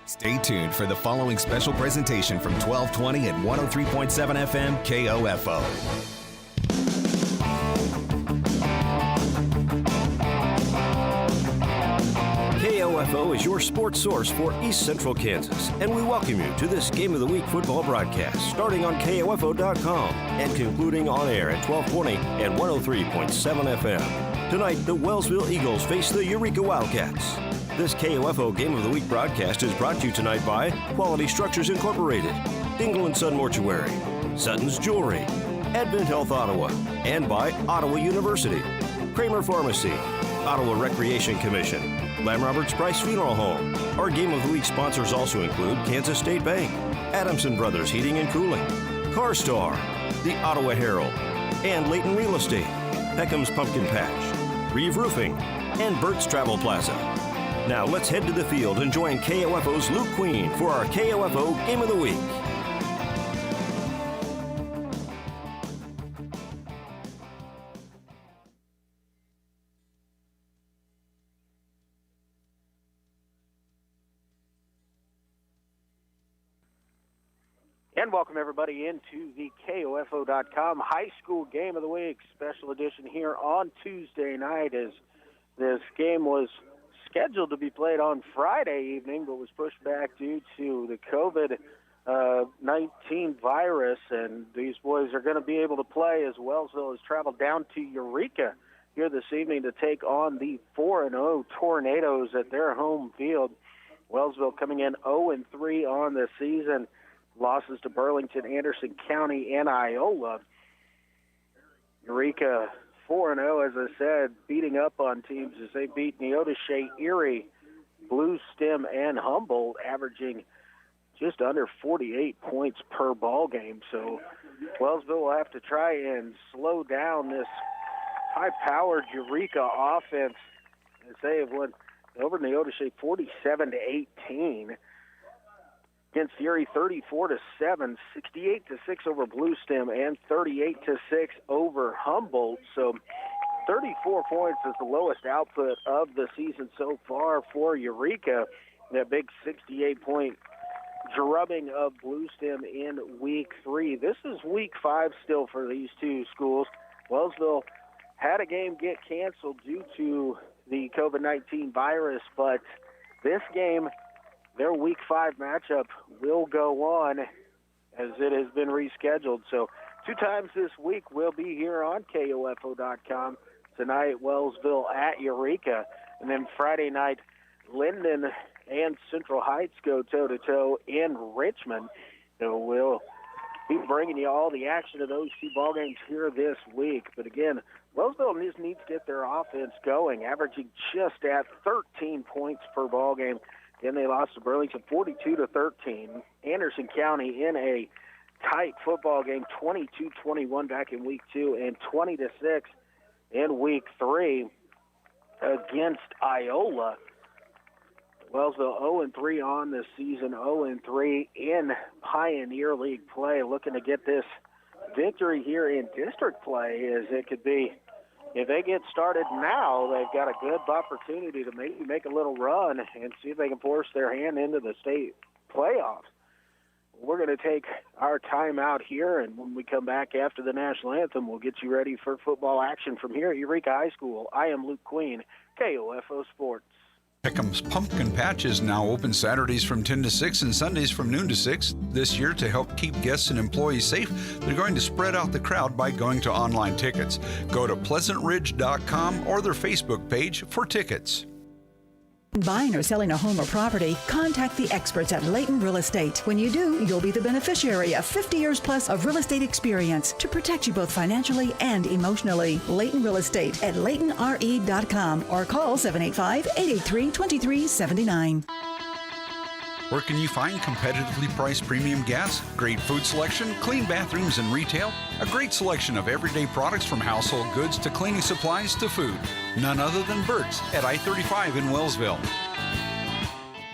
Stay tuned for the following special presentation from 1220 and 103.7 FM KOFO. KOFO is your sports source for East Central Kansas, and we welcome you to this Game of the Week football broadcast starting on KOFO.com and concluding on air at 1220 and 103.7 FM. Tonight, the Wellsville Eagles face the Eureka Wildcats. This KOFO Game of the Week broadcast is brought to you tonight by Quality Structures Incorporated, Dingle & Son Mortuary, Sutton's Jewelry, Advent Health Ottawa, and by Ottawa University, Kramer Pharmacy, Ottawa Recreation Commission, Lamb Roberts Price Funeral Home. Our Game of the Week sponsors also include Kansas State Bank, Adamson Brothers Heating and Cooling, CarStar, the Ottawa Herald, and Layton Real Estate, Peckham's Pumpkin Patch, Reeve Roofing, and Burt's Travel Plaza. Now let's head to the field and join KOFO's Luke Queen for our KOFO Game of the Week. And welcome everybody into the KOFO.com High School Game of the Week special edition here on Tuesday night, as this game was scheduled to be played on Friday evening, but was pushed back due to the COVID-19 virus. And these boys are going to be able to play as Wellsville has traveled down to Eureka here this evening to take on the 4-0 Tornadoes at their home field. Wellsville coming in 0-3 on the season. Losses to Burlington, Anderson County, and Iola. Eureka 4-0, as I said, beating up on teams as they beat Neodesha, Erie, Blue Stem, and Humboldt, averaging just under 48 points per ball game. So Wellsville will have to try and slow down this high-powered Eureka offense, as they have won over Neodesha 47-18. Against Erie, 34-7, 68-6 over Blue Stem, and 38-6 over Humboldt. So 34 points is the lowest output of the season so far for Eureka. That big 68-point drubbing of Blue Stem in Week 3. This is Week 5 still for these two schools. Wellsville had a game get canceled due to the COVID-19 virus, but this game, their Week 5 matchup, will go on as it has been rescheduled. So 2 times this week we'll be here on KOFO.com. Tonight, Wellsville at Eureka. And then Friday night, Linden and Central Heights go toe-to-toe in Richmond. So we'll be bringing you all the action of those 2 ball games here this week. But again, Wellsville just needs to get their offense going, averaging just at 13 points per ball game. Then they lost to Burlington 42-13. Anderson County in a tight football game, 22-21 back in Week 2 and 20-6 in Week 3 against Iola. Wellsville 0-3 on the season, 0-3 in Pioneer League play, looking to get this victory here in district play, as it could be. If they get started now, they've got a good opportunity to maybe make a little run and see if they can force their hand into the state playoffs. We're going to take our time out here, and when we come back after the national anthem, we'll get you ready for football action from here at Eureka High School. I am Luke Queen, KOFO Sports. Peckham's Pumpkin Patch is now open Saturdays from 10 to 6 and Sundays from noon to 6. This year, to help keep guests and employees safe, they're going to spread out the crowd by going to online tickets. Go to pleasantridge.com or their Facebook page for tickets. Buying or selling a home or property, contact the experts at Layton Real Estate. When you do, you'll be the beneficiary of 50 years plus of real estate experience to protect you both financially and emotionally. Layton Real Estate at LaytonRE.com or call 785-883-2379. Where can you find competitively priced premium gas, great food selection, clean bathrooms and retail, a great selection of everyday products from household goods to cleaning supplies to food? None other than Burt's at I-35 in Wellsville.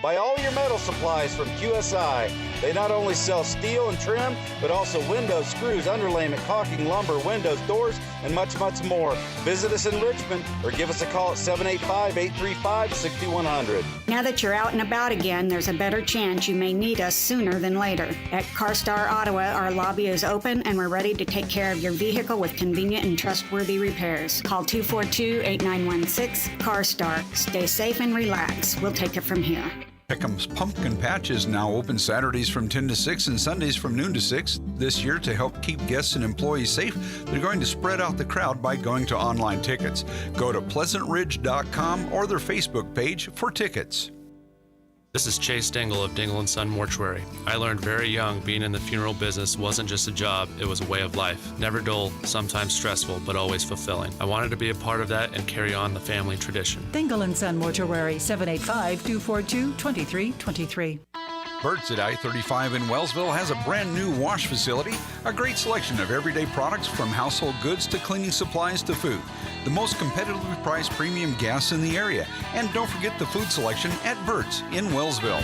Buy all your metal supplies from QSI. They not only sell steel and trim, but also windows, screws, underlayment, caulking, lumber, windows, doors, and much, much more. Visit us in Richmond or give us a call at 785-835-6100. Now that you're out and about again, there's a better chance you may need us sooner than later. At CarStar Ottawa, our lobby is open and we're ready to take care of your vehicle with convenient and trustworthy repairs. Call 242-8916 CarStar. Stay safe and relax. We'll take it from here. Pickham's Pumpkin Patch is now open Saturdays from 10 to 6 and Sundays from noon to 6. This year, to help keep guests and employees safe, they're going to spread out the crowd by going to online tickets. Go to pleasantridge.com or their Facebook page for tickets. This is Chase Dingle of Dingle & Son Mortuary. I learned very young being in the funeral business wasn't just a job, it was a way of life. Never dull, sometimes stressful, but always fulfilling. I wanted to be a part of that and carry on the family tradition. Dingle & Son Mortuary, 785-242-2323. Burt's at I-35 in Wellsville has a brand new wash facility, a great selection of everyday products from household goods to cleaning supplies to food. The most competitively priced premium gas in the area. And don't forget the food selection at Burt's in Wellsville.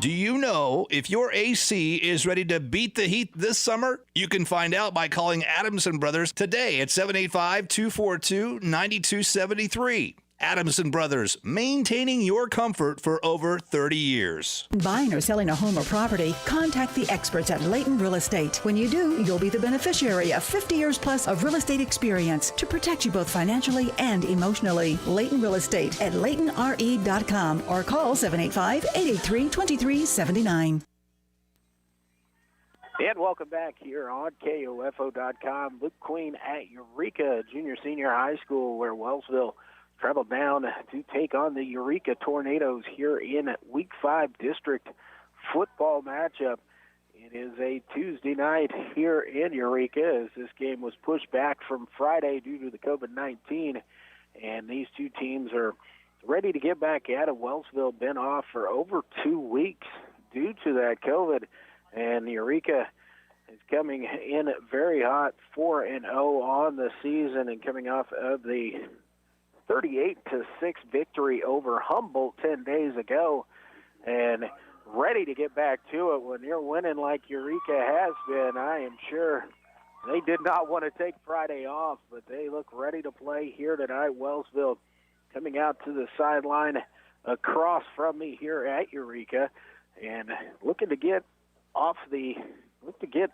Do you know if your AC is ready to beat the heat this summer? You can find out by calling Adamson Brothers today at 785-242-9273. Adamson Brothers, maintaining your comfort for over 30 years. Buying or selling a home or property, contact the experts at Layton Real Estate. When you do, you'll be the beneficiary of 50 years plus of real estate experience to protect you both financially and emotionally. Layton Real Estate at LaytonRE.com or call 785-883-2379. And welcome back here on KOFO.com. Luke Queen at Eureka Junior Senior High School, where Wellsville traveled down to take on the Eureka Tornadoes here in Week 5 district football matchup. It is a Tuesday night here in Eureka, as this game was pushed back from Friday due to the COVID-19. And these two teams are ready to get back at it. Wellsville been off for over 2 weeks due to that COVID. And Eureka is coming in very hot, 4-0 on the season, and coming off of the 38-6 victory over Humboldt 10 days ago, and ready to get back to it. When you're winning like Eureka has been, I am sure they did not want to take Friday off, but they look ready to play here tonight. Wellsville coming out to the sideline across from me here at Eureka, and looking to get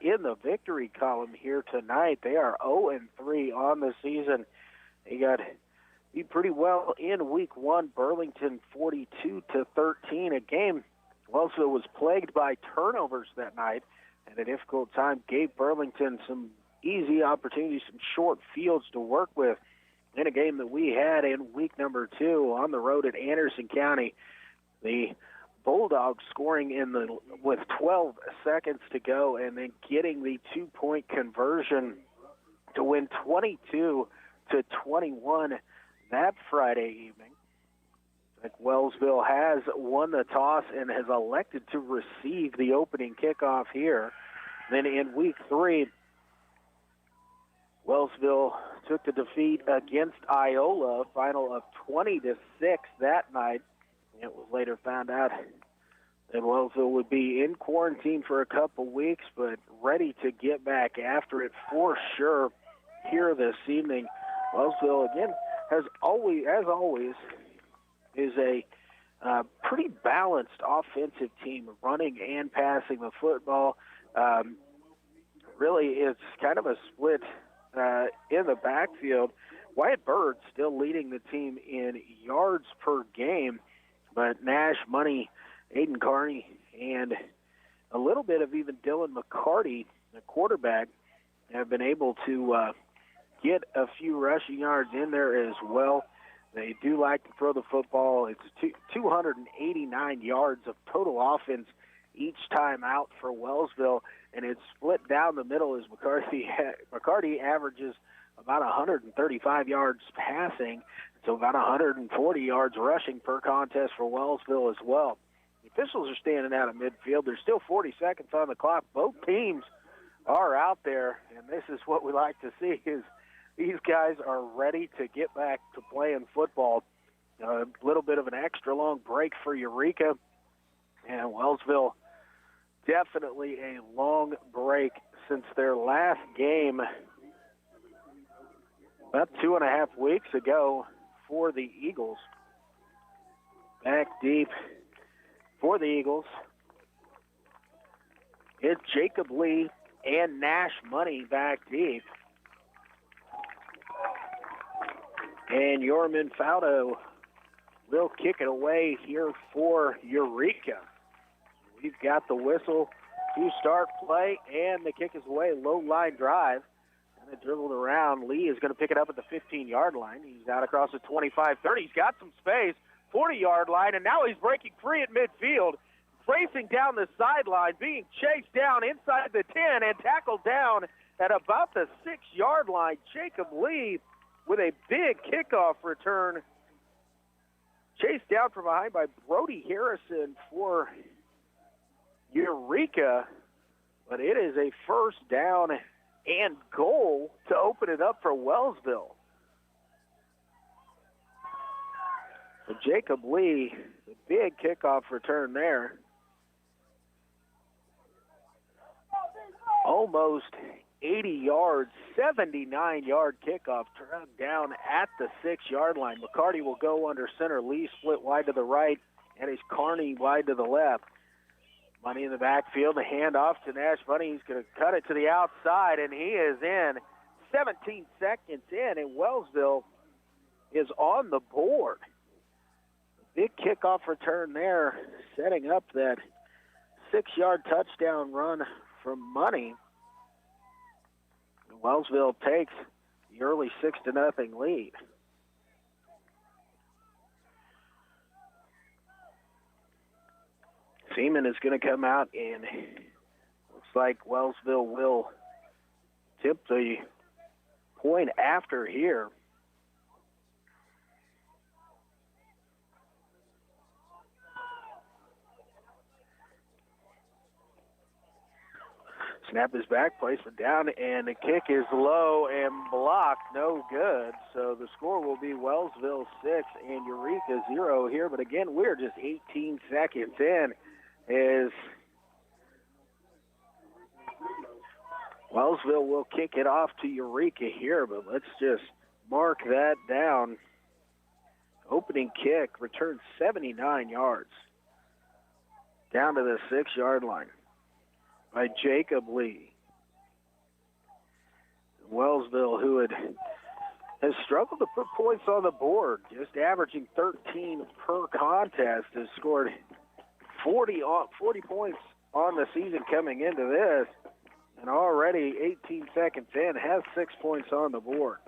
in the victory column here tonight. They are 0-3 on the season. They got beat pretty well in Week 1, Burlington 42-13. A game Wellsville was plagued by turnovers that night, and a difficult time gave Burlington some easy opportunities, some short fields to work with. In a game that we had in Week number 2 on the road at Anderson County, the Bulldogs scoring with 12 seconds to go and then getting the 2-point conversion to win 22-21 that Friday evening. Wellsville has won the toss and has elected to receive the opening kickoff here. Then in Week 3, Wellsville took the defeat against Iola, final of 20-6 that night. It was later found out that Wellsville would be in quarantine for a couple weeks, but ready to get back after it for sure here this evening. Wellsville, again, as always, is a pretty balanced offensive team, running and passing the football. Really, it's kind of a split in the backfield. Wyatt Bird still leading the team in yards per game, but Nash, Money, Aiden Carney, and a little bit of even Dylan McCarty, the quarterback, have been able to get a few rushing yards in there as well. They do like to throw the football. It's 289 yards of total offense each time out for Wellsville, and it's split down the middle as McCarty averages about 135 yards passing, so about 140 yards rushing per contest for Wellsville as well. The officials are standing out of midfield. There's still 40 seconds on the clock. Both teams are out there, and this is what we like to see is these guys are ready to get back to playing football. A little bit of an extra long break for Eureka And Wellsville, definitely a long break since their last game about 2.5 weeks ago for the Eagles. Back deep for the Eagles. It's Jacob Lee and Nash Money back deep. And Yorman Faudo will kick it away here for Eureka. We've got the whistle to start play, and the kick is away. Low line drive. And it dribbled around. Lee is going to pick it up at the 15-yard line. He's out across the 25-30. He's got some space. 40-yard line, and now he's breaking free at midfield. Racing down the sideline, being chased down inside the 10 and tackled down at about the 6-yard line. Jacob Lee with a big kickoff return. Chased down from behind by Brody Harrison for Eureka. But it is a first down and goal to open it up for Wellsville. So Jacob Lee, the big kickoff return there. Almost 80 yards, 79-yard kickoff, turned down at the 6-yard line. McCarty will go under center. Lee split wide to the right, and it's Carney wide to the left. Money in the backfield, the handoff to Nash Money. He's going to cut it to the outside, and he is in. 17 seconds in, and Wellsville is on the board. Big kickoff return there, setting up that 6-yard touchdown run from Money. Wellsville takes the early 6-0 lead. Seaman is going to come out, and looks like Wellsville will tip the point after here. Snap is back, placement down, and the kick is low and blocked, no good. So the score will be Wellsville 6 and Eureka 0 here. But again, we're just 18 seconds in as Wellsville will kick it off to Eureka here. But let's just mark that down. Opening kick, returns 79 yards down to the 6-yard line by Jacob Lee. Wellsville, who has struggled to put points on the board, just averaging 13 per contest, has scored 40 points on the season coming into this, and already 18 seconds in, has 6 points on the board.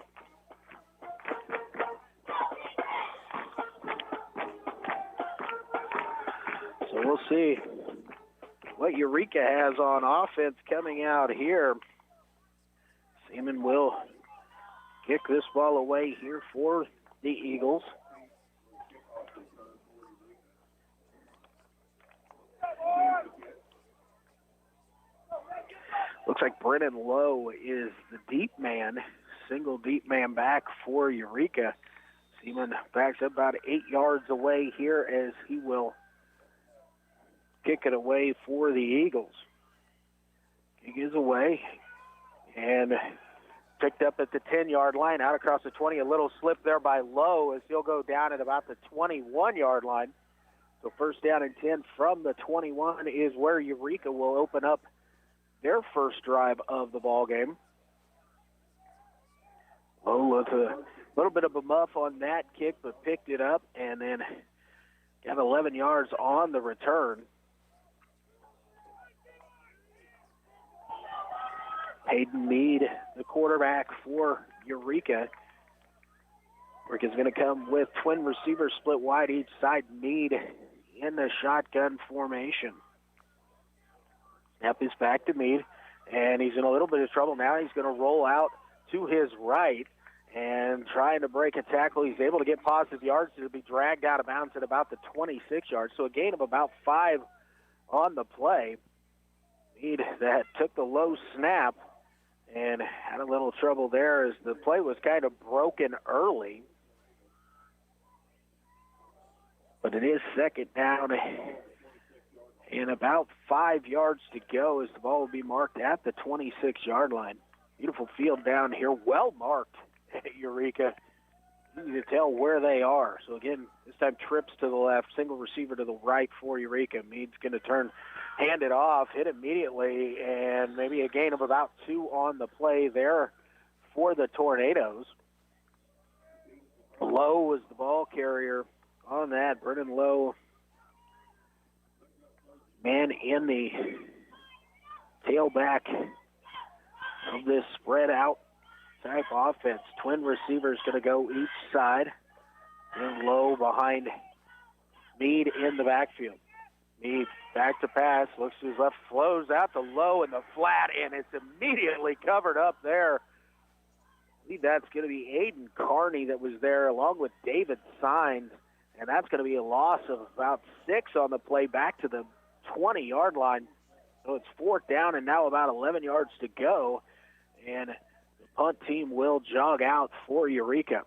So we'll see what Eureka has on offense coming out here. Seaman will kick this ball away here for the Eagles. Looks like Brennan Lowe is the deep man, single deep man back for Eureka. Seaman backs up about 8 yards away here as he will kick it away for the Eagles. Kick is away and picked up at the 10-yard line, out across the 20. A little slip there by Lowe as he'll go down at about the 21-yard line. So first down and 10 from the 21 is where Eureka will open up their first drive of the ball game. Lowe with a little bit of a muff on that kick, but picked it up and then got 11 yards on the return. Hayden Mead, the quarterback for Eureka. Eureka's going to come with twin receivers split wide each side. Mead in the shotgun formation. Snap is back to Mead, and he's in a little bit of trouble now. He's going to roll out to his right and trying to break a tackle. He's able to get positive yards to be dragged out of bounds at about the 26 yards. So a gain of about 5 on the play. Mead that took the low snap and had a little trouble there as the play was kind of broken early. But it is second down And about 5 yards to go as the ball will be marked at the 26-yard line. Beautiful field down here, well marked at Eureka. Easy to tell where they are. So again, this time trips to the left, single receiver to the right for Eureka. Meade's going to hand it off, hit immediately, and maybe a gain of about 2 on the play there for the Tornadoes. Lowe was the ball carrier on that. Brennan Lowe, man in the tailback of this spread out type offense. Twin receivers going to go each side. And Lowe behind Meade in the backfield. Meade back to pass, looks to his left, flows out to Lowe in the flat, and it's immediately covered up there. I believe that's going to be Aiden Carney that was there along with David Sines, and that's going to be a loss of about 6 on the play back to the 20-yard line. So it's 4th down and now about 11 yards to go, and the punt team will jog out for Eureka.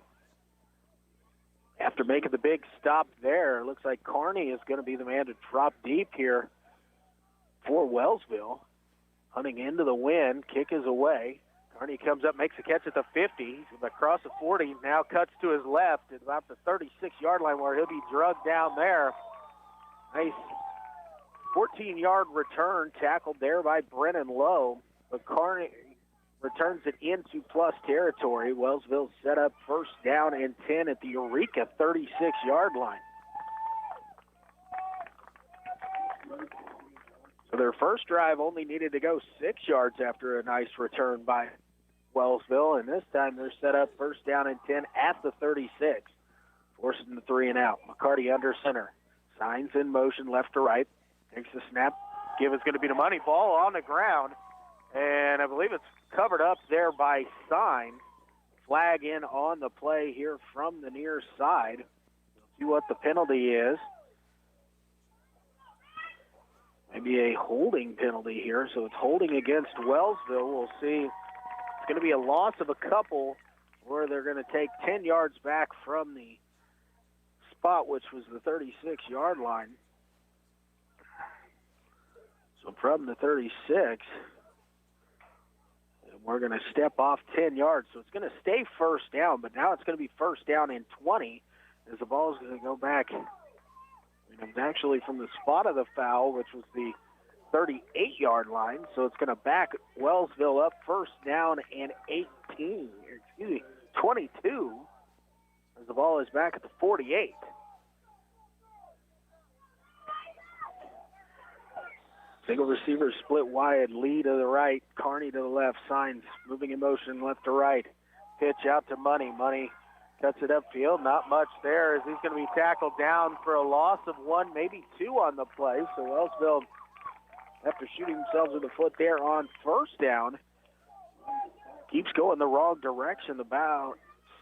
After making the big stop there, it looks like Carney is going to be the man to drop deep here for Wellsville. Hunting into the wind, kick is away. Carney comes up, makes a catch at the 50. He's across the 40, now cuts to his left at about the 36-yard line where he'll be drugged down there. Nice 14-yard return, tackled there by Brennan Lowe. But Carney returns it into plus territory. Wellsville set up 1st down and 10 at the Eureka 36-yard line. So their first drive only needed to go 6 yards after a nice return by Wellsville, and this time they're set up 1st down and 10 at the 36, forcing the 3 and out. McCarty under center. Signs in motion left to right. Takes the snap. Give is going to be the money. Ball on the ground, and I believe it's covered up there by Signs. Flag in on the play here from the near side. We'll see what the penalty is. Maybe a holding penalty here, so it's holding against Wellsville. We'll see. It's going to be a loss of a couple, where they're going to take 10 yards back from the spot, which was the 36-yard line. So from the 36, we're going to step off 10 yards. So it's going to stay 1st down, but now it's going to be 1st down and 20 as the ball is going to go back. And it's actually from the spot of the foul, which was the 38-yard line. So it's going to back Wellsville up 1st down and 22 as the ball is back at the 48. Single receiver split wide, Lee to the right, Carney to the left, Signs moving in motion left to right. Pitch out to Money. Money cuts it upfield, not much there as he's going to be tackled down for a loss of 1, maybe 2 on the play. So Wellsville, after shooting themselves in the foot there on 1st down, keeps going the wrong direction. The ball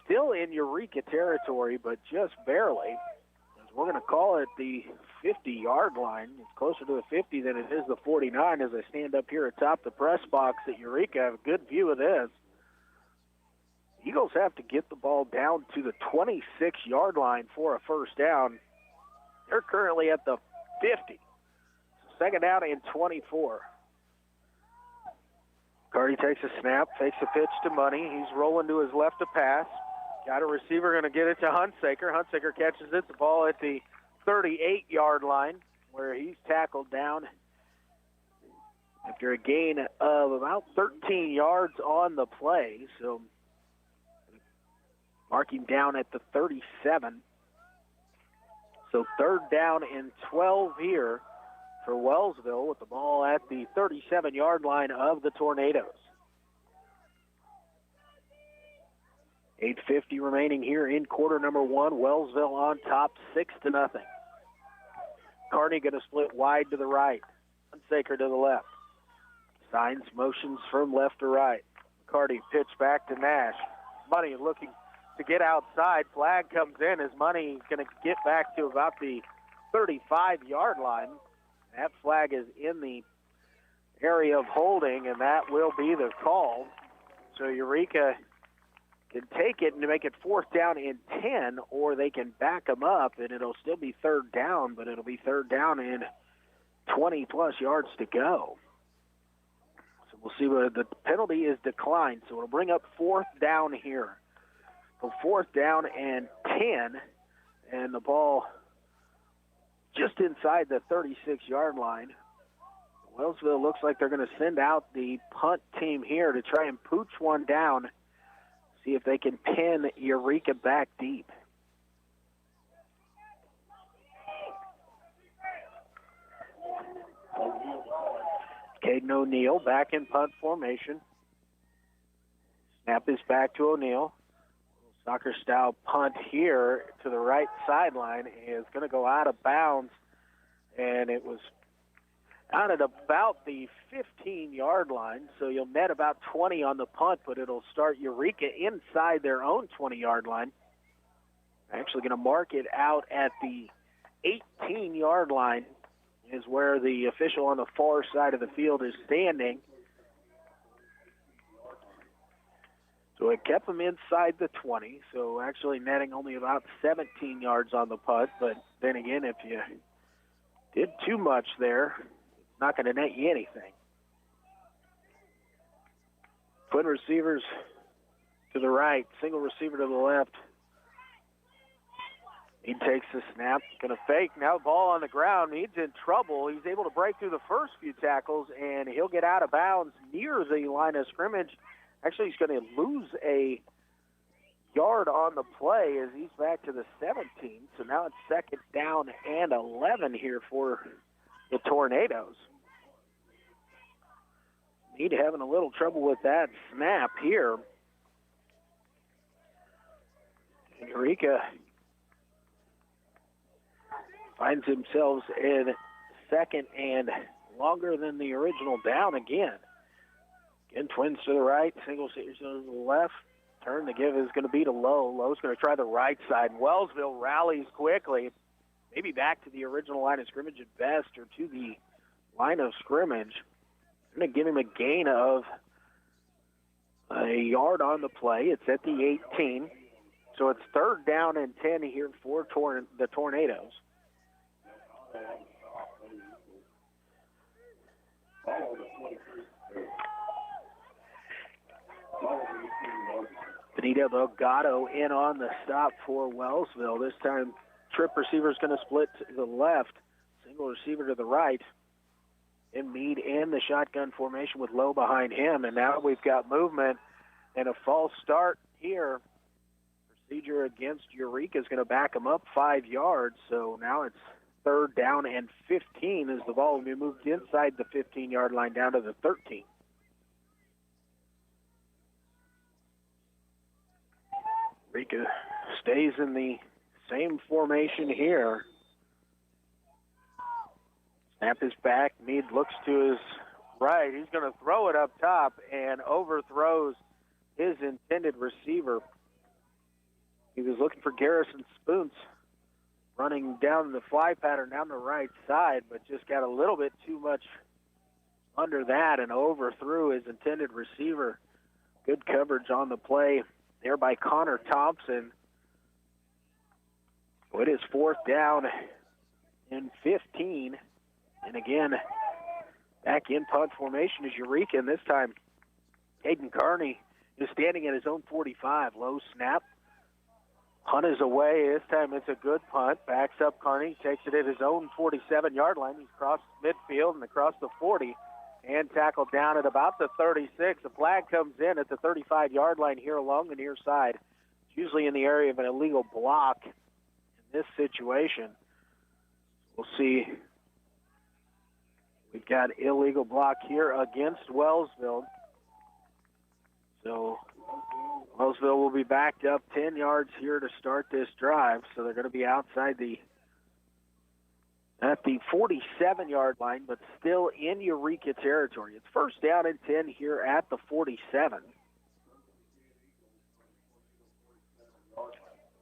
still in Eureka territory, but just barely. We're going to call it the 50-yard line. It's closer to the 50 than it is the 49 as I stand up here atop the press box at Eureka. I have a good view of this. Eagles have to get the ball down to the 26-yard line for a 1st down. They're currently at the 50. 2nd down and 24. Cardi takes a snap, fakes a pitch to Money. He's rolling to his left to pass. Got a receiver going to get it to Hunsaker. Hunsaker catches it. The ball at the 38-yard line where he's tackled down after a gain of about 13 yards on the play. So marking down at the 37. So 3rd down and 12 here for Wellsville with the ball at the 37-yard line of the Tornadoes. 8:50 remaining here in quarter number 1. Wellsville on top, 6-0. Carney going to split wide to the right. Hunsaker to the left. Signs motions from left to right. McCarty pitch back to Nash. Money looking to get outside. Flag comes in as Money going to get back to about the 35-yard line. That flag is in the area of holding, and that will be the call. So Eureka can take it and make it 4th down and 10, or they can back them up, and it'll still be 3rd down, but it'll be 3rd down and 20-plus yards to go. So we'll see what the penalty is declined. So it'll bring up 4th down here. So 4th down and 10, and the ball just inside the 36-yard line. Wellsville looks like they're going to send out the punt team here to try and pooch one down, see if they can pin Eureka back deep. Caden O'Neill back in punt formation. Snap is back to O'Neill. Soccer-style punt here to the right sideline is going to go out of bounds, and it was out at about the 15-yard line, so you'll net about 20 on the punt, but it'll start Eureka inside their own 20-yard line. Actually going to mark it out at the 18-yard line is where the official on the far side of the field is standing. So it kept them inside the 20, so actually netting only about 17 yards on the punt, but then again, if you did too much there, not going to net you anything. Twin receivers to the right, single receiver to the left. He takes the snap, going to fake. Now ball on the ground. Mead's in trouble. He's able to break through the first few tackles, and he'll get out of bounds near the line of scrimmage. Actually, he's going to lose a yard on the play as he's back to the 17. So now it's 2nd down and 11 here for the Tornadoes. Mead having a little trouble with that snap here. And Eureka finds themselves in 2nd and longer than the original down again. Again, twins to the right, single to the left. Turn to give is going to be to Lowe. Lowe's going to try the right side. Wellsville rallies quickly, maybe back to the original line of scrimmage at best, or to the line of scrimmage. Going to give him a gain of a yard on the play. It's at the 18. So it's 3rd down and 10 here for the Tornadoes. Benito Delgado in on the stop for Wellsville. This time, trip receiver is going to split to the left, single receiver to the right. And Mead in the shotgun formation with Lowe behind him. And now we've got movement and a false start here. Procedure against Eureka is going to back him up 5 yards. So now it's 3rd down and 15 as the ball will be moved inside the 15-yard line down to the 13. Eureka stays in the same formation here. Snap is back. Mead looks to his right. He's going to throw it up top and overthrows his intended receiver. He was looking for Garrison Spoons running down the fly pattern down the right side, but just got a little bit too much under that and overthrew his intended receiver. Good coverage on the play there by Connor Thompson. So it is 4th down and 15. And again, back in punt formation is Eureka, and this time Aiden Carney is standing at his own 45. Low snap. Punt is away. This time it's a good punt. Backs up Carney, takes it at his own 47-yard line. He's crossed midfield and across the 40 and tackled down at about the 36. The flag comes in at the 35-yard line here along the near side. It's usually in the area of an illegal block in this situation. We'll see. We've got illegal block here against Wellsville. So Wellsville will be backed up 10 yards here to start this drive. So they're going to be outside at the 47-yard line, but still in Eureka territory. It's 1st down and 10 here at the 47.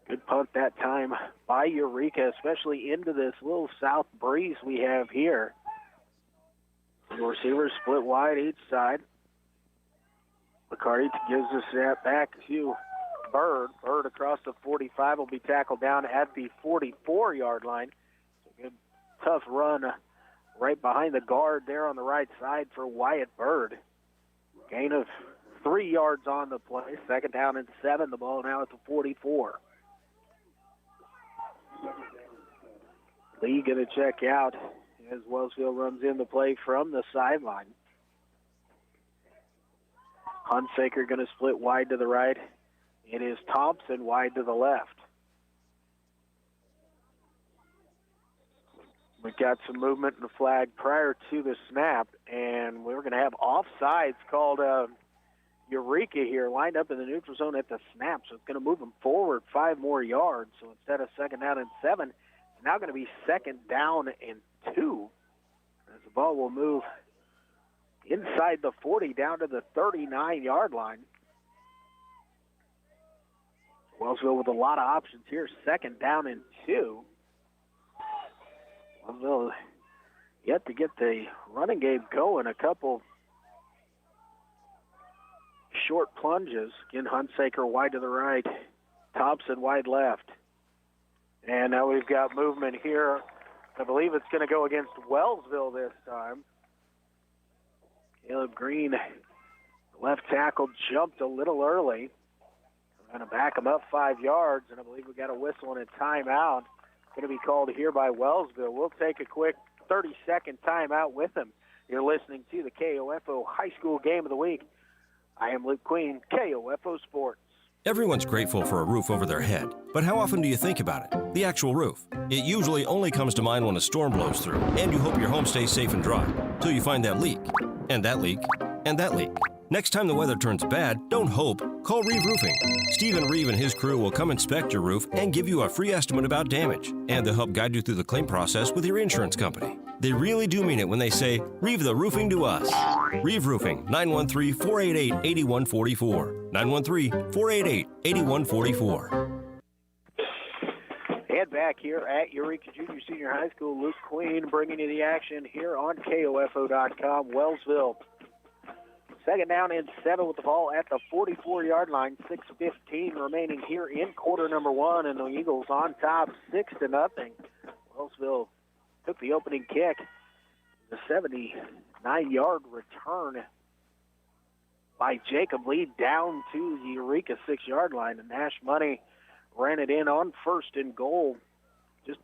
Good punt that time by Eureka, especially into this little south breeze we have here. The receivers split wide each side. McCarty gives the snap back to Bird. Bird across the 45 will be tackled down at the 44-yard line. It's a good, tough run right behind the guard there on the right side for Wyatt Bird. Gain of 3 yards on the play. 2nd down and 7. The ball now at the 44. Lee going to check out as Wellsville runs in the play from the sideline. Hunsaker going to split wide to the right. It is Thompson wide to the left. We got some movement in the flag prior to the snap, and we're going to have offsides called Eureka here, lined up in the neutral zone at the snap, so it's going to move them forward 5 more yards. So instead of 2nd down and 7, it's now going to be 2nd down and 2, as the ball will move inside the 40 down to the 39-yard line. Wellsville with a lot of options here, 2nd down and 2. Wellsville yet to get the running game going. A couple short plunges. Again, Hunsaker wide to the right. Thompson wide left. And now we've got movement here. I believe it's going to go against Wellsville this time. Caleb Green, left tackle, jumped a little early. We're going to back him up 5 yards, and I believe we got a whistle and a timeout. Going to be called here by Wellsville. We'll take a quick 30-second timeout with them. You're listening to the KOFO High School Game of the Week. I am Luke Queen, KOFO Sports. Everyone's grateful for a roof over their head, but how often do you think about it? The actual roof. It usually only comes to mind when a storm blows through, and you hope your home stays safe and dry, till you find that leak, and that leak, and that leak. Next time the weather turns bad, don't hope. Call Reeve Roofing. Stephen Reeve and his crew will come inspect your roof and give you a free estimate about damage, and they'll help guide you through the claim process with your insurance company. They really do mean it when they say, Reeve the roofing to us. Reeve Roofing, 913-488-8144. 913-488-8144. And back here at Eureka Junior Senior High School, Luke Queen bringing you the action here on KOFO.com. Wellsville, 2nd down and 7 with the ball at the 44-yard line. 6:15 remaining here in quarter number 1, and the Eagles on top, 6-0. Wellsville took the opening kick. The 79-yard return by Jacob Lee down to the Eureka 6-yard line, and Nash Money ran it in on 1st and goal. Just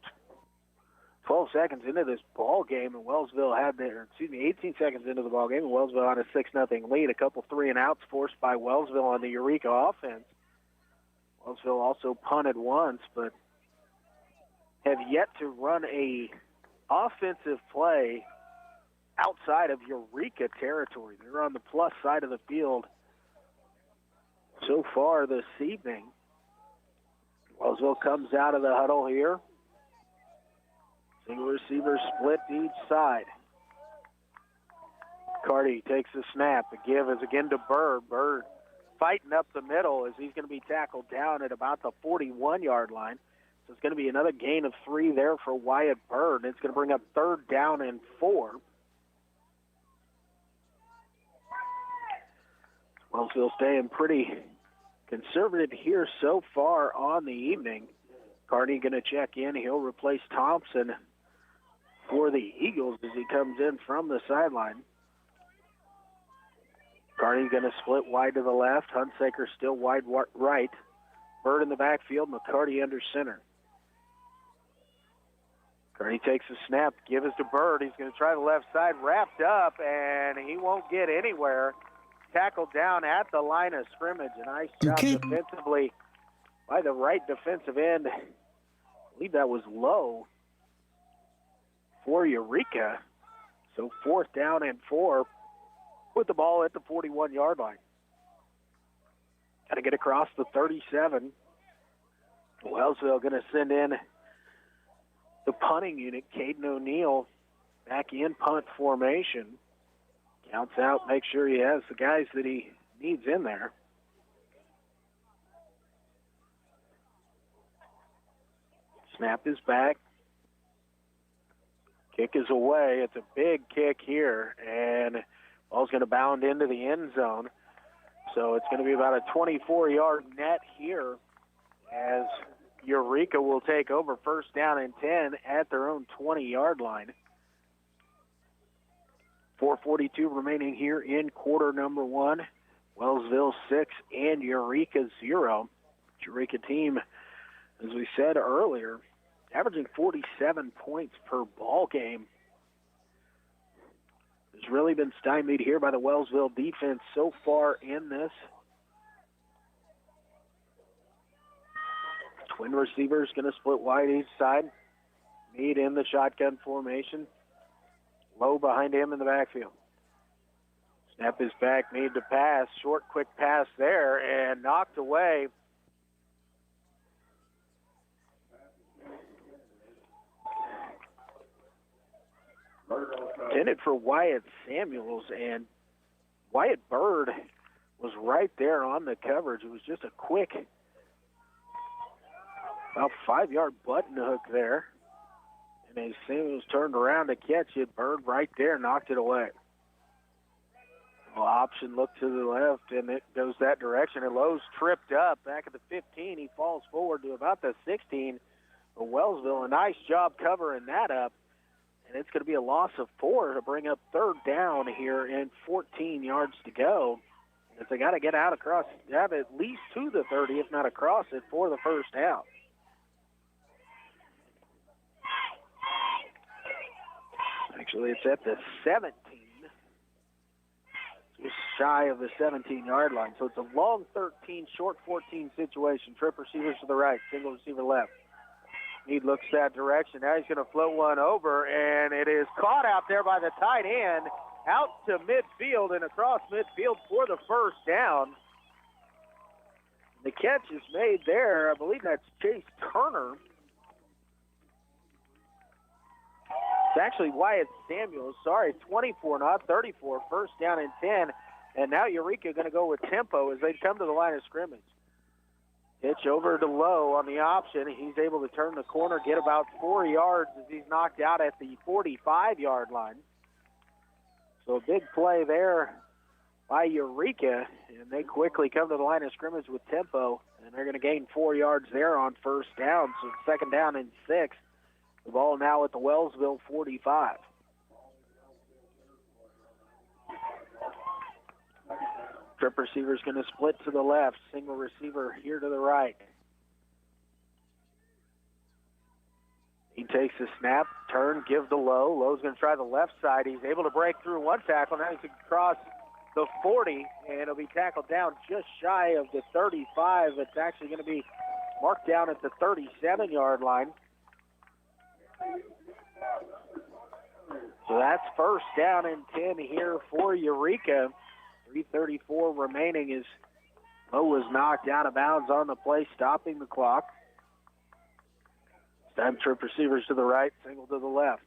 12 seconds into this ball game, and Wellsville had 18 seconds into the ball game, and Wellsville had a 6-0 lead. A couple 3-and-outs forced by Wellsville on the Eureka offense. Wellsville also punted once, but have yet to run a offensive play outside of Eureka territory. They're on the plus side of the field so far this evening. Wellsville comes out of the huddle here. Single receiver split to each side. Carty takes the snap. The give is again to Bird. Bird fighting up the middle as he's going to be tackled down at about the 41-yard line. So it's going to be another gain of 3 there for Wyatt Bird. It's going to bring up 3rd down and 4. Wellsville staying pretty conservative here so far on the evening. Carney going to check in. He'll replace Thompson for the Eagles as he comes in from the sideline. Carney going to split wide to the left. Hunsaker still wide right. Bird in the backfield. McCarty under center. Carney takes the snap. Give is to Bird. He's going to try the left side. Wrapped up, and he won't get anywhere. Tackled down at the line of scrimmage. A nice job defensively by the right defensive end. I believe that was low for Eureka. So 4th down and 4 with the ball at the 41-yard line. Got to get across the 37. Wellsville going to send in the punting unit. Caden O'Neill back in punt formation. Counts out, make sure he has the guys that he needs in there. Snap is back. Kick is away. It's a big kick here, and ball's going to bound into the end zone. So it's going to be about a 24-yard net here as Eureka will take over 1st down and 10 at their own 20-yard line. 4:42 remaining here in quarter number one. Wellsville 6 and Eureka 0. Eureka team, as we said earlier, averaging 47 points per ball game. Has really been stymied here by the Wellsville defense so far in this. Twin receivers going to split wide each side. Meade in the shotgun formation. Low behind him in the backfield. Snap is back, Meade to pass. Short, quick pass there, and knocked away. Intended for Wyatt Samuels, and Wyatt Bird was right there on the coverage. It was just a quick, about 5-yard button hook there. And as Samuels turned around to catch it, Bird right there knocked it away. Well, option look to the left, and it goes that direction. And Lowe's tripped up back at the 15. He falls forward to about the 16. But Wellsville, a nice job covering that up. And it's going to be a loss of 4 to bring up third down here and 14 yards to go. If they got to get out across, have at least to the 30, if not across it, for the first down. Actually, it's at the 17. Just shy of the 17-yard line. So it's a long 13, short 14 situation. Trip receivers to the right, single receiver left. Meade looks that direction. Now he's going to float one over, and it is caught out there by the tight end, out to midfield and across midfield for the first down. The catch is made there. I believe that's Chase Turner. It's actually Wyatt Samuels. Sorry, 24, not 34. First down and 10. And now Eureka going to go with tempo as they come to the line of scrimmage. Pitch over to Lowe on the option. He's able to turn the corner, get about 4 yards as he's knocked out at the 45-yard line. So a big play there by Eureka, and they quickly come to the line of scrimmage with tempo, and they're going to gain 4 yards there on first down. So second down and 6. The ball now at the Wellsville 45. Trip receiver's going to split to the left. Single receiver here to the right. He takes the snap, turn, give to Lowe. Lowe's going to try the left side. He's able to break through one tackle. Now he can cross the 40, and he'll be tackled down just shy of the 35. It's actually going to be marked down at the 37-yard line. So that's first down and 10 here for Eureka. 3:34 remaining as Lowe was knocked out of bounds on the play, stopping the clock. Time trip receivers to the right, single to the left.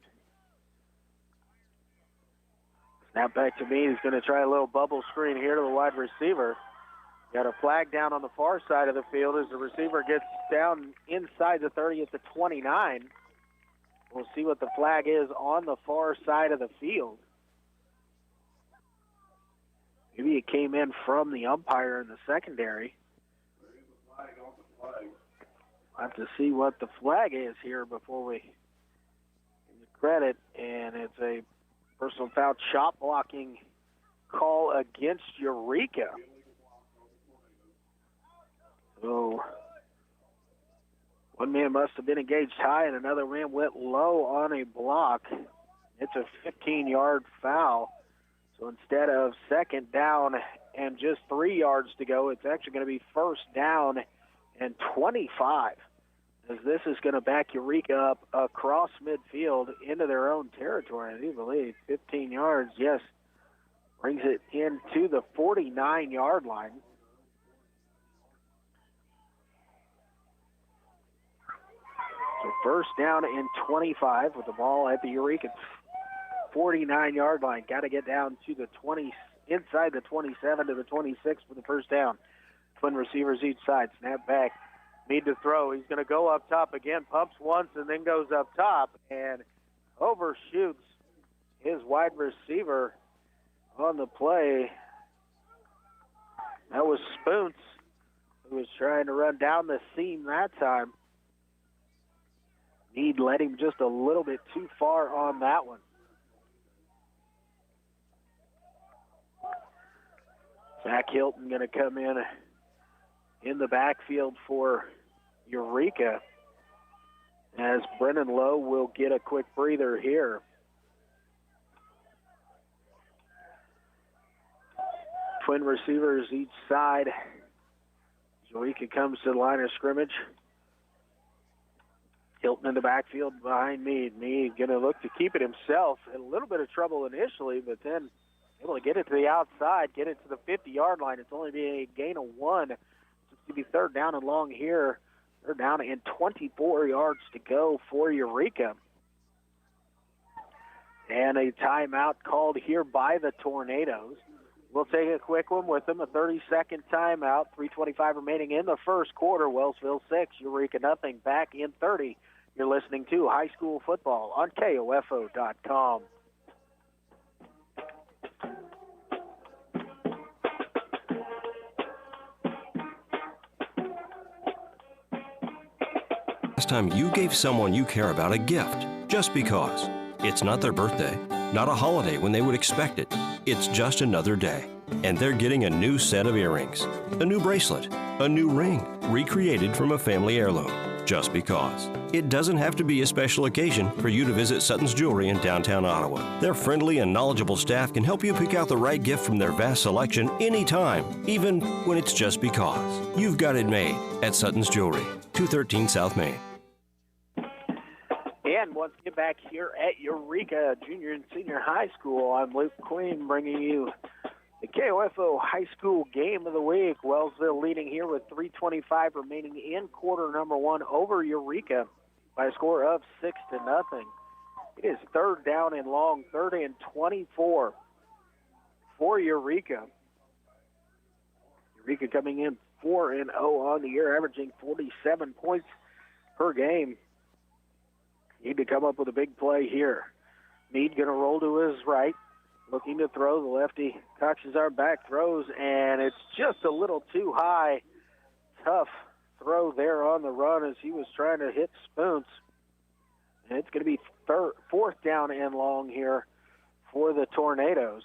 Snap back to me. He's going to try a little bubble screen here to the wide receiver. Got a flag down on the far side of the field as the receiver gets down inside the 30 at the 29. We'll see what the flag is on the far side of the field. Maybe it came in from the umpire in the secondary. We'll have to see what the flag is here before we give the credit. And it's a personal foul, shot blocking call against Eureka. So one man must have been engaged high and another man went low on a block. It's a 15-yard foul. So instead of second down and just 3 yards to go, it's actually going to be first down and 25. As this is going to back Eureka up across midfield into their own territory, I do believe. 15 yards, yes. Brings it into the 49-yard line. So first down and 25 with the ball at the Eureka 49-yard line. Got to get down to the 20, inside the 27 to the 26 for the first down. Twin receivers each side. Snap back. Need to throw. He's going to go up top again. Pumps once and then goes up top and overshoots his wide receiver on the play. That was Spoons, who was trying to run down the seam that time. Meade led him just a little bit too far on that one. Zach Hilton going to come in the backfield for Eureka, as Brennan Lowe will get a quick breather here. Twin receivers each side. Eureka comes to the line of scrimmage. Hilton in the backfield behind Meade. Meade going to look to keep it himself. A little bit of trouble initially, but then able to get it to the outside, get it to the 50-yard line. It's only be a gain of 1. It's going to be third down and long here. They're down and 24 yards to go for Eureka. And a timeout called here by the Tornadoes. We'll take a quick one with them, a 30-second timeout. 3:25 remaining in the first quarter. Wellsville 6, Eureka nothing. Back in 30. You're listening to High School Football on KOFO.com. Last time you gave someone you care about a gift, just because. It's not their birthday, not a holiday when they would expect it. It's just another day. And they're getting a new set of earrings, a new bracelet, a new ring, recreated from a family heirloom, just because. It doesn't have to be a special occasion for you to visit Sutton's Jewelry in downtown Ottawa. Their friendly and knowledgeable staff can help you pick out the right gift from their vast selection anytime, even when it's just because. You've got it made at Sutton's Jewelry, 213 South Main. And once again back here at Eureka Junior and Senior High School, I'm Luke Queen bringing you the KOFO High School Game of the Week. Wellsville leading here with 3:25 remaining in quarter number 1 over Eureka by a score of 6-0. It is third down and long, 3rd and 24 for Eureka. Eureka coming in 4-0 on the year, averaging 47 points per game. Need to come up with a big play here. Meade going to roll to his right, looking to throw. The lefty cocks our back, throws, and it's just a little too high. Tough throw there on the run as he was trying to hit Spoons. And it's going to be 4th down and long here for the Tornadoes.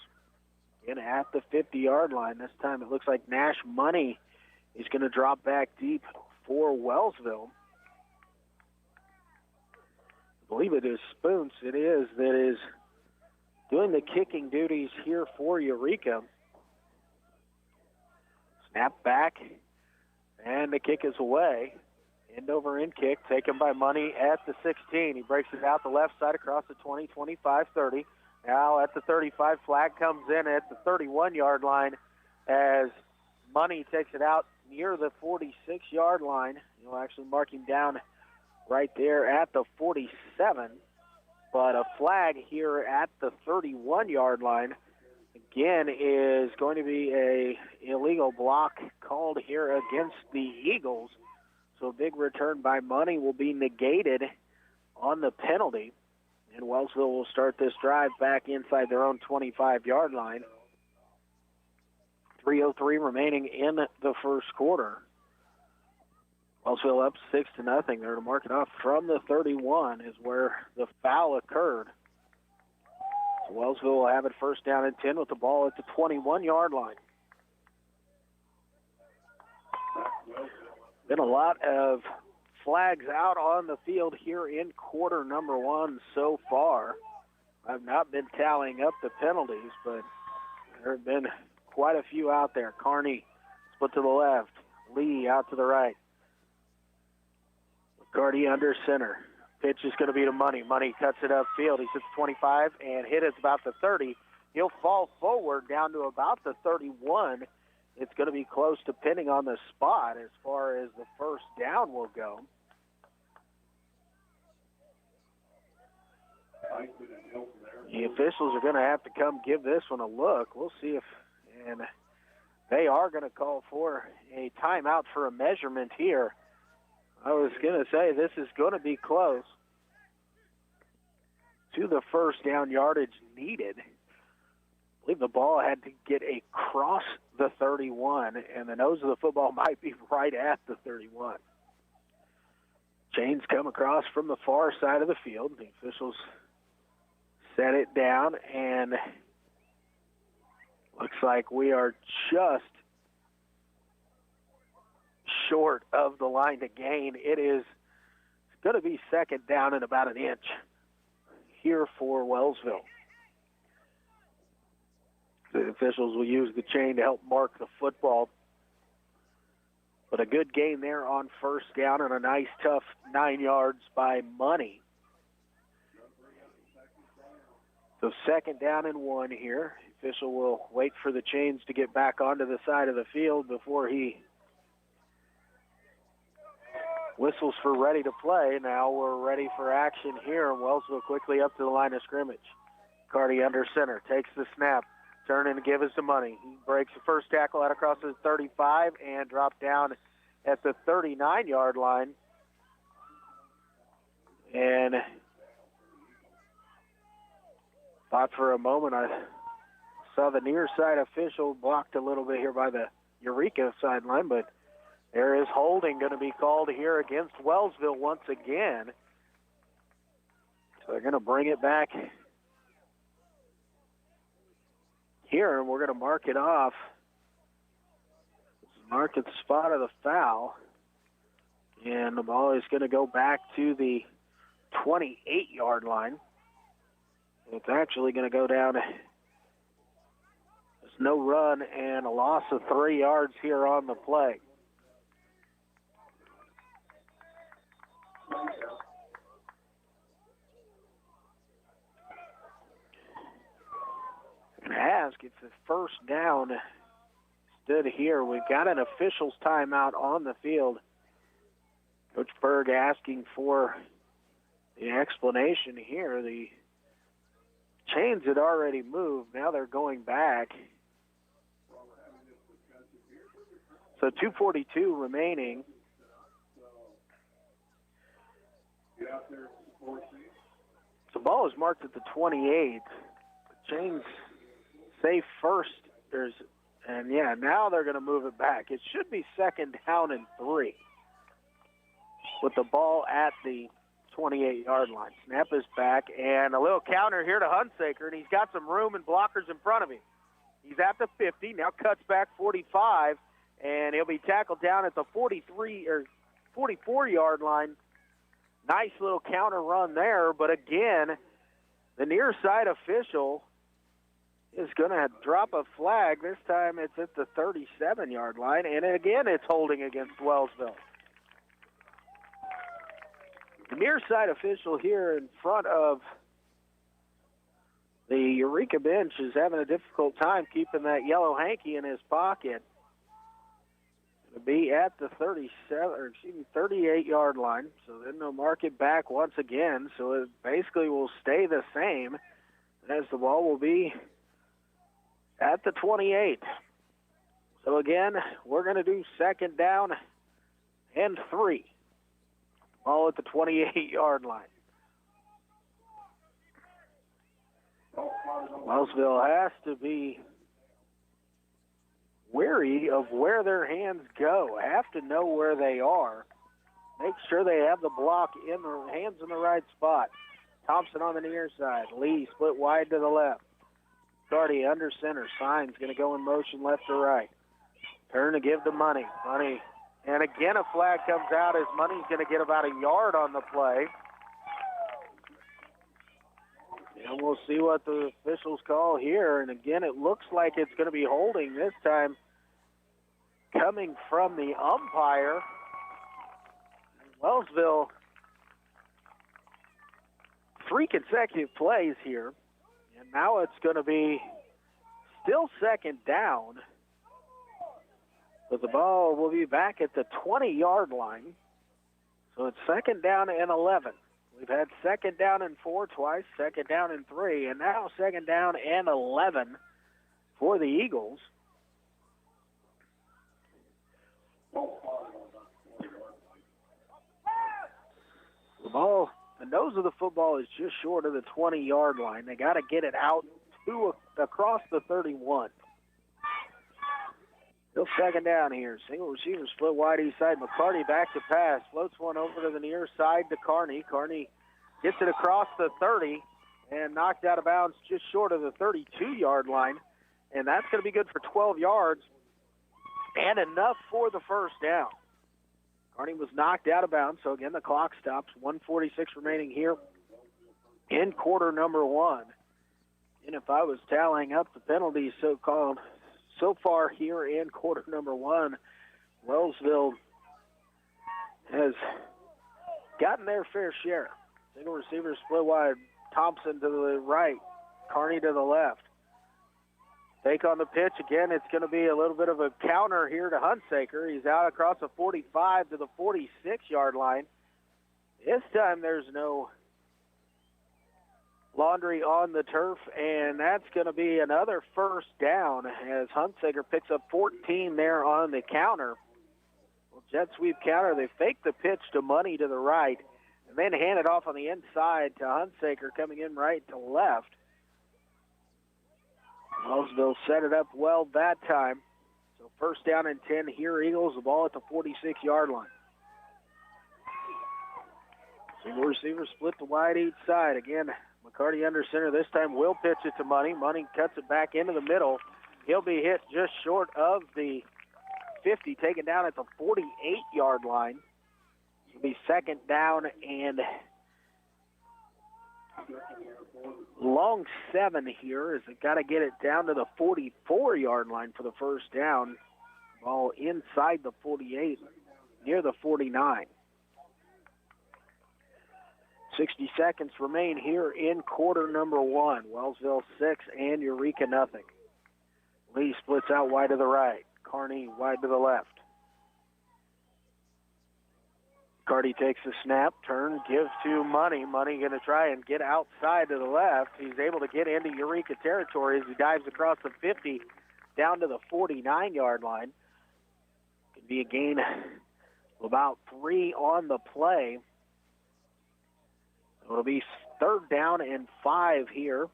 In at the 50-yard line. This time it looks like Nash Money is going to drop back deep for Wellsville. I believe it is Spoons. It is that is doing the kicking duties here for Eureka. Snap back, and the kick is away. End over end kick taken by Money at the 16. He breaks it out the left side across the 20, 25, 30. Now at the 35, flag comes in at the 31-yard line as Money takes it out near the 46-yard line. You'll actually mark him down right there at the 47. But a flag here at the 31-yard line, again, is going to be a illegal block called here against the Eagles. So a big return by Money will be negated on the penalty. And Wellsville will start this drive back inside their own 25-yard line. 3:03 remaining in the first quarter. Wellsville up 6-0. They're to mark it off from the 31 is where the foul occurred. So Wellsville will have it first down and 10 with the ball at the 21-yard line. Been a lot of flags out on the field here in quarter number 1 so far. I've not been tallying up the penalties, but there have been quite a few out there. Carney split to the left. Lee out to the right. McCarty under center. Pitch is going to be to Money. Money cuts it upfield. He's at the 25 and hit it about the 30. He'll fall forward down to about the 31. It's going to be close depending on the spot as far as the first down will go. The officials are going to have to come give this one a look. We'll see if, and they are going to call for a timeout for a measurement here. I was going to say this is going to be close to the first down yardage needed. I believe the ball had to get across the 31, and the nose of the football might be right at the 31. Chains come across from the far side of the field. The officials set it down, and looks Looks like we are just short of the line to gain. It's going to be second down and about an inch here for Wellsville. The officials will use the chain to help mark the football. But a good gain there on first down and a nice, tough 9 yards by Money. So second down and 1 here. Official will wait for the chains to get back onto the side of the field before he whistles for ready to play. Now we're ready for action here. Wellsville quickly up to the line of scrimmage. Carty under center, takes the snap, turn and give us the Money. He breaks the first tackle out across the 35 and dropped down at the 39-yard line. And thought for a moment I saw the near side official blocked a little bit here by the Eureka sideline, but there is holding going to be called here against Wellsville once again. So they're going to bring it back here, and we're going to mark it off. Mark at the spot of the foul. And the ball is going to go back to the 28-yard line. It's actually going to go down. There's no run and a loss of 3 yards here on the play. And ask if the first down stood here. We've got an official's timeout on the field. Coach Berg asking for the explanation here. The chains had already moved. Now they're going back. So 2:42 remaining. The ball is marked at the 28. The chains say first. Now they're going to move it back. It should be second down and 3 with the ball at the 28-yard line. Snap is back, and a little counter here to Hunsaker, and he's got some room and blockers in front of him. He's at the 50, now cuts back 45, and he'll be tackled down at the 44-yard line. Nice little counter run there, but again, the near side official is going to drop a flag. This time it's at the 37-yard line, and again it's holding against Wellsville. The near side official here in front of the Eureka bench is having a difficult time keeping that yellow hanky in his pocket. It'll be at the 38-yard line, so then they'll mark it back once again, so it basically will stay the same as the ball will be at the 28. So again, we're going to do second down and 3. Ball at the 28-yard line. Wellsville has to be wary of where their hands go, have to know where they are. Make sure they have the block in their hands in the right spot. Thompson on the near side. Lee split wide to the left. Carty under center. Signs going to go in motion left to right. Turn to give the Money. Money. And again, a flag comes out as Money's going to get about a yard on the play. And we'll see what the officials call here. And again, it looks like it's going to be holding this time coming from the umpire. Wellsville, 3 consecutive plays here. And now it's going to be still second down. But the ball will be back at the 20-yard line. So it's second down and 11. We've had second down and 4 twice, second down and 3, and now second down and 11 for the Eagles. The ball, the nose of the football is just short of the 20-yard line. They got to get it out across the 31. Still second down here. Single receiver split wide east side. McCarty back to pass. Floats one over to the near side to Carney. Carney gets it across the 30 and knocked out of bounds just short of the 32-yard line. and that's going to be good for 12 yards and enough for the first down. Kearney was knocked out of bounds, so again the clock stops. 1:46 remaining here in quarter number one. And if I was tallying up the penalties so far here in quarter number one, Wellsville has gotten their fair share. Single receiver split wide. Thompson to the right. Kearney to the left. Fake on the pitch. Again, it's going to be a little bit of a counter here to Hunsaker. He's out across the 45 to the 46-yard line. This time there's no laundry on the turf, and that's going to be another first down as Hunsaker picks up 14 there on the counter. Well, jet sweep counter. They fake the pitch to Money to the right, and then hand it off on the inside to Hunsaker coming in right to left. Wellsville set it up well that time. So first down and 10 here, Eagles, the ball at the 46-yard line. Single receiver split to wide each side. Again, McCarty under center. This time will pitch it to Money. Money cuts it back into the middle. He'll be hit just short of the 50, taken down at the 48-yard line. It'll be second down and long 7 here as they got to get it down to the 44-yard line for the first down. Ball inside the 48, near the 49. 60 seconds remain here in quarter number one. Wellsville 6 and Eureka nothing. Lee splits out wide to the right. Kearney wide to the left. Carty takes the snap, turn, gives to Money. Money going to try and get outside to the left. He's able to get into Eureka territory as he dives across the 50 down to the 49-yard line. Could be a gain of about 3 on the play. It'll be third down and 5 here.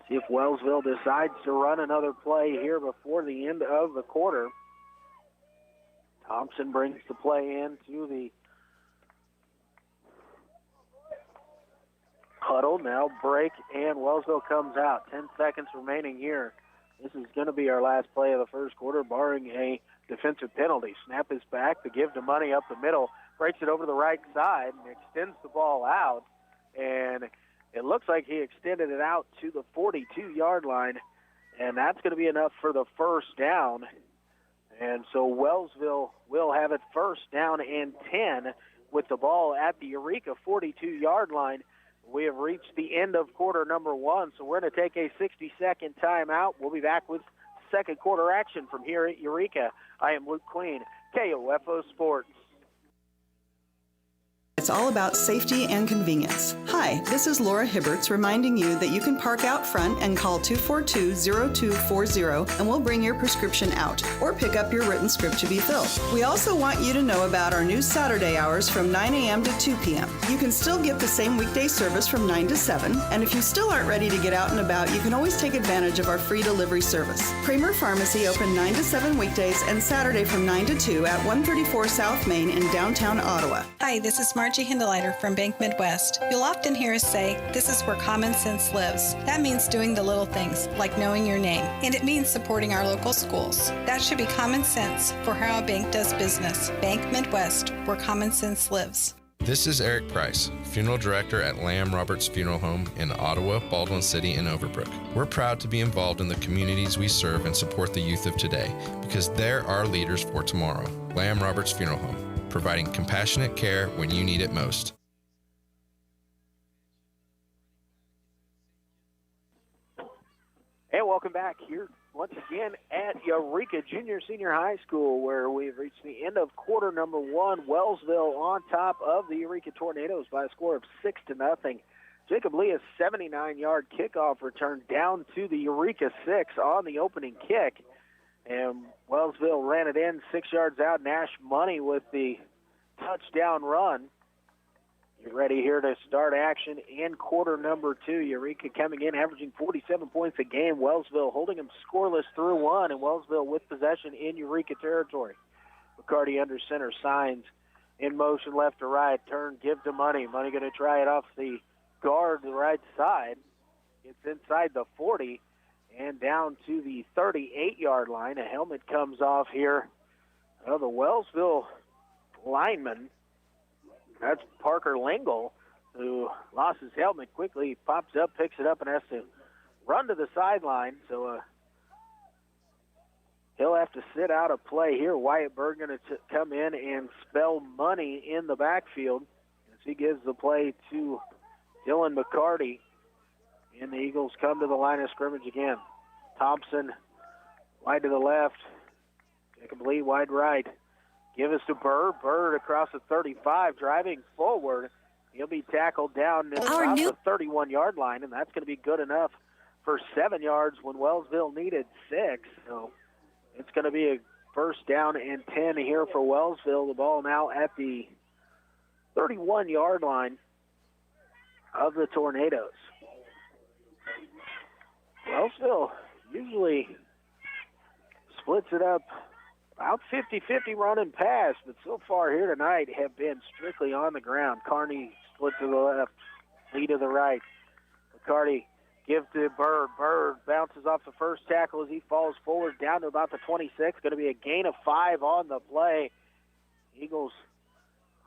See if Wellsville decides to run another play here before the end of the quarter. Thompson brings the play in to the huddle. Now break, and Wellsville comes out. 10 seconds remaining here. This is going to be our last play of the first quarter, barring a defensive penalty. Snap is back. The give to Money up the middle. Breaks it over the right side and extends the ball out. And it looks like he extended it out to the 42-yard line. And that's going to be enough for the first down. And so Wellsville will have it first down and 10 with the ball at the Eureka 42-yard line. We have reached the end of quarter number one, so we're going to take a 60-second timeout. We'll be back with second quarter action from here at Eureka. I am Luke Queen, KOFO Sports. It's all about safety and convenience. Hi, this is Laura Hibberts reminding you that you can park out front and call 242-0240 and we'll bring your prescription out or pick up your written script to be filled. We also want you to know about our new Saturday hours from 9 a.m. to 2 p.m. You can still get the same weekday service from 9 to 7, and if you still aren't ready to get out and about, you can always take advantage of our free delivery service. Kramer Pharmacy open 9 to 7 weekdays and Saturday from 9 to 2 at 134 South Main in downtown Ottawa. Hi, this is Margie Hindeleiter from Bank Midwest. You'll often hear us say, this is where common sense lives. That means doing the little things, like knowing your name. And it means supporting our local schools. That should be common sense for how a bank does business. Bank Midwest, where common sense lives. This is Eric Price, Funeral Director at Lamb Roberts Funeral Home in Ottawa, Baldwin City, and Overbrook. We're proud to be involved in the communities we serve and support the youth of today, because they're our leaders for tomorrow. Lamb Roberts Funeral Home, providing compassionate care when you need it most. And welcome back here once again at Eureka Junior Senior High School, where we've reached the end of quarter number one. Wellsville on top of the Eureka Tornadoes by a score of 6-0. Jacob Lee, a 79-yard kickoff return down to the Eureka 6 on the opening kick. And Wellsville ran it in 6 yards out. Nash Money with the touchdown run. You're ready here to start action in quarter number two. Eureka coming in, averaging 47 points a game. Wellsville holding them scoreless through one, and Wellsville with possession in Eureka territory. McCarty under center, signs in motion left to right. Turn, give to Money. Money going to try it off the guard to the right side. It's inside the 40 and down to the 38-yard line. A helmet comes off here of the Wellsville lineman. That's Parker Lingle, who lost his helmet quickly. He pops up, picks it up, and has to run to the sideline. So he'll have to sit out a play here. Wyatt Bird going to come in and spell money in the backfield as he gives the play to Dylan McCarty. And the Eagles come to the line of scrimmage again. Thompson wide to the left. Jacob Lee wide right. Give us to Bird. Bird across the 35, driving forward. He'll be tackled down at about the 31-yard line, and that's going to be good enough for 7 yards when Wellsville needed 6. So it's going to be a first down and 10 here for Wellsville. The ball now at the 31-yard line of the Tornadoes. Wellsville usually splits it up about 50-50 run and pass, but so far here tonight have been strictly on the ground. Carney split to the left, Lee to the right. McCarty give to Bird. Bird bounces off the first tackle as he falls forward down to about the 26. Going to be a gain of 5 on the play. Eagles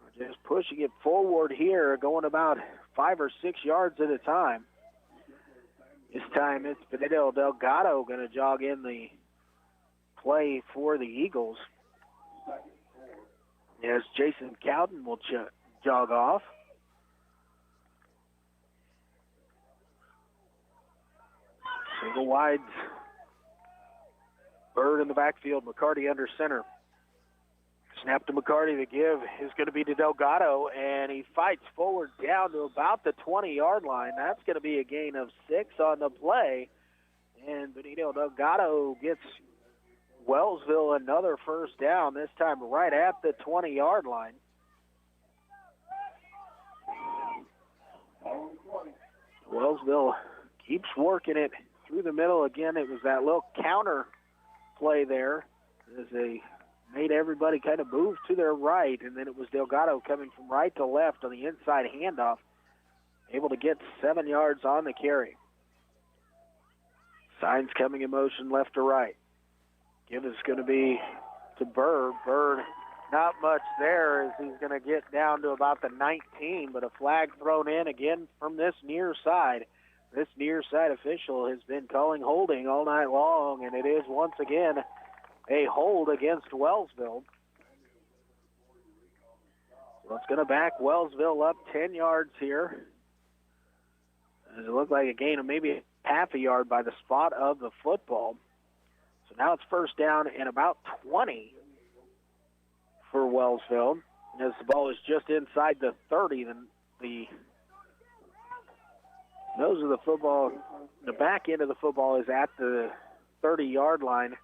are just pushing it forward here, going about 5 or 6 yards at a time. This time it's Benito Delgado going to jog in the play for the Eagles. As Jason Cowden will jog off. Single wide. Bird in the backfield. McCarty under center. Snap to McCarty. The give is going to be to Delgado, and he fights forward down to about the 20-yard line. That's going to be a gain of 6 on the play. And Benito Delgado gets Wellsville another first down, this time right at the 20-yard line. Wellsville keeps working it through the middle. Again, it was that little counter play there as they made everybody kind of move to their right, and then it was Delgado coming from right to left on the inside handoff, able to get 7 yards on the carry. Signs coming in motion left to right. Give is going to be to Bird. Bird, not much there as he's going to get down to about the 19, but a flag thrown in again from this near side. This near side official has been calling holding all night long, and it is once again a hold against Wellsville. So it's going to back Wellsville up 10 yards here. It looked like a gain of maybe half a yard by the spot of the football. So now it's first down and about 20 for Wellsville. As the ball is just inside the 30, then the nose of the football, the back end of the football is at the 30-yard line.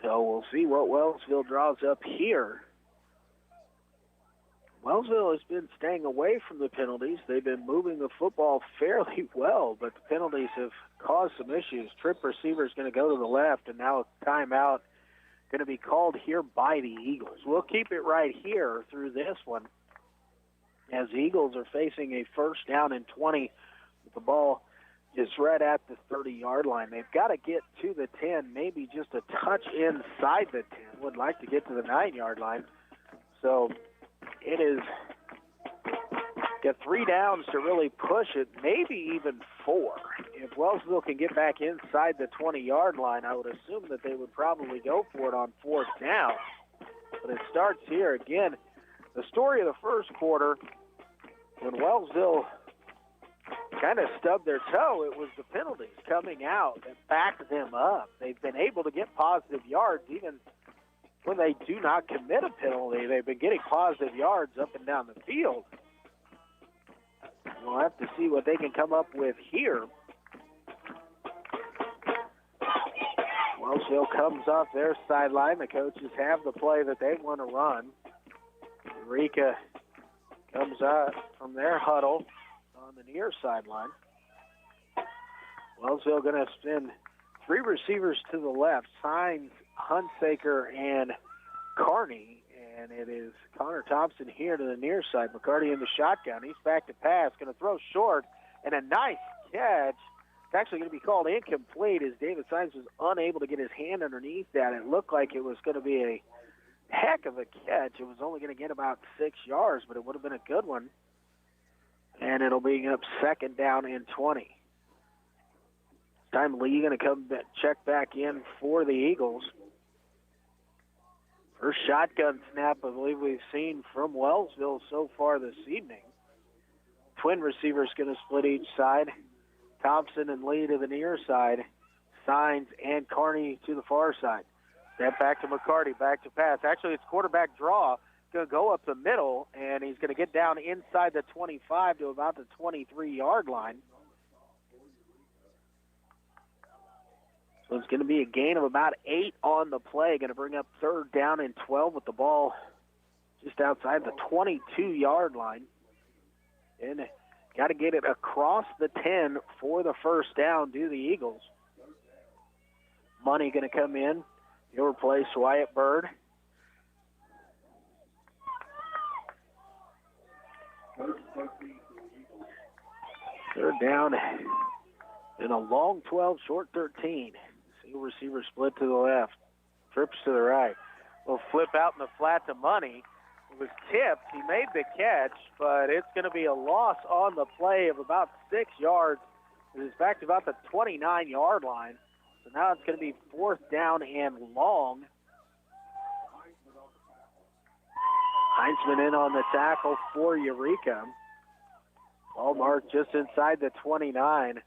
So we'll see what Wellsville draws up here. Wellsville has been staying away from the penalties. They've been moving the football fairly well, but the penalties have caused some issues. Trip receiver is going to go to the left, and now a timeout going to be called here by the Eagles. We'll keep it right here through this one as the Eagles are facing a first down and 20. The ball is right at the 30-yard line. They've got to get to the 10, maybe just a touch inside the 10. Would like to get to the 9-yard line. So it is got 3 downs to really push it, maybe even 4. If Wellsville can get back inside the 20-yard line, I would assume that they would probably go for it on 4th down. But it starts here again. The story of the first quarter, when Wellsville kind of stubbed their toe, it was the penalties coming out that backed them up. They've been able to get positive yards even when they do not commit a penalty. They've been getting positive yards up and down the field. We'll have to see what they can come up with here. Wellsville comes off their sideline. The coaches have the play that they want to run. Eureka comes out from their huddle on the near sideline. Wellsville going to send 3 receivers to the left, Signs, Hunsaker, and Carney. and it is Connor Thompson here to the near side. McCarty in the shotgun. He's back to pass, going to throw short, and a nice catch. It's actually going to be called incomplete as David Sines was unable to get his hand underneath that. It looked like it was going to be a heck of a catch. It was only going to get about 6 yards, but it would have been a good one. And it'll be up second down and 20. Time Lee going to come check back in for the Eagles. First shotgun snap I believe we've seen from Wellsville so far this evening. Twin receivers going to split each side. Thompson and Lee to the near side. Sines and Carney to the far side. Step back to McCarty, back to pass. Actually, it's quarterback draw. Going to go up the middle, and he's going to get down inside the 25 to about the 23-yard line. So it's going to be a gain of about 8 on the play. Going to bring up third down and 12 with the ball just outside the 22-yard line. And got to get it across the 10 for the first down, do the Eagles. Money going to come in. He'll replace Wyatt Bird. Third down and a long 12, short 13. Single receiver split to the left. Trips to the right. Will flip out in the flat to Money. It was tipped. He made the catch, but it's going to be a loss on the play of about 6 yards. It is back to about the 29-yard line. So now it's going to be fourth down and long. Heinzman in on the tackle for Eureka. Ball marked just inside the 29.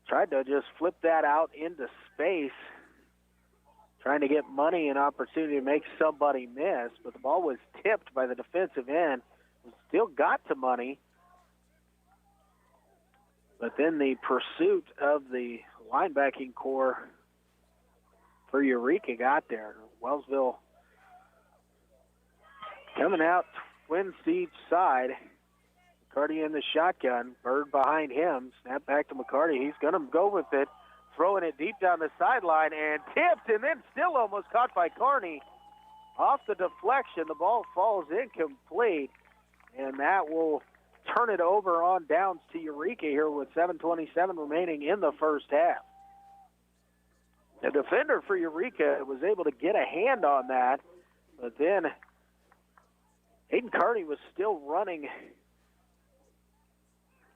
Tried to just flip that out into space, trying to get Money an opportunity to make somebody miss, but the ball was tipped by the defensive end. Still got to Money, but then the pursuit of the linebacking core for Eureka got there. Wellsville coming out, twins to each side. McCarty in the shotgun. Bird behind him. Snap back to McCarty. He's going to go with it. Throwing it deep down the sideline and tipped and then still almost caught by Carney. Off the deflection, the ball falls incomplete. And that will turn it over on downs to Eureka here with 7:27 remaining in the first half. The defender for Eureka was able to get a hand on that, but then Hayden Carney was still running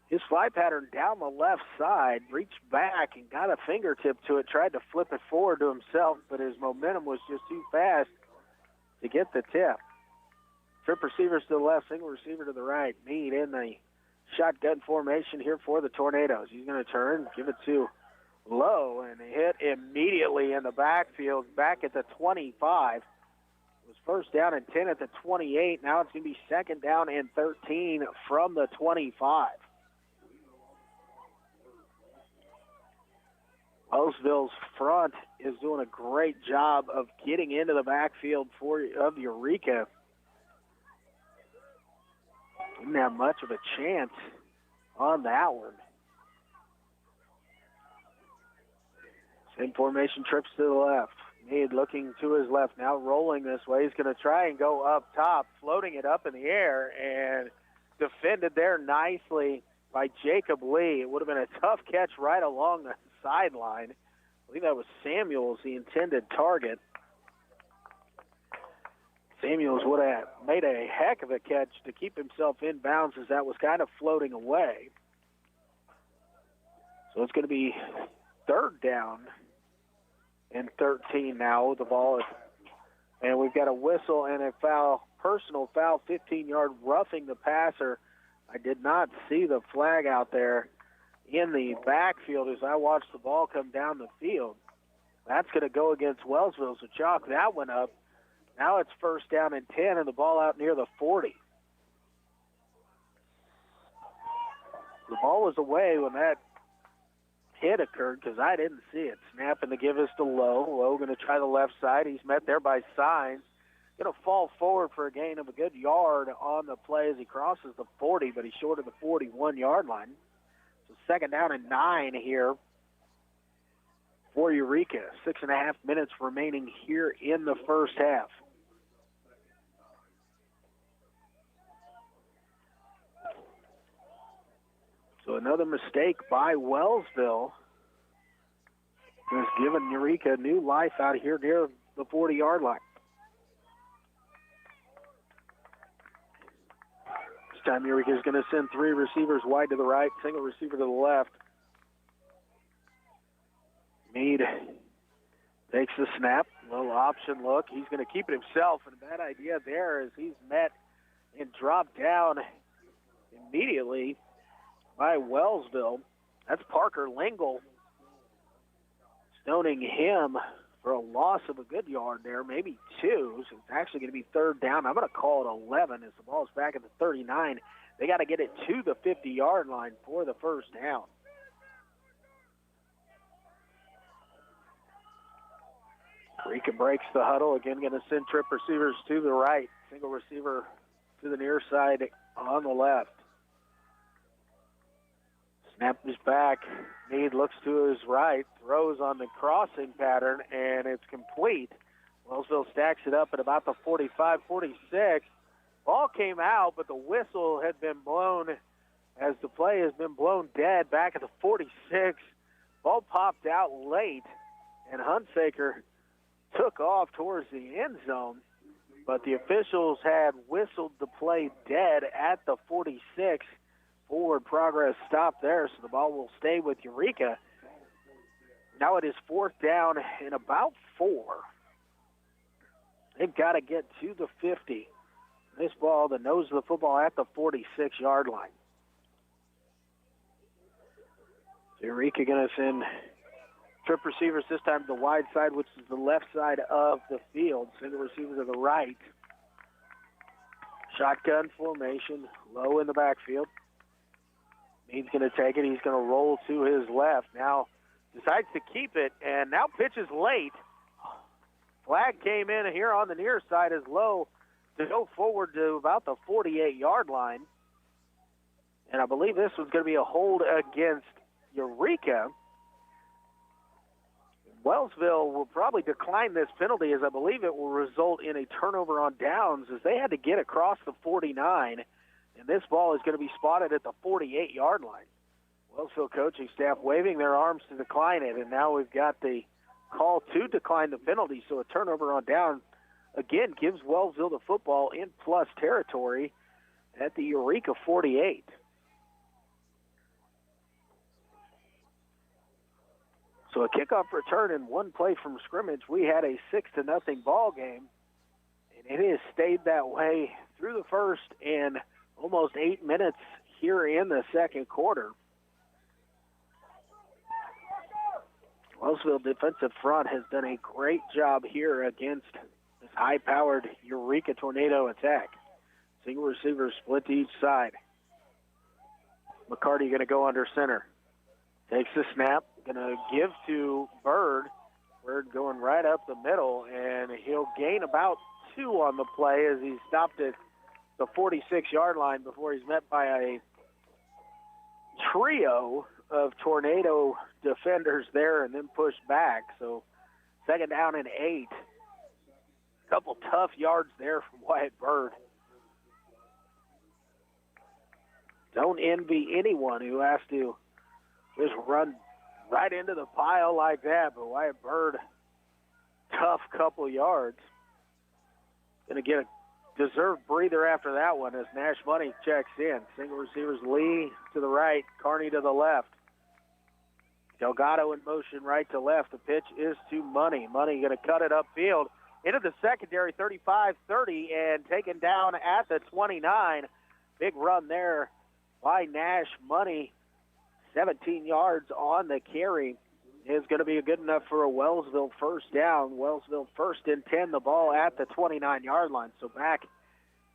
his fly pattern down the left side, reached back and got a fingertip to it, tried to flip it forward to himself, but his momentum was just too fast to get the tip. Trip receivers to the left, single receiver to the right. Meade in the shotgun formation here for the Tornadoes. He's going to turn, give it to Lowe, and hit immediately in the backfield back at the 25. It was first down and 10 at the 28. Now it's going to be second down and 13 from the 25. Wellsville's front is doing a great job of getting into the backfield of Eureka. Didn't have much of a chance on that one. Same formation, trips to the left. Meade looking to his left, now rolling this way. He's going to try and go up top, floating it up in the air, and defended there nicely by Jacob Lee. It would have been a tough catch right along the sideline. I believe that was Samuels, the intended target. Samuels would have made a heck of a catch to keep himself in bounds as that was kind of floating away. So it's going to be third down and 13 now with the ball. And we've got a whistle and a foul, personal foul, 15-yard roughing the passer. I did not see the flag out there in the backfield as I watched the ball come down the field. That's going to go against Wellsville, so chalk that one up. Now it's first down and 10 and the ball out near the 40. The ball was away when that hit occurred because I didn't see it. Snapping to give us to Lowe. Lowe going to try the left side. He's met there by Sines. Going to fall forward for a gain of a good yard on the play as he crosses the 40, but he's short of the 41-yard line. So second down and 9 here for Eureka. 6.5 minutes remaining here in the first half. So another mistake by Wellsville has given Eureka new life out here near the 40-yard line. This time Eureka is going to send three receivers wide to the right, single receiver to the left. Meade takes the snap, little option look. He's going to keep it himself, and a bad idea there as he's met and dropped down immediately by Wellsville. That's Parker Lingle, stoning him for a loss of a good yard there, maybe two. So it's actually going to be third down. I'm going to call it 11 as the ball's back at the 39. They got to get it to the 50-yard line for the first down. Eureka breaks the huddle. Again, going to send trip receivers to the right. Single receiver to the near side on the left. Snap is back. Meade looks to his right, throws on the crossing pattern, and it's complete. Wellsville stacks it up at about the 45, 46. Ball came out, but the whistle had been blown as the play has been blown dead back at the 46. Ball popped out late, and Hunsaker took off towards the end zone, but the officials had whistled the play dead at the 46. Forward progress stopped there, so the ball will stay with Eureka. Now it is fourth down and about 4. They've got to get to the 50. This ball, the nose of the football at the 46-yard line. Eureka going to send trip receivers this time to the wide side, which is the left side of the field. Single receiver to the right. Shotgun formation, low in the backfield. Meade's going to take it. He's going to roll to his left. Now decides to keep it, and now pitches late. Flag came in here on the near side as low to go forward to about the 48-yard line. And I believe this was going to be a hold against Eureka. Wellsville will probably decline this penalty, as I believe it will result in a turnover on downs, as they had to get across the 49. And this ball is going to be spotted at the 48-yard line. Wellsville coaching staff waving their arms to decline it, and now we've got the call to decline the penalty. So a turnover on down, again, gives Wellsville the football in plus territory at the Eureka 48. So a kickoff return in one play from scrimmage. We had a 6-0 ball game, and it has stayed that way through the first and almost 8 minutes here in the second quarter. Wellsville defensive front has done a great job here against this high-powered Eureka Tornado attack. Single receiver split to each side. McCarty going to go under center. Takes the snap, going to give to Bird. Bird going right up the middle, and he'll gain about 2 on the play as he stopped at the 46-yard line before he's met by a trio of Tornado defenders there and then pushed back. So second down and 8. A couple tough yards there from Wyatt Bird. Don't envy anyone who has to just run right into the pile like that, but Wyatt Bird, tough couple yards. Going to get a deserved breather after that one as Nash Money checks in. Single receivers Lee to the right, Carney to the left. Delgado in motion right to left. The pitch is to Money. Money going to cut it upfield into the secondary, 35-30, and taken down at the 29. Big run there by Nash Money. 17 yards on the carry is going to be good enough for a Wellsville first down. Wellsville first and 10, the ball at the 29-yard line. So back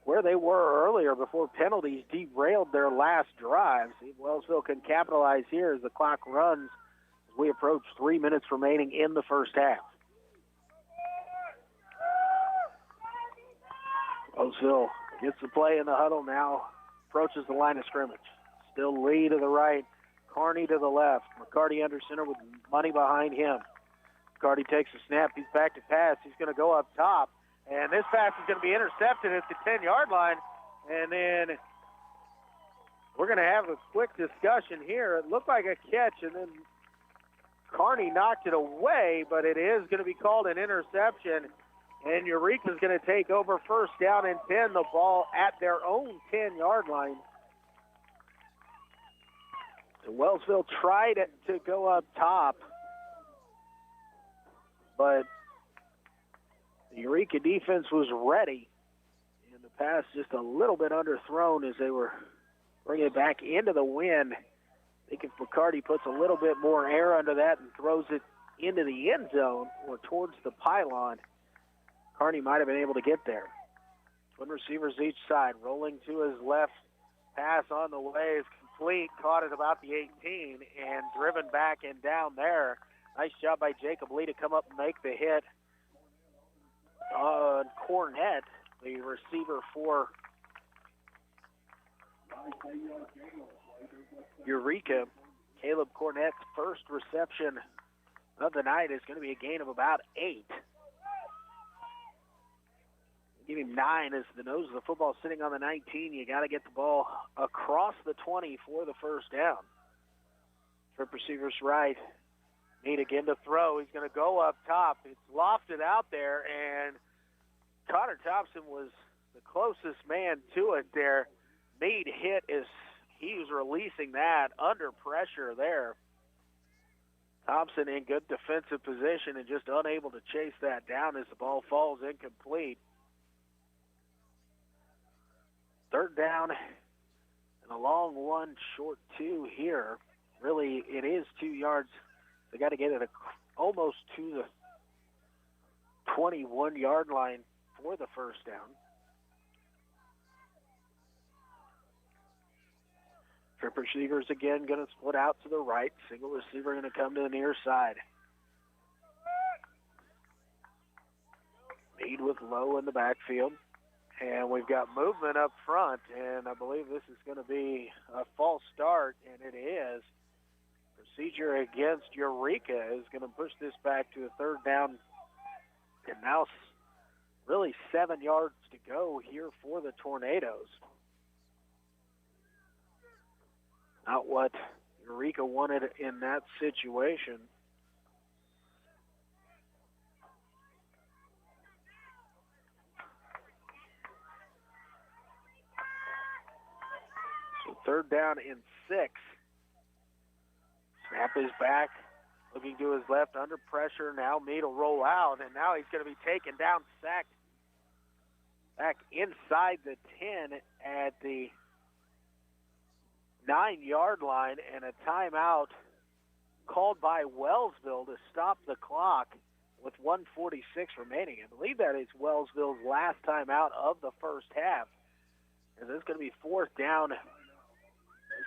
where they were earlier before penalties derailed their last drive. See if Wellsville can capitalize here as the clock runs as we approach 3 minutes remaining in the first half. Wellsville gets the play in the huddle now, approaches the line of scrimmage. Still Lee to the right, Carney to the left. McCarty under center with Money behind him. McCarty takes a snap. He's back to pass. He's going to go up top. And this pass is going to be intercepted at the 10-yard line. And then We're going to have a quick discussion here. It looked like a catch, and then Kearney knocked it away, but it is going to be called an interception, and Eureka's going to take over first down and 10, the ball at their own 10-yard line. So Wellsville tried to go up top, but the Eureka defense was ready, and the pass just a little bit underthrown as they were bringing it back into the wind. I think if McCarty puts a little bit more air under that and throws it into the end zone or towards the pylon, Kearney might have been able to get there. Twin receivers each side, rolling to his left. Pass on the way is complete, caught at about the 18 and driven back and down there. Nice job by Jacob Lee to come up and make the hit on Cornett, the receiver for Eureka. Caleb Cornett's first reception of the night is going to be a gain of about 8. Give him 9 as the nose of the football sitting on the 19. You got to get the ball across the 20 for the first down. Trip receivers right. Need again to throw. He's going to go up top. It's lofted out there, and Connor Thompson was the closest man to it there. Meade hit as he was releasing that under pressure there. Thompson in good defensive position and just unable to chase that down as the ball falls incomplete. Third down and a long 1, short 2 here. Really, it is 2 yards. They got to get it almost to the 21-yard line for the first down. Trip receivers again going to split out to the right. Single receiver going to come to the near side. Meade with Lowe in the backfield. And we've got movement up front, and I believe this is going to be a false start, and it is. Procedure against Eureka is going to push this back to a third down, and now really 7 yards to go here for the Tornadoes. Not what Eureka wanted in that situation. So third down and 6. Snap is back, looking to his left, under pressure. Now Meade will roll out, and now he's going to be taken down, sacked back inside the 10 at the 9-yard line, and a timeout called by Wellsville to stop the clock with 1:46 remaining. I believe that is Wellsville's last timeout of the first half. And this is going to be fourth down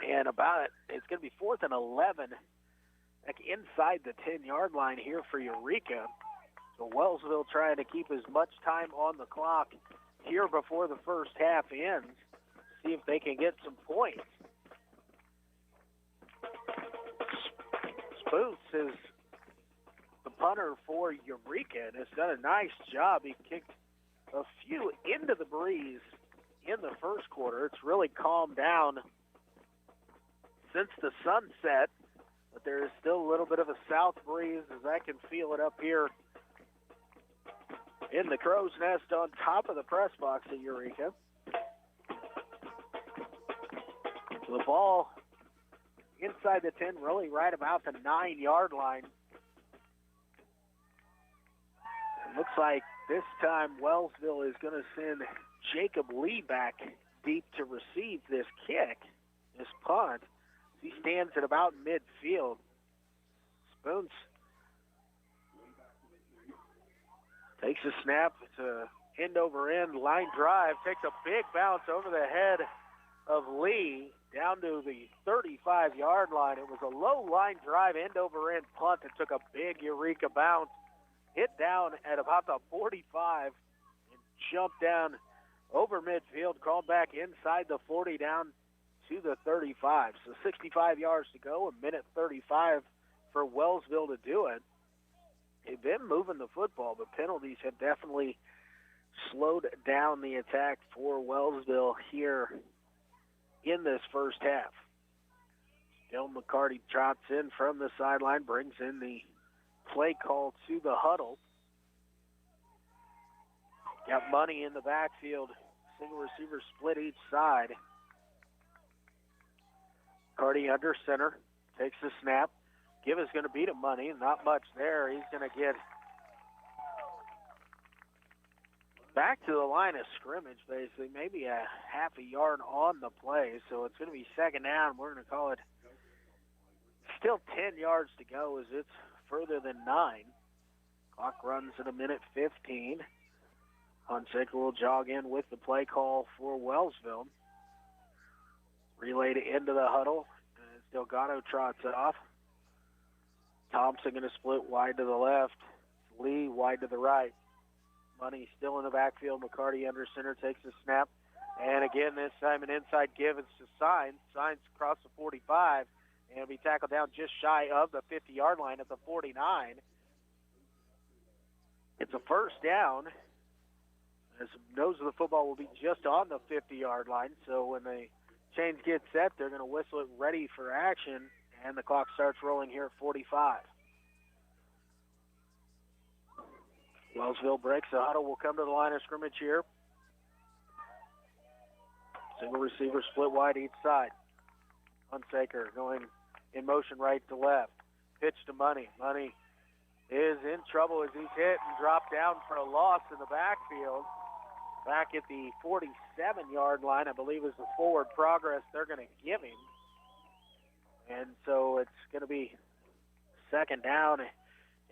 and it's going to be 4th and 11 back inside the 10-yard line here for Eureka. So Wellsville trying to keep as much time on the clock here before the first half ends. See if they can get some points. Spoots is the punter for Eureka and has done a nice job. He kicked a few into the breeze in the first quarter. It's really calmed down since the sunset, but there is still a little bit of a south breeze as I can feel it up here in the crow's nest on top of the press box at Eureka. So the ball inside the 10, really right about the 9-yard line. It looks like this time Wellsville is going to send Jacob Lee back deep to receive this kick, this punt. He stands at about midfield. Spoons takes a snap. It's a end-over-end line drive. Takes a big bounce over the head of Lee down to the 35-yard line. It was a low line drive, end-over-end punt that took a big Eureka bounce. Hit down at about the 45 and jumped down over midfield, called back inside the 40 down to the 35. So 65 yards to go, a minute 35 for Wellsville to do it. They've been moving the football, but penalties have definitely slowed down the attack for Wellsville here in this first half. Still McCarty trots in from the sideline, brings in the play call to the huddle. Got Money in the backfield. Single receiver split each side. McCarty under center. Takes the snap. Give is going to beat him Money. Not much there. He's going to get back to the line of scrimmage, basically. Maybe a half a yard on the play. So it's going to be second down. We're going to call it still 10 yards to go as it's further than 9. Clock runs at 1:15. Hunsaker will jog in with the play call for Wellsville. Relayed into the huddle. As Delgado trots off. Thompson going to split wide to the left. Lee wide to the right. Money still in the backfield. McCarty under center takes the snap. And again, this time an inside give. It's to Signs. Signs across the 45. And it'll be tackled down just shy of the 50-yard line at the 49. It's a first down. As the nose of the football will be just on the 50-yard line. So when the chains get set, they're going to whistle it ready for action. And the clock starts rolling here at 45. Wellsville breaks the huddle. Will come to the line of scrimmage here. Single receiver split wide each side. Hunsaker going in motion right to left. Pitch to Money. Money is in trouble as he's hit and dropped down for a loss in the backfield. Back at the 47-yard line, I believe, is the forward progress they're going to give him. And so it's going to be second down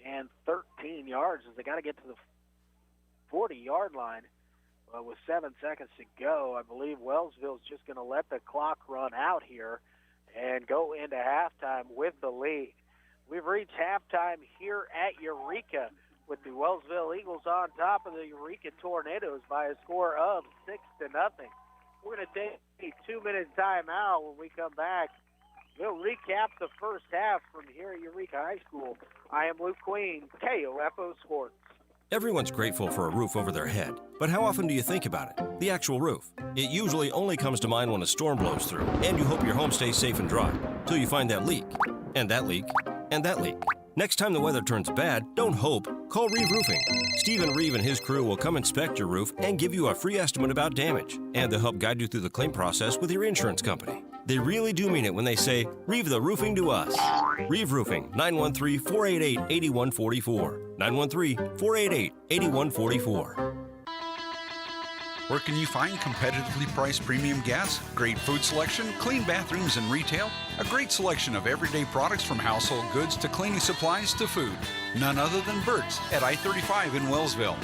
and 13 yards as they got to get to the 40-yard line. With 7 seconds to go, I believe Wellsville's just going to let the clock run out here and go into halftime with the lead. We've reached halftime here at Eureka with the Wellsville Eagles on top of the Eureka Tornadoes by a score of 6-0. We're going to take a 2-minute timeout. When we come back, we'll recap the first half from here at Eureka High School. I am Luke Queen, KOFO Sports. Everyone's grateful for a roof over their head, but how often do you think about it? The actual roof. It usually only comes to mind when a storm blows through, and you hope your home stays safe and dry, till you find that leak, and that leak, and that leak. Next time the weather turns bad, don't hope. Call Reeve Roofing. Stephen Reeve and his crew will come inspect your roof and give you a free estimate about damage, and they'll help guide you through the claim process with your insurance company. They really do mean it when they say, Reeve the roofing to us. Reeve Roofing, 913-488-8144. 913-488-8144. Where can you find competitively priced premium gas, great food selection, clean bathrooms and retail, a great selection of everyday products from household goods to cleaning supplies to food? None other than Burt's at I-35 in Wellsville.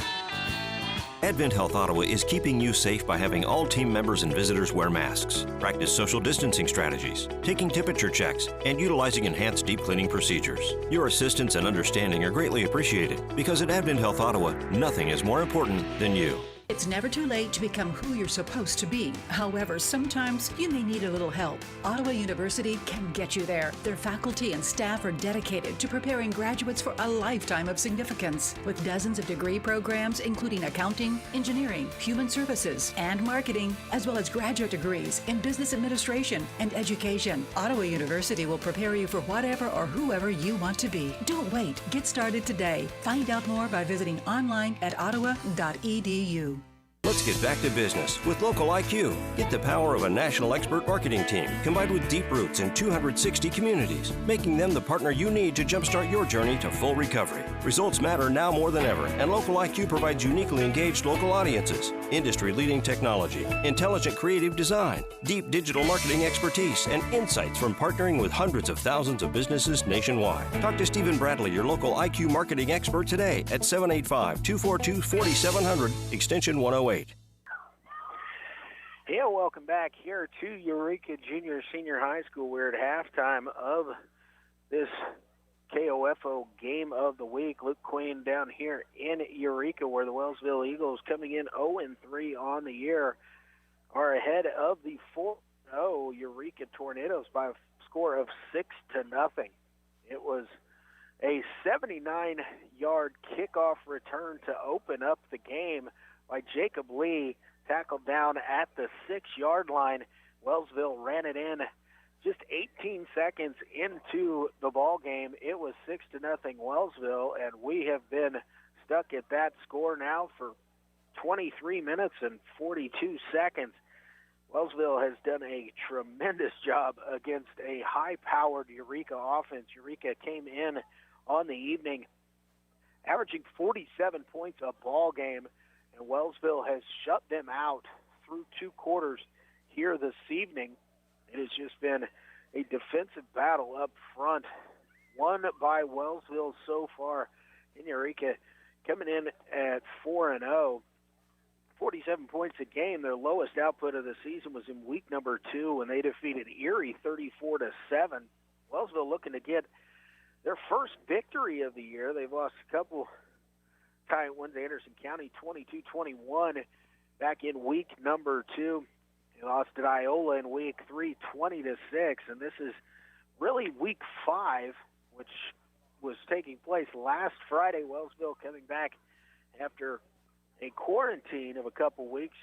Advent Health Ottawa is keeping you safe by having all team members and visitors wear masks, practice social distancing strategies, taking temperature checks, and utilizing enhanced deep cleaning procedures. Your assistance and understanding are greatly appreciated because at Advent Health Ottawa, nothing is more important than you. It's never too late to become who you're supposed to be. However, sometimes you may need a little help. Ottawa University can get you there. Their faculty and staff are dedicated to preparing graduates for a lifetime of significance. With dozens of degree programs, including accounting, engineering, human services, and marketing, as well as graduate degrees in business administration and education, Ottawa University will prepare you for whatever or whoever you want to be. Don't wait. Get started today. Find out more by visiting online at ottawa.edu. Let's get back to business with Local IQ. Get the power of a national expert marketing team combined with deep roots in 260 communities, making them the partner you need to jumpstart your journey to full recovery. Results matter now more than ever, and Local IQ provides uniquely engaged local audiences, industry-leading technology, intelligent creative design, deep digital marketing expertise, and insights from partnering with hundreds of thousands of businesses nationwide. Talk to Stephen Bradley, your local IQ marketing expert today at 785-242-4700, extension 108. Yeah, welcome back here to Eureka Junior Senior High School. We're at halftime of this KOFO game of the week. Luke Queen down here in Eureka, where the Wellsville Eagles, coming in 0-3 on the year, are ahead of the 4-0 Eureka Tornadoes by a score of 6-0. It was a 79-yard kickoff return to open up the game by Jacob Lee, tackled down at the 6-yard line. Wellsville ran it in just 18 seconds into the ball game. It was 6-0 Wellsville, and we have been stuck at that score now for 23 minutes and 42 seconds. Wellsville has done a tremendous job against a high-powered Eureka offense. Eureka came in on the evening averaging 47 points a ball game, and Wellsville has shut them out through 2 quarters here this evening. It has just been a defensive battle up front, won by Wellsville so far. In Eureka coming in at 4-0, 47 points a game. Their lowest output of the season was in week number 2 when they defeated Erie 34-7. Wellsville looking to get their first victory of the year. They've lost a couple tie wins to Anderson County 22-21 back in week number 2. They lost at Iola in week 3 20-6, and this is really week 5, which was taking place last Friday. Wellsville coming back after a quarantine of a couple weeks,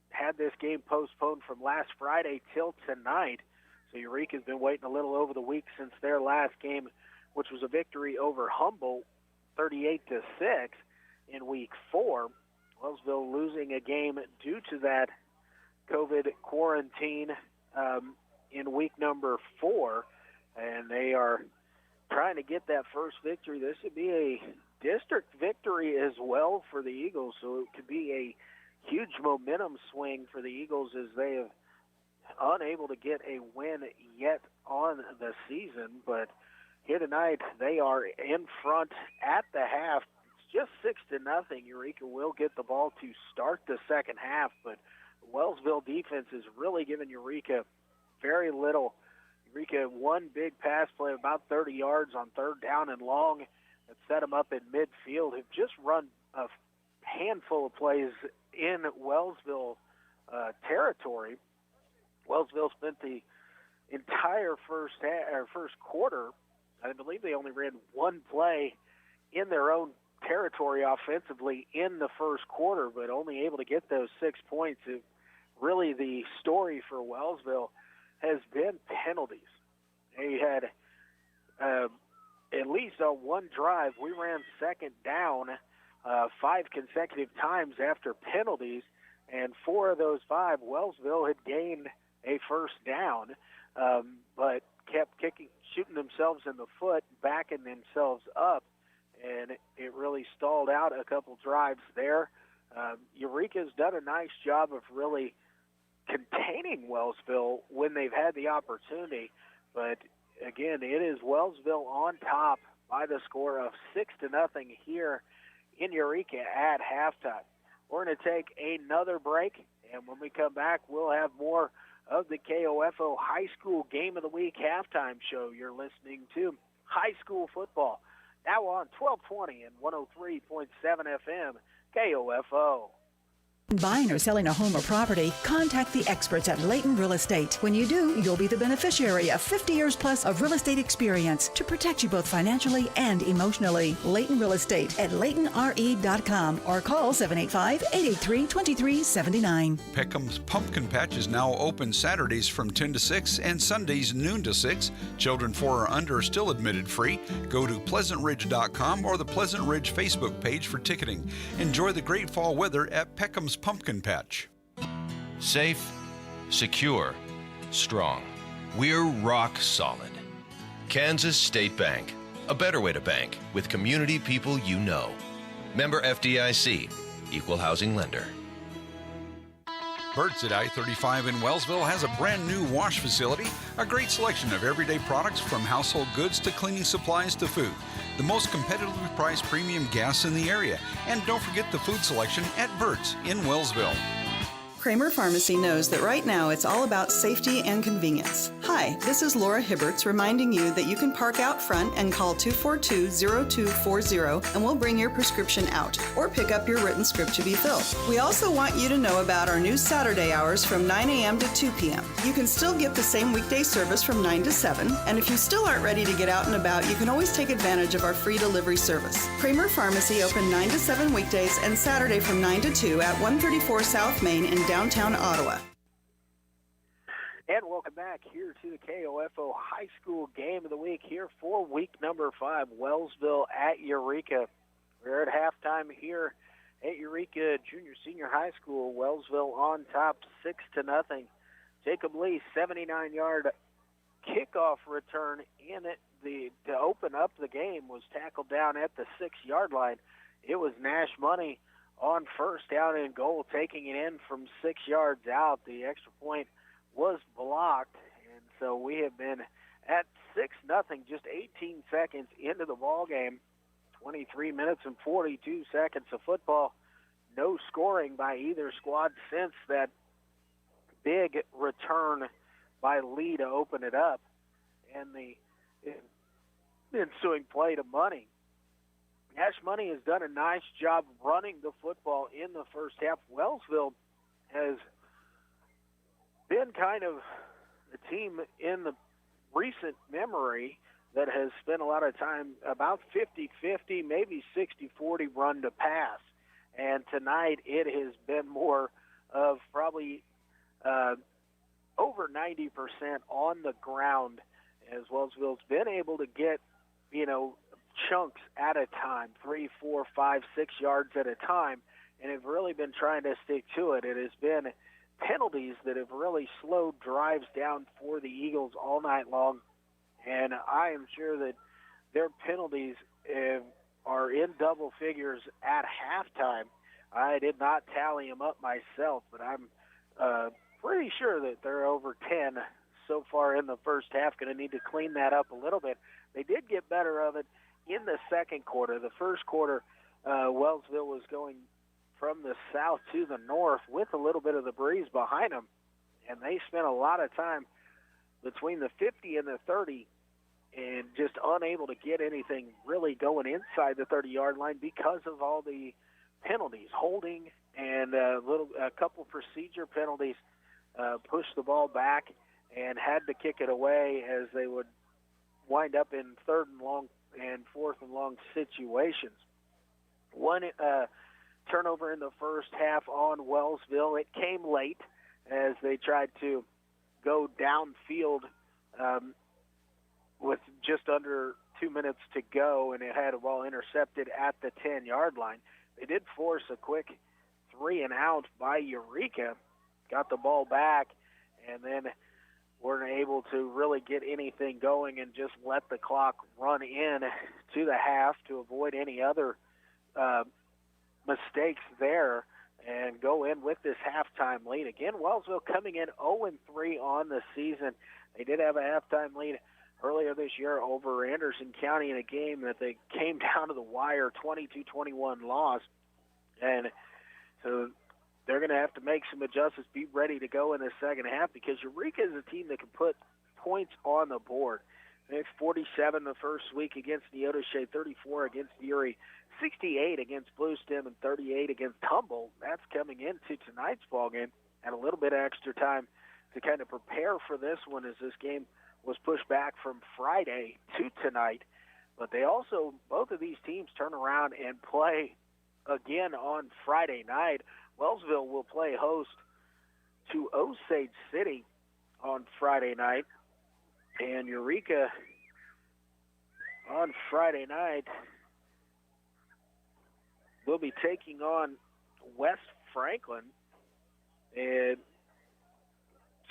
had this game postponed from last Friday till tonight. So Eureka's been waiting a little over the week since their last game, which was a victory over Humboldt 38-6 in week 4. Wellsville losing a game due to that COVID quarantine in week number 4, and they are trying to get that first victory. This would be a district victory as well for the Eagles, so it could be a huge momentum swing for the Eagles as they have unable to get a win yet on the season. But here tonight, they are in front at the half. It's just 6-0. Eureka will get the ball to start the second half, but Wellsville defense is really giving Eureka very little. Eureka one big pass play of about 30 yards on 3rd down and long that set them up in midfield. Have just run a handful of plays in Wellsville territory. Wellsville spent the entire first quarter. I believe they only ran one play in their own territory offensively in the first quarter, but only able to get those 6 points. Really, the story for Wellsville has been penalties. They had at least on one drive, we ran second down 5 consecutive times after penalties, and 4 of those 5, Wellsville had gained a first down, but kept shooting themselves in the foot, backing themselves up, and it really stalled out a couple drives there. Eureka's done a nice job of really containing Wellsville when they've had the opportunity, but again, it is Wellsville on top by the score of 6-0 here in Eureka at halftime. We're going to take another break, and when we come back, we'll have more of the KOFO High School Game of the Week halftime show. You're listening to high school football now on 1220 and 103.7 FM KOFO. Buying or selling a home or property, contact the experts at Layton Real Estate. When you do, you'll be the beneficiary of 50 years plus of real estate experience to protect you both financially and emotionally. Layton Real Estate at LaytonRE.com or call 785-883-2379. Peckham's Pumpkin Patch is now open Saturdays from 10 to 6 and Sundays noon to 6. Children 4 or under are still admitted free. Go to PleasantRidge.com or the Pleasant Ridge Facebook page for ticketing. Enjoy the great fall weather at Peckham's Pumpkin Patch. Safe, secure, strong. We're rock solid. Kansas State Bank. A better way to bank with community people you know. Member FDIC. Equal housing lender. Burt's at I-35 in Wellsville has a brand new wash facility, a great selection of everyday products from household goods to cleaning supplies to food. The most competitively priced premium gas in the area. And don't forget the food selection at Burt's in Wellsville. Kramer Pharmacy knows that right now it's all about safety and convenience. Hi, this is Laura Hibberts reminding you that you can park out front and call 242-0240 and we'll bring your prescription out or pick up your written script to be filled. We also want you to know about our new Saturday hours from 9 a.m. to 2 p.m. You can still get the same weekday service from 9 to 7, and if you still aren't ready to get out and about, you can always take advantage of our free delivery service. Kramer Pharmacy open 9 to 7 weekdays and Saturday from 9 to 2 at 134 South Main in downtown Ottawa. And welcome back here to the KOFO High School Game of the Week here for week number 5, Wellsville at Eureka. We're at halftime here at Eureka Junior-Senior High School. Wellsville on top 6-0. Jacob Lee, 79-yard kickoff return in it to open up the game was tackled down at the 6-yard line. It was Nash Money on first down and goal, taking it in from 6 yards out. The extra point was blocked, and so we have been at 6-0, just 18 seconds into the ball game. 23 minutes and 42 seconds of football. No scoring by either squad since that big return by Lee to open it up, and the ensuing play to Money. Nash Money has done a nice job running the football in the first half. Wellsville has been kind of a team in the recent memory that has spent a lot of time about 50-50, maybe 60-40 run to pass. And tonight it has been more of probably over 90% on the ground, as Wellsville's been able to get, chunks at a time, 3, 4, 5, 6 yards at a time, and have really been trying to stick to it. It has been penalties that have really slowed drives down for the Eagles all night long, and I am sure that their penalties are in double figures at halftime. I did not tally them up myself, but I'm pretty sure that they're over 10 so far in the first half. Going to need to clean that up a little bit. They did get better of it in the second quarter. The first quarter, Wellsville was going from the south to the north with a little bit of the breeze behind them, and they spent a lot of time between the 50 and the 30 and just unable to get anything really going inside the 30-yard line because of all the penalties, holding and a couple procedure penalties. Pushed the ball back and had to kick it away as they would wind up in 3rd and long and 4th and long situations. One turnover in the first half on Wellsville. It came late as they tried to go downfield with just under 2 minutes to go, and it had a ball intercepted at the 10-yard line. They did force a quick 3-and-out by Eureka, got the ball back, and then weren't able to really get anything going and just let the clock run in to the half to avoid any other mistakes there and go in with this halftime lead. Again, Wellsville coming in 0-3 on the season. They did have a halftime lead earlier this year over Anderson County in a game that they came down to the wire, 22-21 loss. And so they're going to have to make some adjustments, be ready to go in the second half, because Eureka is a team that can put points on the board. They had 47 the first week against Neodesha, 34 against Erie, 68 against Blue Stem, and 38 against Humboldt. That's coming into tonight's ballgame. Had a little bit of extra time to kind of prepare for this one, as this game was pushed back from Friday to tonight. But they also, both of these teams turn around and play again on Friday night. Wellsville will play host to Osage City on Friday night, and Eureka on Friday night will be taking on West Franklin. And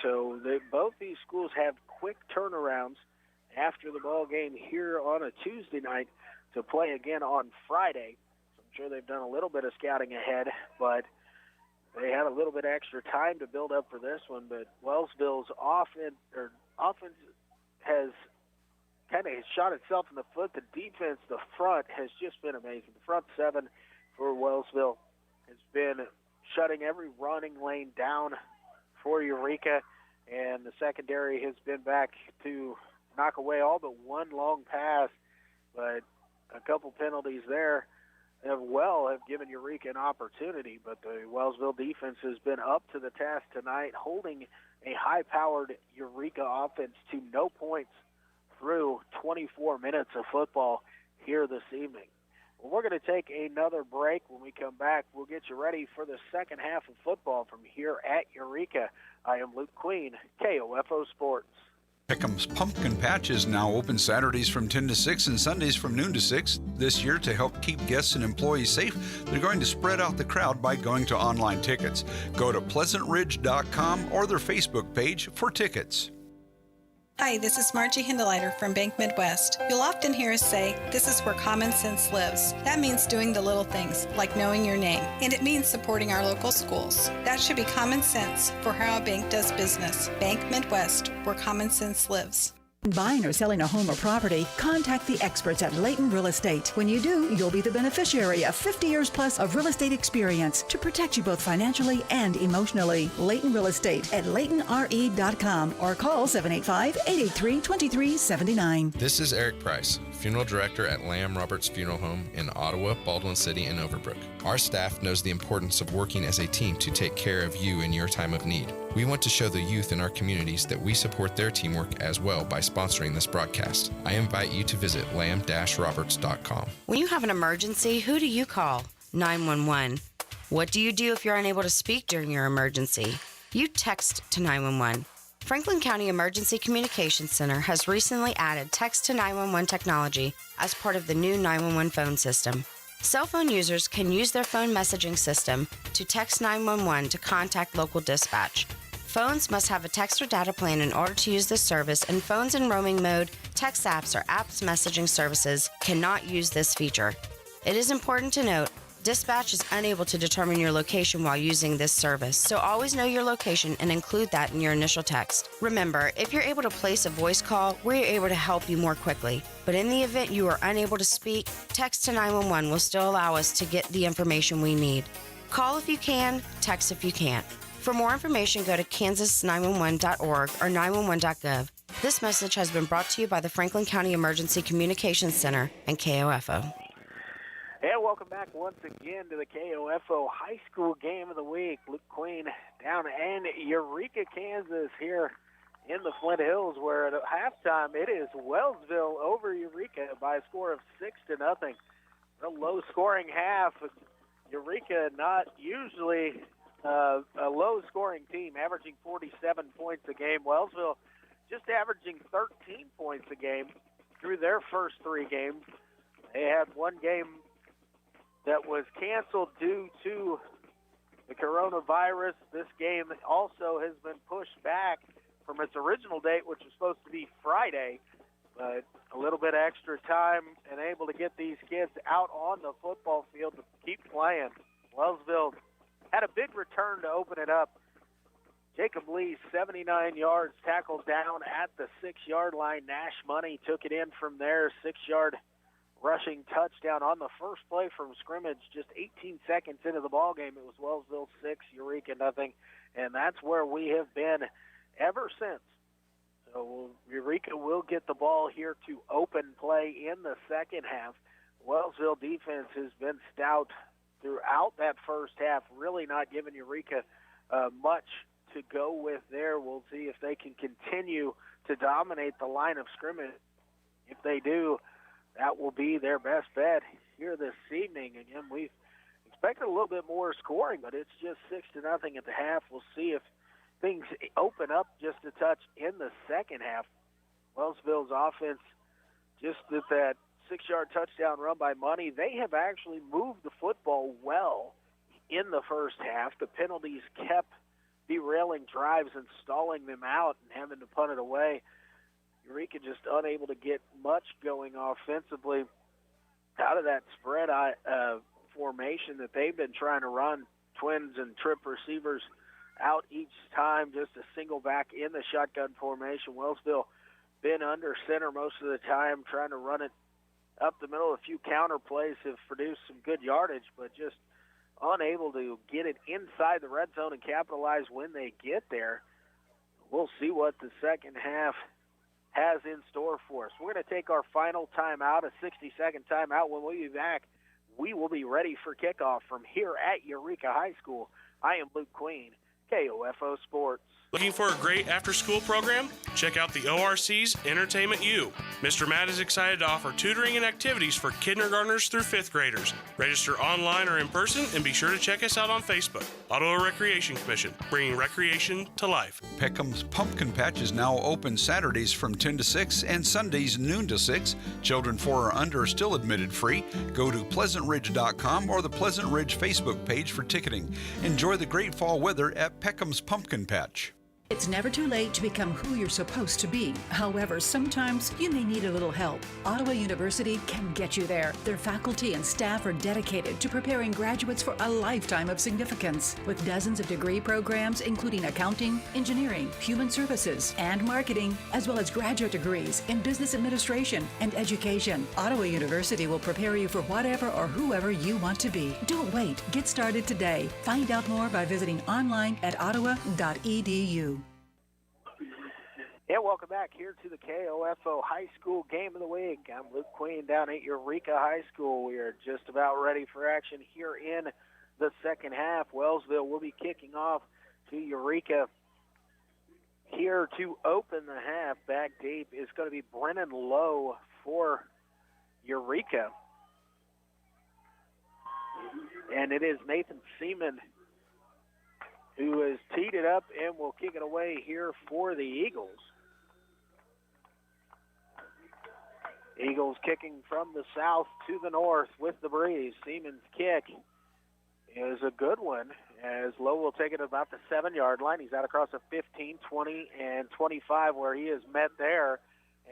so both these schools have quick turnarounds after the ball game here on a Tuesday night to play again on Friday. So I'm sure they've done a little bit of scouting ahead, but they had a little bit extra time to build up for this one. But Wellsville's offense has kind of shot itself in the foot. The defense, the front, has just been amazing. The front seven for Wellsville has been shutting every running lane down for Eureka, and the secondary has been back to knock away all but one long pass, but a couple penalties there have given Eureka an opportunity. But the Wellsville defense has been up to the task tonight, holding a high-powered Eureka offense to no points through 24 minutes of football here this evening. Well, we're going to take another break. When we come back, we'll get you ready for the second half of football from here at Eureka. I am Luke Queen, KOFO Sports. Pick'em's Pumpkin Patch is now open Saturdays from 10 to 6 and Sundays from noon to 6. This year, to help keep guests and employees safe, they're going to spread out the crowd by going to online tickets. Go to pleasantridge.com or their Facebook page for tickets. Hi, this is Margie Hindeleiter from Bank Midwest. You'll often hear us say, this is where common sense lives. That means doing the little things, like knowing your name. And it means supporting our local schools. That should be common sense for how a bank does business. Bank Midwest, where common sense lives. Buying or selling a home or property, contact the experts at Layton Real Estate. When you do, you'll be the beneficiary of 50 years plus of real estate experience to protect you both financially and emotionally. Layton Real Estate at LaytonRE.com or call 785-883-2379. This is Eric Price, Funeral Director at Lamb Roberts Funeral Home in Ottawa, Baldwin City, and Overbrook. Our staff knows the importance of working as a team to take care of you in your time of need. We want to show the youth in our communities that we support their teamwork as well by sponsoring this broadcast. I invite you to visit lamb-roberts.com. When you have an emergency, who do you call? 911. What do you do if you're unable to speak during your emergency? You text to 911. Franklin County Emergency Communications Center has recently added text to 911 technology as part of the new 911 phone system. Cell phone users can use their phone messaging system to text 911 to contact local dispatch. Phones must have a text or data plan in order to use this service, and phones in roaming mode, text apps, or apps messaging services cannot use this feature. It is important to note, dispatch is unable to determine your location while using this service, so always know your location and include that in your initial text. Remember, if you're able to place a voice call, we're able to help you more quickly. But in the event you are unable to speak, text to 911 will still allow us to get the information we need. Call if you can, text if you can't. For more information, go to kansas911.org or 911.gov. This message has been brought to you by the Franklin County Emergency Communications Center and KOFO. And welcome back once again to the KOFO High School Game of the Week. Luke Queen down in Eureka, Kansas, here in the Flint Hills, where at halftime it is Wellsville over Eureka by a score of 6-0. A low-scoring half. Eureka not usually a low-scoring team, averaging 47 points a game. Wellsville just averaging 13 points a game through their first three games. They had one game that was canceled due to the coronavirus. This game also has been pushed back from its original date, which was supposed to be Friday, but a little bit extra time and able to get these kids out on the football field to keep playing. Wellsville had a big return to open it up. Jacob Lee, 79 yards, tackled down at the 6-yard line. Nash Money took it in from there, 6-yard rushing touchdown on the first play from scrimmage, just 18 seconds into the ball game. It was Wellsville 6, Eureka nothing, and that's where we have been ever since. So Eureka will get the ball here to open play in the second half. Wellsville defense has been stout throughout that first half, really not giving Eureka much to go with there. We'll see if they can continue to dominate the line of scrimmage. If they do, that will be their best bet here this evening. Again, we've expected a little bit more scoring, but it's just 6-0 at the half. We'll see if things open up just a touch in the second half. Wellsville's offense, just at that 6-yard touchdown run by Money, they have actually moved the football well in the first half. The penalties kept derailing drives and stalling them out and having to punt it away. Eureka just unable to get much going offensively out of that spread formation that they've been trying to run, twins and trip receivers out each time, just a single back in the shotgun formation. Wellsville been under center most of the time, trying to run it up the middle. A few counter plays have produced some good yardage, but just unable to get it inside the red zone and capitalize when they get there. We'll see what the second half has in store for us. We're going to take our final timeout, a 60-second timeout. When we be back, we will be ready for kickoff from here at Eureka High School. I am Luke Queen, KOFO Sports. Looking for a great after-school program? Check out the ORC's Entertainment U. Mr. Matt is excited to offer tutoring and activities for kindergartners through 5th graders. Register online or in person, and be sure to check us out on Facebook. Ottawa Recreation Commission, bringing recreation to life. Peckham's Pumpkin Patch is now open Saturdays from 10 to 6 and Sundays noon to 6. Children 4 or under are still admitted free. Go to pleasantridge.com or the Pleasant Ridge Facebook page for ticketing. Enjoy the great fall weather at Peckham's Pumpkin Patch. It's never too late to become who you're supposed to be. However, sometimes you may need a little help. Ottawa University can get you there. Their faculty and staff are dedicated to preparing graduates for a lifetime of significance. With dozens of degree programs, including accounting, engineering, human services, and marketing, as well as graduate degrees in business administration and education, Ottawa University will prepare you for whatever or whoever you want to be. Don't wait. Get started today. Find out more by visiting online at ottawa.edu. And welcome back here to the KOFO High School Game of the Week. I'm Luke Queen down at Eureka High School. We are just about ready for action here in the second half. Wellsville will be kicking off to Eureka. Here to open the half, back deep, is going to be Brennan Lowe for Eureka. And it is Nathan Seaman who has teed it up and will kick it away here for the Eagles. Eagles kicking from the south to the north with the breeze. Seaman's kick is a good one as Lowe will take it about the 7-yard line. He's out across the 15, 20, and 25 where he is met there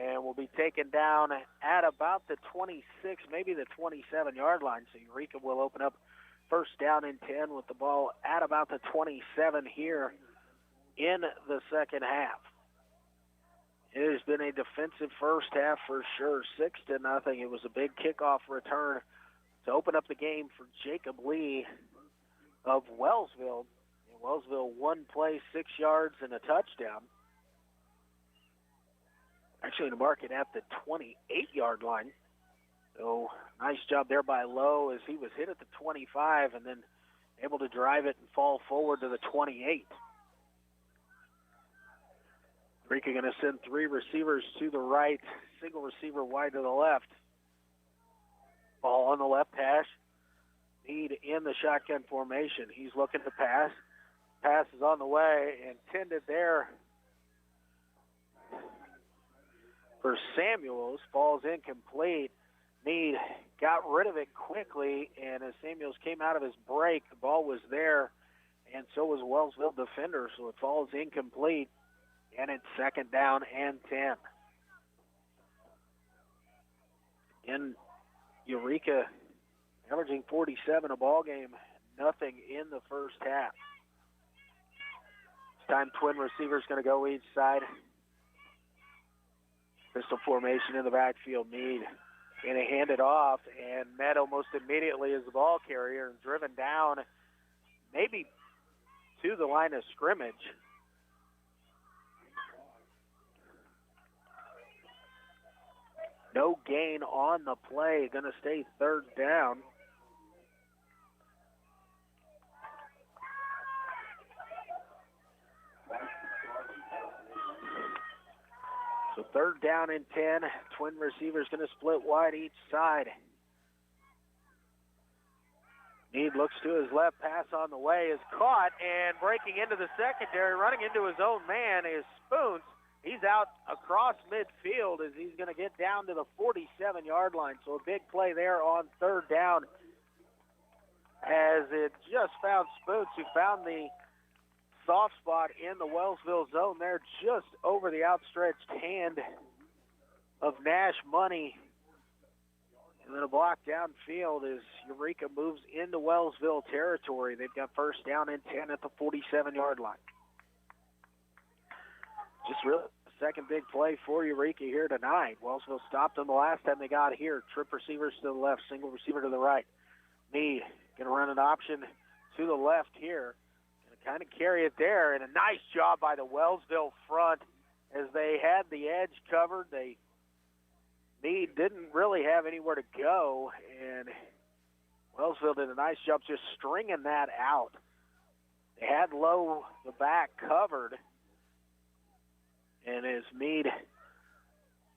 and will be taken down at about the 26, maybe the 27-yard line. So Eureka will open up first down and 10 with the ball at about the 27 here in the second half. It has been a defensive first half for sure, 6-0. It was a big kickoff return to open up the game for Jacob Lee of Wellsville. And Wellsville one play, 6 yards, and a touchdown. Actually, to mark it at the 28-yard line. So nice job there by Lowe as he was hit at the 25 and then able to drive it and fall forward to the 28. Eureka going to send 3 receivers to the right, single receiver wide to the left. Ball on the left hash. Need in the shotgun formation. He's looking to pass. Pass is on the way, intended there for Samuels. Ball's incomplete. Need got rid of it quickly, and as Samuels came out of his break, the ball was there, and so was Wellsville defender, so it falls incomplete. And it's second down and 10. In Eureka, averaging 47 a ball game, nothing in the first half. This time, twin receivers going to go each side. Pistol formation in the backfield. Meade going to hand it off and met almost immediately as the ball carrier and driven down, maybe to the line of scrimmage. No gain on the play. Going to stay third down. So third down and 10. Twin receivers going to split wide each side. Meade looks to his left. Pass on the way is caught, and breaking into the secondary, running into his own man is Spoons. He's out across midfield as he's going to get down to the 47-yard line. So a big play there on third down as it just found Spoons, who found the soft spot in the Wellsville zone there just over the outstretched hand of Nash Money. And then a block downfield as Eureka moves into Wellsville territory. They've got first down and 10 at the 47-yard line. Just really the second big play for Eureka here tonight. Wellsville stopped them the last time they got here. Trip receivers to the left, single receiver to the right. Meade going to run an option to the left here. Going to kind of carry it there. And a nice job by the Wellsville front as they had the edge covered. Meade didn't really have anywhere to go. And Wellsville did a nice job just stringing that out. They had Lowe, the back, covered. And as Meade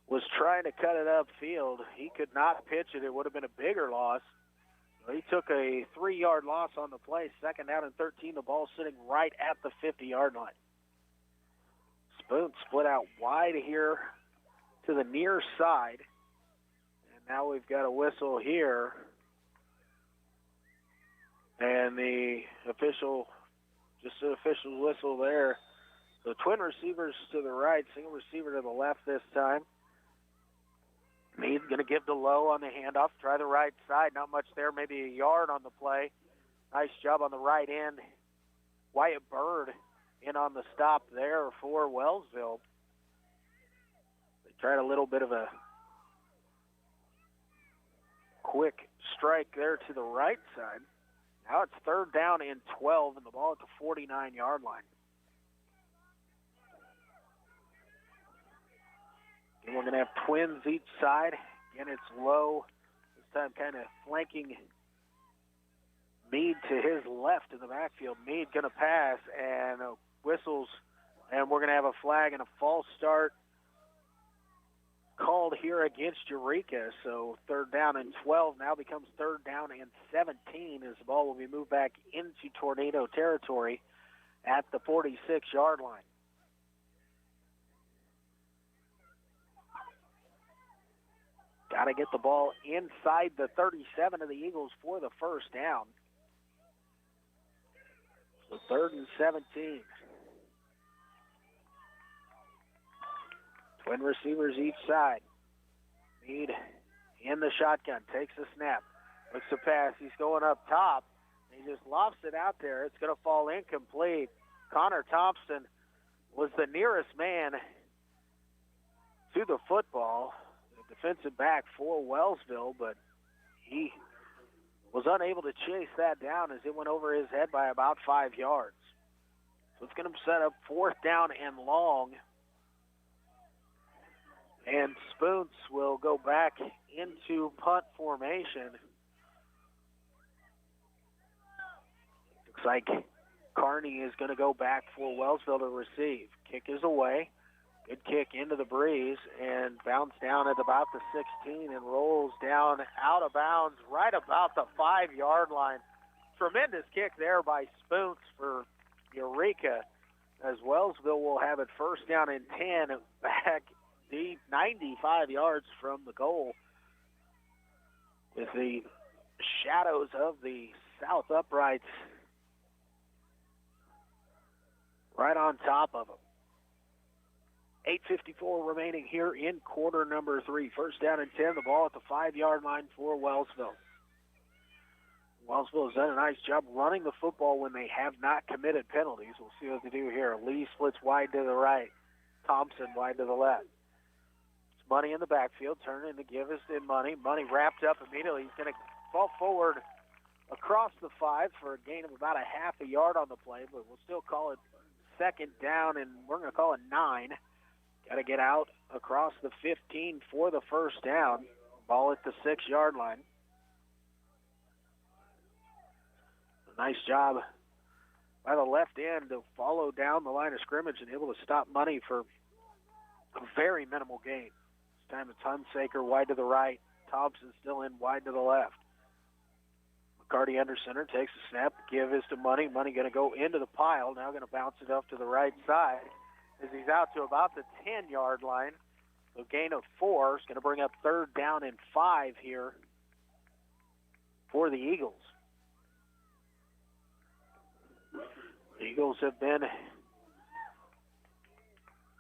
was trying to cut it upfield, he could not pitch it. It would have been a bigger loss. He took a 3-yard loss on the play. 2nd down and 13. The ball sitting right at the 50-yard line. Spoon split out wide here to the near side. And now we've got a whistle here. And the official, just an official whistle there. So twin receivers to the right, single receiver to the left this time. Meade's going to give the low on the handoff, try the right side. Not much there, maybe a yard on the play. Nice job on the right end. Wyatt Bird in on the stop there for Wellsville. They tried a little bit of a quick strike there to the right side. Now it's 3rd down and 12, and the ball at the 49-yard line. And we're going to have twins each side. Again, it's low. This time kind of flanking Meade to his left in the backfield. Meade going to pass and whistles, and we're going to have a flag and a false start called here against Eureka. So 3rd down and 12 now becomes 3rd down and 17 as the ball will be moved back into Tornado territory at the 46-yard line. Got to get the ball inside the 37 of the Eagles for the 1st down. So 3rd and 17. Twin receivers each side. Meade in the shotgun, takes a snap, looks to pass. He's going up top. He just lofts it out there. It's going to fall incomplete. Connor Thompson was the nearest man to the football. Defensive back for Wellsville, but he was unable to chase that down as it went over his head by about 5 yards. So it's going to set up 4th down and long. And Spoons will go back into punt formation. Looks like Kearney is going to go back for Wellsville to receive. Kick is away. Good kick into the breeze and bounced down at about the 16 and rolls down out of bounds right about the 5-yard line. Tremendous kick there by Spoons for Eureka as Wellsville will have it 1st down and 10 back deep 95 yards from the goal with the shadows of the south uprights right on top of them. 8:54 remaining here in quarter number 3. 1st down and 10, the ball at the 5-yard line for Wellsville. Wellsville has done a nice job running the football when they have not committed penalties. We'll see what they do here. Lee splits wide to the right. Thompson wide to the left. It's Money in the backfield, turning to give us in Money. Money wrapped up immediately. He's going to fall forward across the 5 for a gain of about a half a yard on the play, but we'll still call it 2nd down, and we're going to call it 9. Got to get out across the 15 for the 1st down. Ball at the 6-yard line. A nice job by the left end to follow down the line of scrimmage and able to stop Money for a very minimal gain. This time it's Hunsaker wide to the right. Thompson still in wide to the left. McCarty under center takes a snap. Give is to Money. Money going to go into the pile. Now going to bounce it up to the right side as he's out to about the 10-yard line. So gain of 4 is going to bring up 3rd down and 5 here for the Eagles. The Eagles have been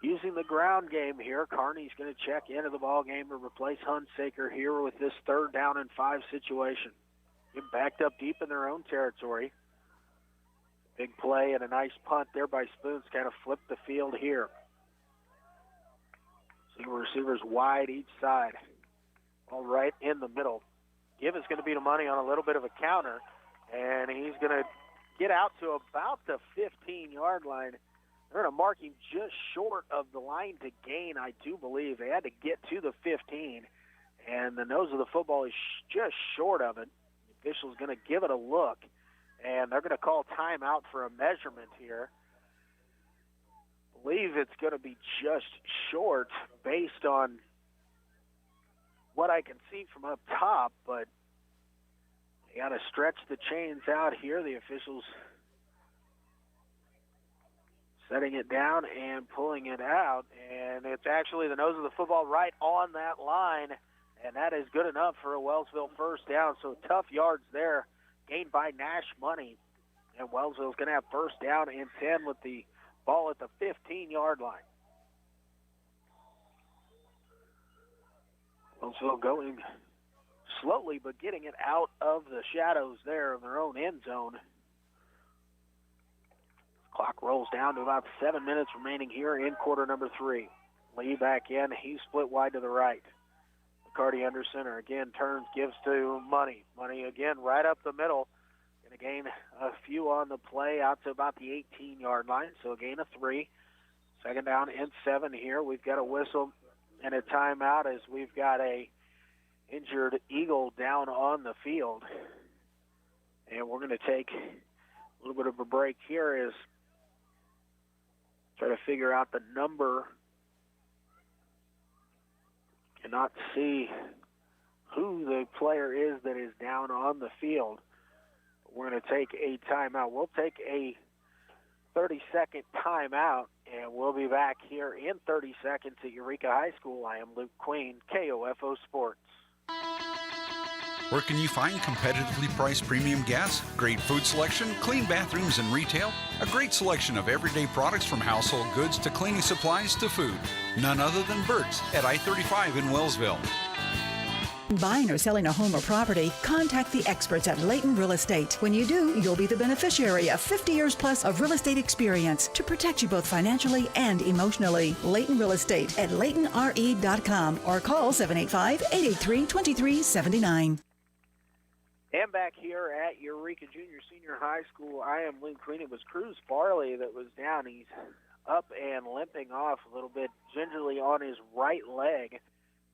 using the ground game here. Kearney's going to check into the ball game to replace Hunsaker here with this 3rd down and 5 situation. Get backed up deep in their own territory. Big play and a nice punt there by Spoons. Kind of flipped the field here. Single receivers wide each side. All right in the middle. Give is going to be the Money on a little bit of a counter. And he's going to get out to about the 15-yard line. They're going to mark him just short of the line to gain, I do believe. They had to get to the 15. And the nose of the football is just short of it. The official's going to give it a look. And they're going to call timeout for a measurement here. believe it's going to be just short based on what I can see from up top, but you got to stretch the chains out here. The officials setting it down and pulling it out, and it's actually the nose of the football right on that line, and that is good enough for a Wellsville first down. So tough yards there, gained by Nash Money, and Wellsville's going to have first down and 10 with the ball at the 15-yard line. Wellsville going slowly, but getting it out of the shadows there of their own end zone. Clock rolls down to about 7 minutes remaining here in quarter number 3. Lee back in. He's split wide to the right. McCarty under center. Again, turns, gives to Money. Money again right up the middle. Going to gain a few on the play out to about the 18-yard line, so a gain of 3. Second down and 7 here. We've got a whistle and a timeout as we've got a injured Eagle down on the field. And we're going to take a little bit of a break here as try to figure out the number. Cannot see who the player is that is down on the field. We're going to take a timeout. We'll take a 30-second timeout, and we'll be back here in 30 seconds at Eureka High School. I am Luke Queen, KOFO Sports. Where can you find competitively priced premium gas, great food selection, clean bathrooms and retail, a great selection of everyday products from household goods to cleaning supplies to food? None other than Bert's at I-35 in Wellsville. Buying or selling a home or property, contact the experts at Layton Real Estate. When you do, you'll be the beneficiary of 50 years plus of real estate experience to protect you both financially and emotionally. Layton Real Estate at LaytonRE.com or call 785-883-2379. And back here at Eureka Junior Senior High School, I am Luke Queen. It was Cruz Farley that was down. He's up and limping off a little bit gingerly on his right leg.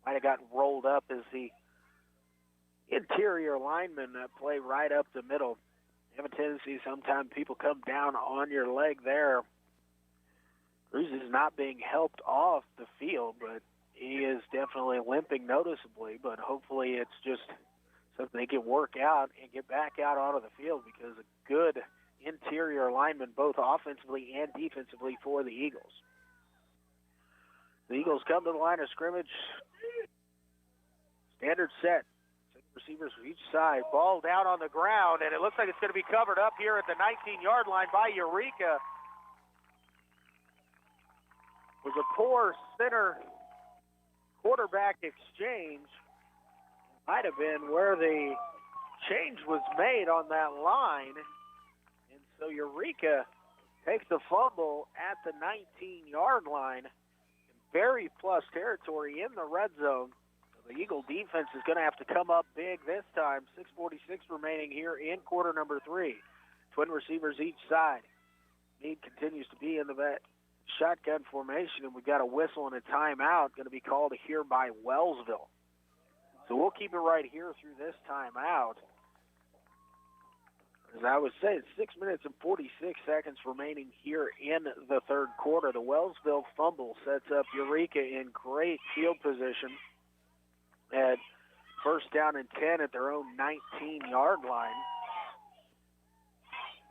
Might have gotten rolled up as the interior linemen play right up the middle. You have a tendency sometimes people come down on your leg there. Cruz is not being helped off the field, but he is definitely limping noticeably. But hopefully it's just something they can work out and get back out onto the field, because a good interior lineman both offensively and defensively for the Eagles. The Eagles come to the line of scrimmage. Standard set. Six receivers for each side. Ball down on the ground, and it looks like it's going to be covered up here at the 19-yard line by Eureka. It was a poor center quarterback exchange. Might have been where the change was made on that line. And so Eureka takes the fumble at the 19-yard line. Very plus territory in the red zone. The Eagle defense is going to have to come up big this time. 6:46 remaining here in quarter number 3. Twin receivers each side. Meade continues to be in the shotgun formation, and we've got a whistle and a timeout going to be called here by Wellsville. So we'll keep it right here through this timeout. As I was saying, 6 minutes and 46 seconds remaining here in the third quarter. The Wellsville fumble sets up Eureka in great field position at first down and 10 at their own 19-yard line.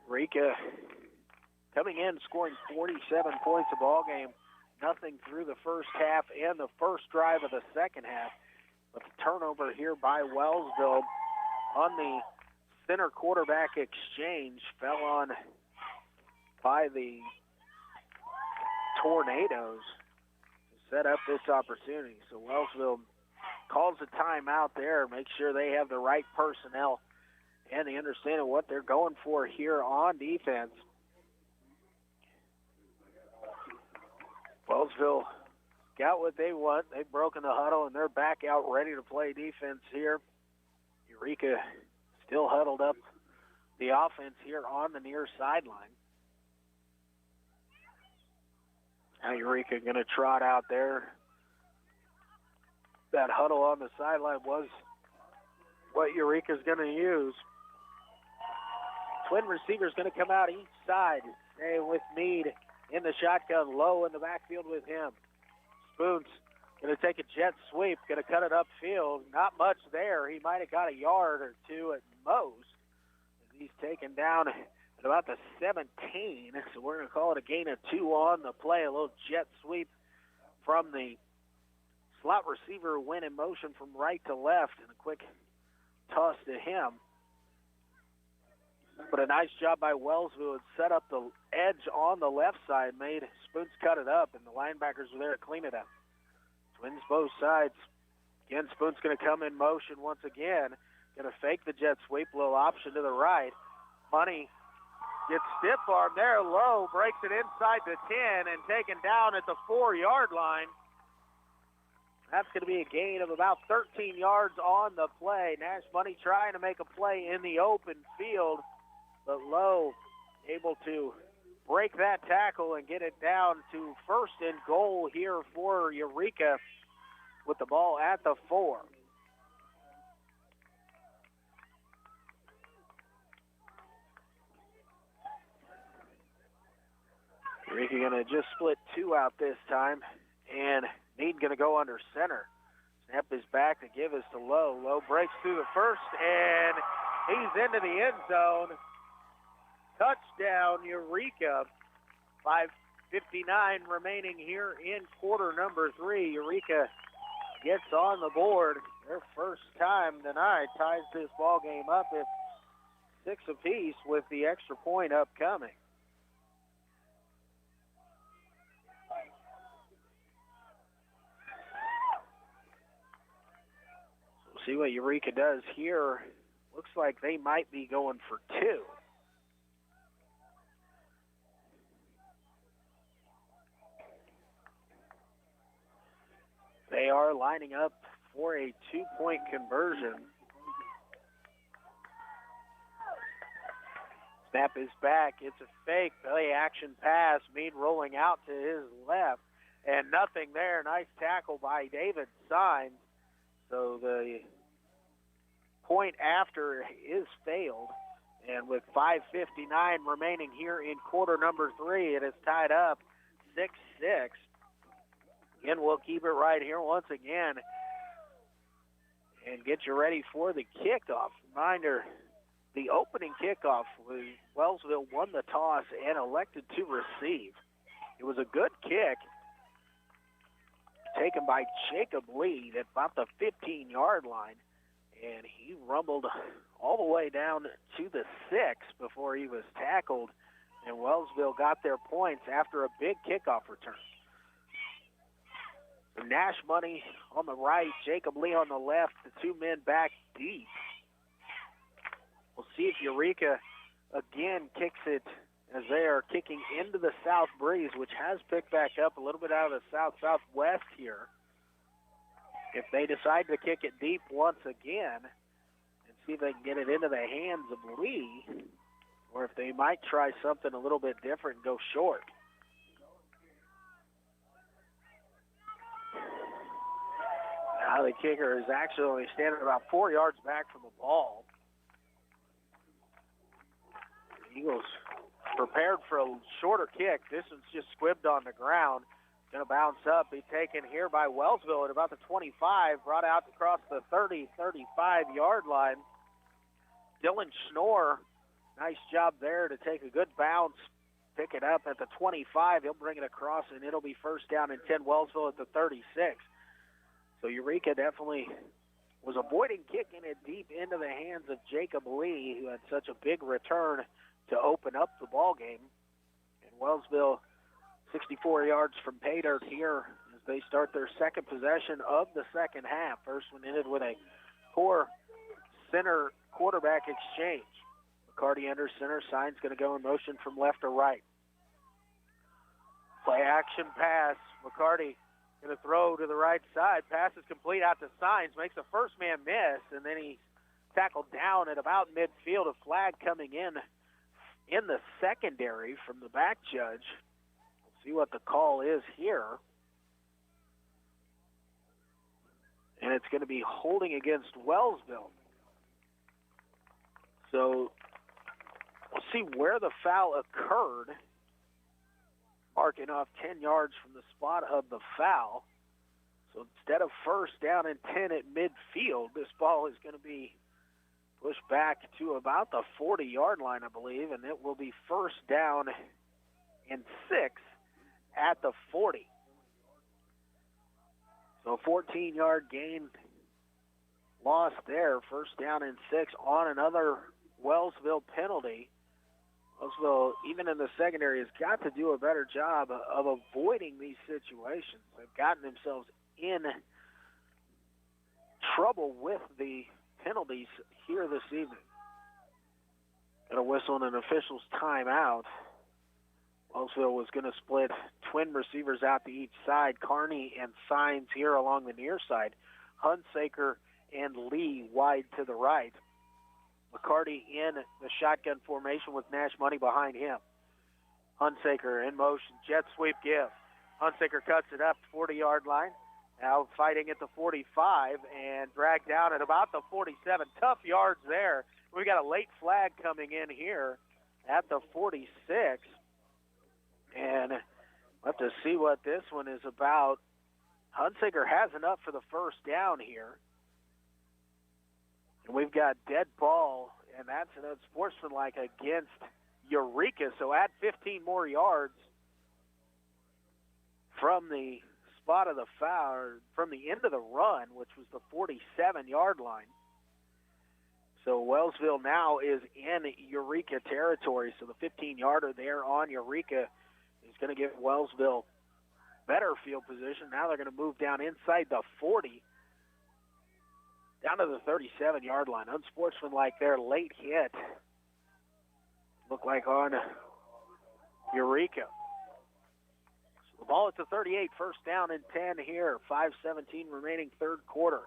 Eureka coming in, scoring 47 points a ball game. Nothing through the first half and the first drive of the second half. But the turnover here by Wellsville on the center quarterback exchange fell on by the Tornadoes to set up this opportunity. So Wellsville calls a timeout there, makes sure they have the right personnel and they understand what they're going for here on defense. Wellsville got what they want. They've broken the huddle, and they're back out ready to play defense here. Eureka still huddled up the offense here on the near sideline. Now Eureka going to trot out there. That huddle on the sideline was what Eureka's going to use. Twin receivers going to come out each side. Stay with Meade in the shotgun, Lowe in the backfield with him. Spoons going to take a jet sweep, going to cut it upfield. Not much there. He might have got a yard or two at most. He's taken down at about the 17, so we're going to call it a gain of 2 on the play. A little jet sweep from the slot receiver, went in motion from right to left, and a quick toss to him. But a nice job by Wellsville. It set up the edge on the left side, made Spoons cut it up, and the linebackers were there to clean it up. Twins both sides. Again, Spoons going to come in motion once again. Going to fake the jet sweep, little option to the right. Money gets stiff arm there. Lowe breaks it inside the 10 and taken down at the 4-yard line. That's going to be a gain of about 13 yards on the play. Nash Money trying to make a play in the open field, but Lowe able to break that tackle and get it down to 1st and goal here for Eureka with the ball at the 4. Eureka going to just split 2 out this time, and Need going to go under center. Snap is back to give us to Lowe. Lowe breaks through the first, and he's into the end zone. Touchdown, Eureka. 5:59 remaining here in quarter number 3. Eureka gets on the board. Their first time tonight, ties this ball game up at 6 apiece with the extra point upcoming. We'll see what Eureka does here. Looks like they might be going for 2. They are lining up for a 2-point conversion. Snap is back. It's a fake play action pass. Mead rolling out to his left. And nothing there. Nice tackle by David Sines. So the point after is failed. And with 5:59 remaining here in quarter number 3, it is tied up 6-6. Again, we'll keep it right here once again and get you ready for the kickoff. Reminder, the opening kickoff was Wellsville won the toss and elected to receive. It was a good kick taken by Jacob Lee at about the 15-yard line, and he rumbled all the way down to the 6 before he was tackled, and Wellsville got their points after a big kickoff return. Nash Money on the right, Jacob Lee on the left, the 2 men back deep. We'll see if Eureka again kicks it as they are kicking into the south breeze, which has picked back up a little bit out of the south-southwest here. If they decide to kick it deep once again and see if they can get it into the hands of Lee, or if they might try something a little bit different and go short. Now the kicker is actually only standing about 4 yards back from the ball. The Eagles prepared for a shorter kick. This one's just squibbed on the ground. Going to bounce up. Be taken here by Wellsville at about the 25. Brought out across the 30, 35-yard line. Dylan Schnorr, nice job there to take a good bounce. Pick it up at the 25. He'll bring it across, and it'll be first down and 10. Wellsville at the 36. So Eureka definitely was avoiding kicking it deep into the hands of Jacob Lee, who had such a big return to open up the ball game. And Wellsville 64 yards from pay dirt here as they start their second possession of the second half. First one ended with a poor center quarterback exchange. McCarty enters center. Sign's going to go in motion from left to right. Play action pass. McCarty going to throw to the right side. Pass is complete out to Signs. Makes the first man miss, and then he's tackled down at about midfield. A flag coming in the secondary from the back judge. We'll see what the call is here. And it's going to be holding against Wellsville. So we'll see where the foul occurred. marking off 10 yards from the spot of the foul. So instead of first down and 10 at midfield, this ball is going to be pushed back to about the 40-yard line, I believe, and it will be first down and 6 at the 40. So 14-yard gain lost there, first down and 6 on another Wellsville penalty. Wellsville, even in the secondary, has got to do a better job of avoiding these situations. They've gotten themselves in trouble with the penalties here this evening. Got a whistle and an official's timeout. Wellsville was going to split twin receivers out to each side. Carney and Signs here along the near side. Hunsaker and Lee wide to the right. McCarty in the shotgun formation with Nash Money behind him. Hunsaker in motion. Jet sweep give. Hunsaker cuts it up 40-yard line. Now fighting at the 45 and dragged down at about the 47. Tough yards there. We got a late flag coming in here at the 46. And we'll have to see what this one is about. Hunsaker has enough for the first down here. And we've got dead ball, and that's an unsportsmanlike against Eureka. So add 15 more yards from the spot of the foul, or from the end of the run, which was the 47-yard line. So Wellsville now is in Eureka territory. So the 15-yarder there on Eureka is going to give Wellsville better field position. Now they're going to move down inside the 40, down to the 37-yard line. Unsportsmanlike there, late hit. Looked like on Eureka. So the ball at the 38, first down and 10 here. 5:17 remaining third quarter.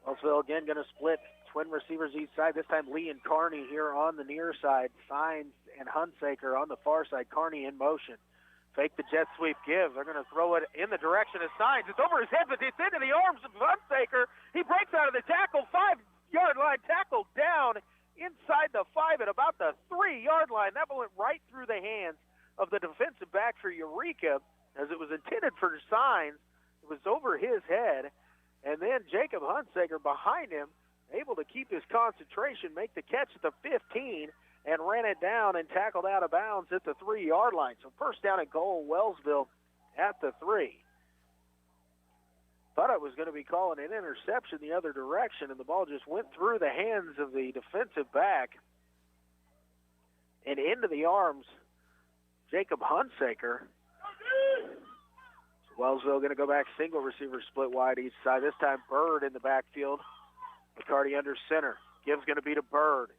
Wellsville again going to split twin receivers each side. This time Lee and Carney here on the near side. Signs and Hunsaker on the far side. Carney in motion. Fake the jet sweep give. They're going to throw it in the direction of Signs. It's over his head, but it's into the arms of Hunsaker. He breaks out of the tackle, 5-yard line, tackled down inside the 5 at about the 3-yard line. That went right through the hands of the defensive back for Eureka as it was intended for Signs. It was over his head. And then Jacob Hunsaker behind him, able to keep his concentration, make the catch at the 15, and ran it down and tackled out of bounds at the 3-yard line. So first down and goal, Wellsville at the 3. Thought I was going to be calling an interception the other direction, and the ball just went through the hands of the defensive back and into the arms Jacob Hunsaker. So Wellsville going to go back single receiver split wide each side. This time Bird in the backfield. McCarty under center. Gibbs going to beat a Bird.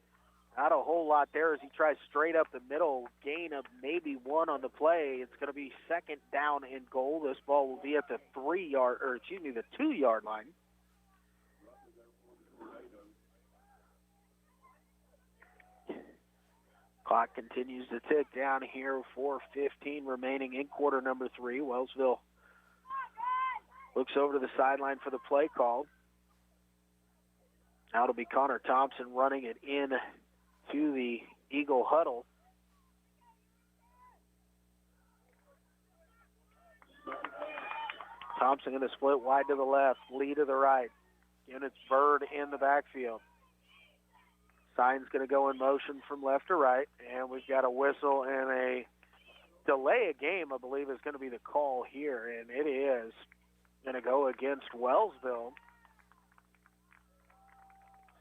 Not a whole lot there as he tries straight up the middle. Gain of maybe 1 on the play. It's going to be second down and goal. This ball will be at the 2-yard line. Clock continues to tick down here. 4:15 remaining in quarter number 3. Wellsville looks over to the sideline for the play call. Now it'll be Connor Thompson running it in to the Eagle huddle. Thompson going to split wide to the left, Lee to the right. And it's Bird in the backfield. Signs going to go in motion from left to right, and we've got a whistle and a delay of game, I believe, is going to be the call here, and it is going to go against Wellsville.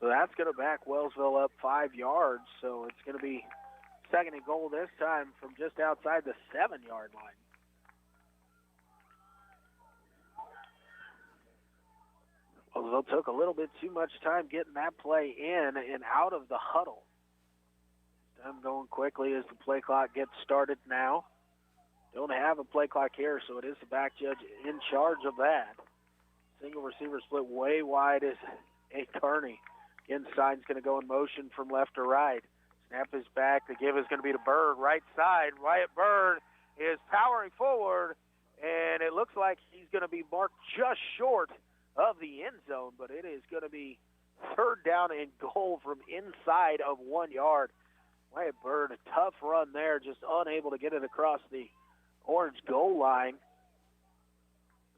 So that's going to back Wellsville up 5 yards. So it's going to be second and goal this time from just outside the 7-yard line. Wellsville took a little bit too much time getting that play in and out of the huddle. Time going quickly as the play clock gets started now. Don't have a play clock here, so it is the back judge in charge of that. Single receiver split way wide is A. Kearney. Inside's going to go in motion from left to right. Snap is back. The give is going to be to Bird, right side. Wyatt Bird is powering forward, and it looks like he's going to be marked just short of the end zone, but it is going to be third down and goal from inside of 1 yard. Wyatt Bird, a tough run there, just unable to get it across the orange goal line.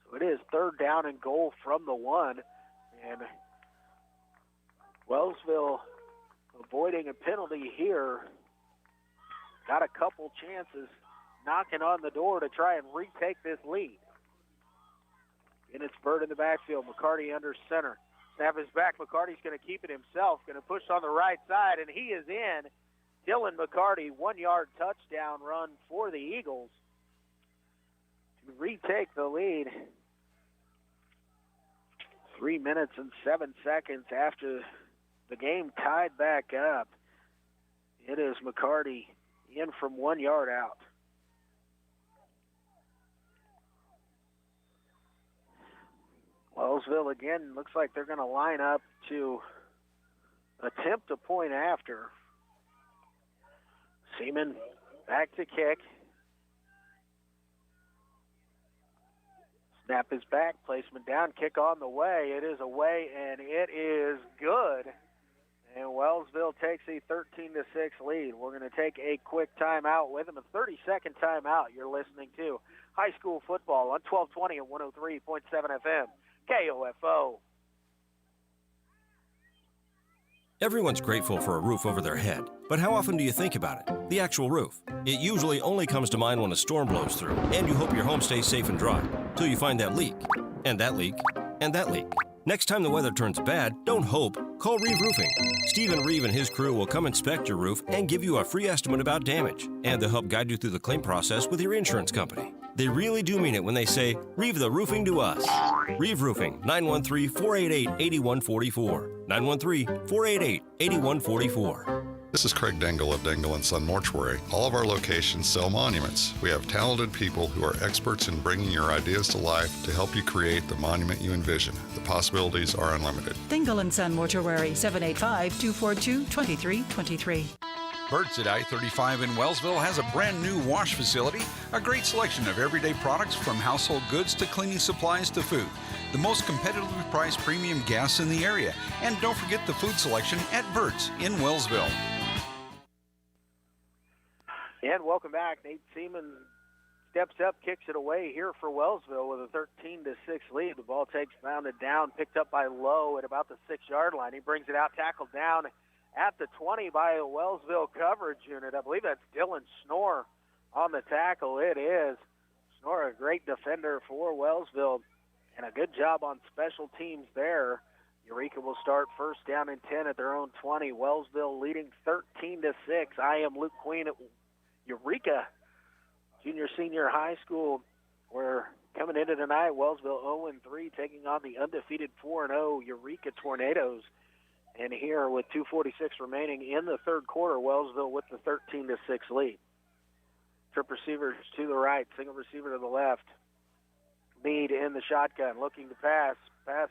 So it is 3rd down and goal from the 1. And Wellsville avoiding a penalty here. Got a couple chances knocking on the door to try and retake this lead. And it's Bird in the backfield. McCarty under center. Snap is back. McCarty's going to keep it himself. Going to push on the right side, and he is in. Dylan McCarty, 1-yard touchdown run for the Eagles to retake the lead. 3 minutes and 7 seconds after the game tied back up. It is McCarty in from 1 yard out. Wellsville again looks like they're going to line up to attempt a point after. Seaman back to kick. Snap is back, placement down, kick on the way. It is away, and it is good. And Wellsville takes a 13-6 lead. We're going to take a quick timeout with them, a 30-second timeout. You're listening to high school football on 1220 and 103.7 FM, KOFO. Everyone's grateful for a roof over their head, but how often do you think about it? The actual roof. It usually only comes to mind when a storm blows through, and you hope your home stays safe and dry, till you find that leak, and that leak, and that leak. Next time the weather turns bad, don't hope. Call Reeve Roofing. Stephen Reeve and his crew will come inspect your roof and give you a free estimate about damage, and they'll help guide you through the claim process with your insurance company. They really do mean it when they say, Reeve the roofing to us. Reeve Roofing, 913-488-8144. 913-488-8144. This is Craig Dangle of Dangle & Son Mortuary. All of our locations sell monuments. We have talented people who are experts in bringing your ideas to life to help you create the monument you envision. The possibilities are unlimited. Dingle & Son Mortuary, 785-242-2323. Burt's at I-35 in Wellsville has a brand new wash facility, a great selection of everyday products from household goods to cleaning supplies to food. The most competitively priced premium gas in the area. And don't forget the food selection at Burt's in Wellsville. And welcome back. Nate Seaman steps up, kicks it away here for Wellsville with a 13-6 lead. The ball takes bounded down, picked up by Lowe at about the 6-yard line. He brings it out, tackled down at the 20 by a Wellsville coverage unit. I believe that's Dylan Schnorr on the tackle. It is. Schnorr, a great defender for Wellsville, and a good job on special teams there. Eureka will start first down and 10 at their own 20. Wellsville leading 13-6. I am Luke Queen at Eureka Junior-Senior High School. We're coming into tonight, Wellsville 0-3, taking on the undefeated 4-0 Eureka Tornadoes. And here with 2:46 remaining in the third quarter, Wellsville with the 13-6 lead. Trip receivers to the right, single receiver to the left. Meade in the shotgun, looking to pass. Pass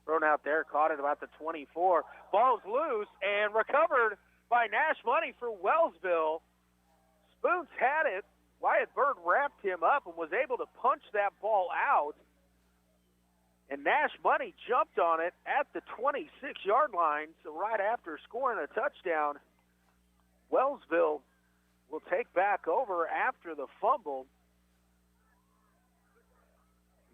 thrown out there, caught at about the 24. Ball's loose and recovered by Nash Money for Wellsville. Spoons had it. Wyatt Bird wrapped him up and was able to punch that ball out. And Nash Money jumped on it at the 26-yard line, so right after scoring a touchdown, Wellsville will take back over after the fumble.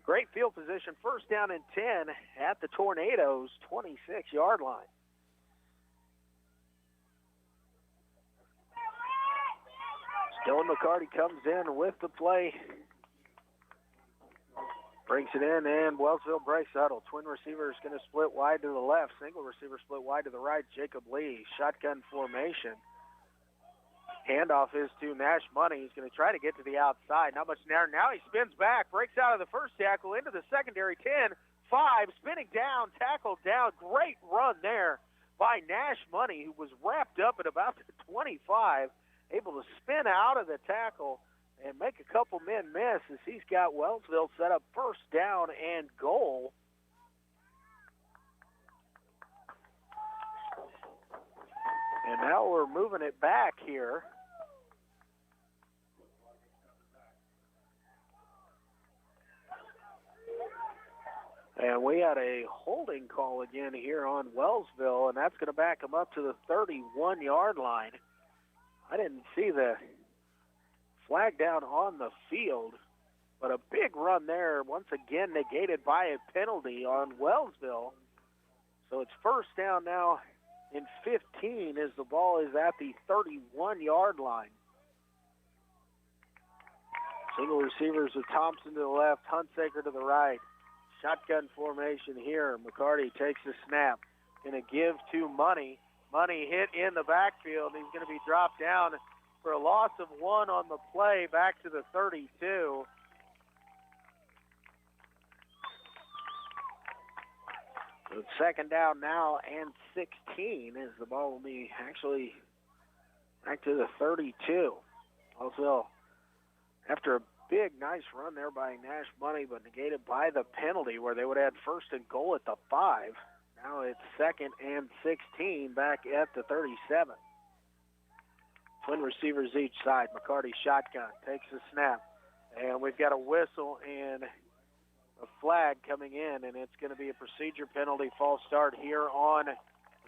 Great field position, first down and 10 at the Tornadoes' 26-yard line. Dylan McCarty comes in with the play. Brings it in, and Wellsville breaks huddle. Twin receivers going to split wide to the left. Single receiver split wide to the right. Jacob Lee, shotgun formation. Handoff is to Nash Money. He's going to try to get to the outside. Not much there. Now he spins back, breaks out of the first tackle into the secondary. 10, 5, spinning down, tackled down. Great run there by Nash Money, who was wrapped up at about the 25, able to spin out of the tackle and make a couple men miss as he's got Wellsville set up first down and goal. And now we're moving it back here. And we had a holding call again here on Wellsville, and that's going to back them up to the 31-yard line. I didn't see the flag down on the field, but a big run there, once again negated by a penalty on Wellsville. So it's first down now in 15 as the ball is at the 31-yard line. Single receivers with Thompson to the left, Hunsaker to the right. Shotgun formation here. McCarty takes the snap. Going to give to Money. Money hit in the backfield. He's going to be dropped down for a loss of 1 on the play back to the 32. So it's second down now and 16 as the ball will be actually back to the 32. Also, after a big, nice run there by Nash Money, but negated by the penalty where they would have had first and goal at the 5. Now it's second and 16 back at the 37. Twin receivers each side. McCarty shotgun, takes the snap. And we've got a whistle and a flag coming in, and it's going to be a procedure penalty, false start here on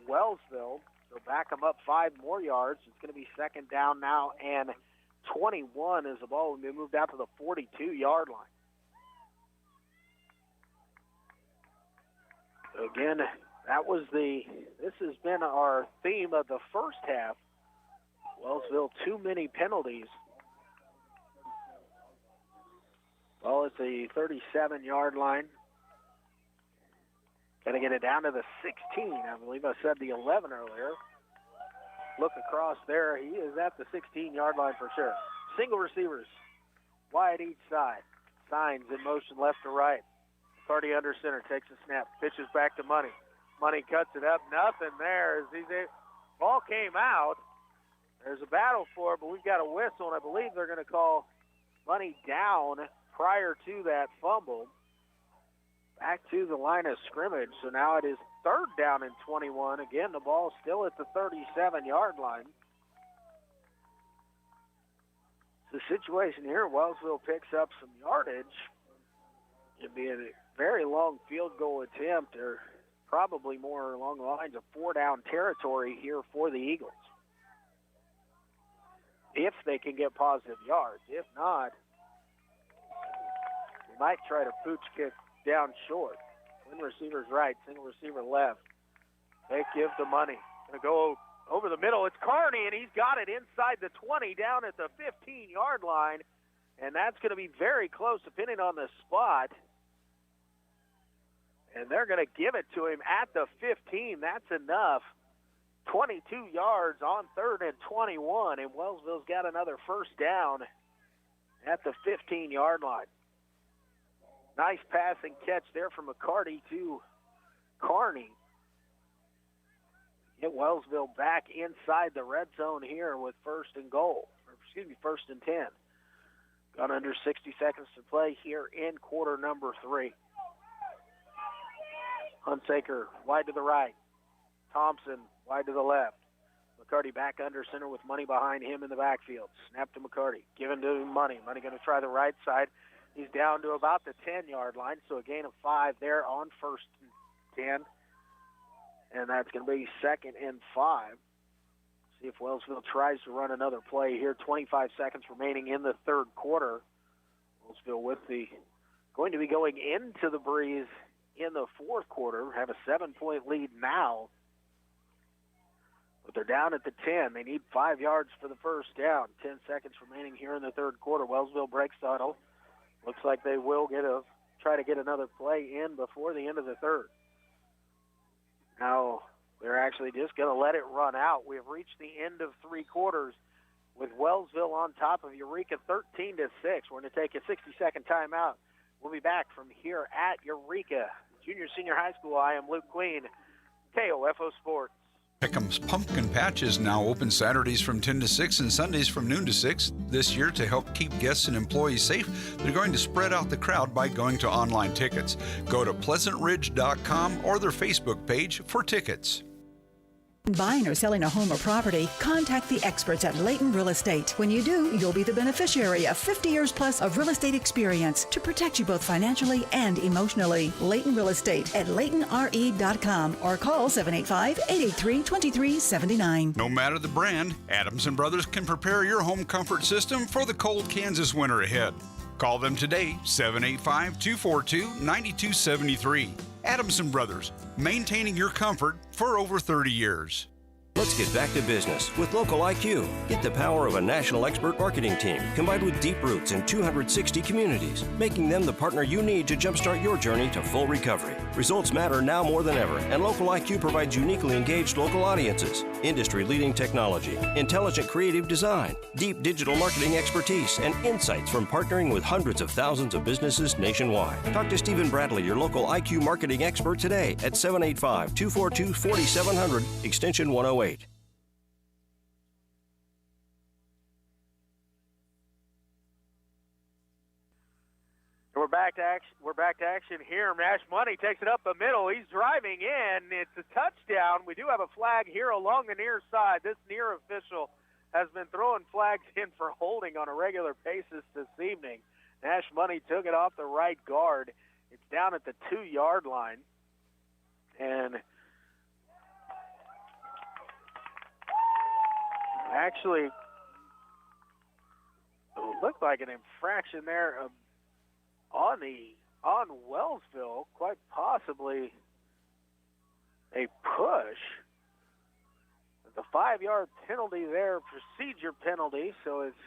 Wellsville. So back them up 5 more yards. It's going to be second down now and 21 as the ball will be moved out to the 42-yard line. Again, this has been our theme of the first half. Wellsville, too many penalties. Well, it's the 37-yard line. Got to get it down to the 16. I believe I said the 11 earlier. Look across there. He is at the 16-yard line for sure. Single receivers, wide each side. Signs in motion left to right. McCarty under center, takes a snap, pitches back to Money. Money cuts it up, nothing there. Ball came out. There's a battle for it, but we've got a whistle, and I believe they're going to call Money down prior to that fumble. Back to the line of scrimmage, so now it is third down and 21. Again, the ball still at the 37-yard line. The situation here, Wellsville picks up some yardage. It'd be a very long field goal attempt, or probably more along the lines of 4-down territory here for the Eagles. If they can get positive yards. If not, they might try to pooch kick down short. Twin receivers right, single receiver left. They give the Money. Going to go over the middle. It's Carney, and he's got it inside the 20 down at the 15-yard line. And that's going to be very close depending on the spot. And they're going to give it to him at the 15. That's enough. 22 yards on third and 21, and Wellsville's got another first down at the 15-yard line. Nice passing catch there from McCarty to Carney. Get Wellsville back inside the red zone here with first and 10. Got under 60 seconds to play here in quarter number 3. Hunsaker wide to the right. Thompson wide to the left. McCarty back under center with Money behind him in the backfield. Snap to McCarty. Given to Money. Money going to try the right side. He's down to about the 10-yard line, so a gain of 5 there on first and 10. And that's going to be second and 5. See if Wellsville tries to run another play here. 25 seconds remaining in the third quarter. Wellsville going to be going into the breeze in the fourth quarter. Have a 7-point lead now. But they're down at the 10. They need 5 yards for the first down. 10 seconds remaining here in the third quarter. Wellsville breaks the huddle. Looks like they will try to get another play in before the end of the third. Now, they're actually just going to let it run out. We have reached the end of 3 quarters with Wellsville on top of Eureka 13-6. We're going to take a 60-second timeout. We'll be back from here at Eureka Junior Senior High School. I am Luke Queen, KOFO Sports. Pickham's Pumpkin Patch is now open Saturdays from 10 to 6 and Sundays from noon to 6. This year, to help keep guests and employees safe, they're going to spread out the crowd by going to online tickets. Go to pleasantridge.com or their Facebook page for tickets. Buying or selling a home or property, contact the experts at Layton Real Estate. When you do, you'll be the beneficiary of 50 years plus of real estate experience to protect you both financially and emotionally. Layton Real Estate at LaytonRE.com or call 785-883-2379. No matter the brand, Adams & Brothers can prepare your home comfort system for the cold Kansas winter ahead. Call them today, 785-242-9273. Adams & Brothers, maintaining your comfort for over 30 years. Let's get back to business with Local IQ. Get the power of a national expert marketing team combined with deep roots in 260 communities, making them the partner you need to jumpstart your journey to full recovery. Results matter now more than ever, and Local IQ provides uniquely engaged local audiences, industry-leading technology, intelligent creative design, deep digital marketing expertise, and insights from partnering with hundreds of thousands of businesses nationwide. Talk to Stephen Bradley, your local IQ marketing expert today at 785-242-4700, extension 108. We're back to action here. Nash Money takes it up the middle. He's driving in. It's a touchdown. We do have a flag here along the near side. This near official has been throwing flags in for holding on a regular basis this evening. Nash Money took it off the right guard. It's down at the 2-yard line. And actually, it looked like an infraction there on Wellsville, quite possibly a push. The 5-yard penalty there, procedure penalty, so it's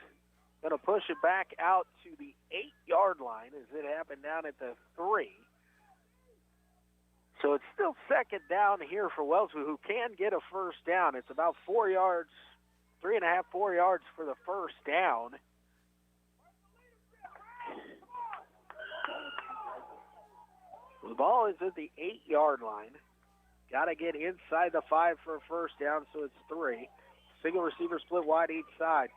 going to push it back out to the 8-yard line as it happened down at the 3. So it's still second down here for Wellsville, who can get a first down. It's about 4 yards, 3.5, 4 yards for the first down. The ball is at the 8-yard line. Got to get inside the 5 for a first down, so it's 3. Single receiver split wide each side.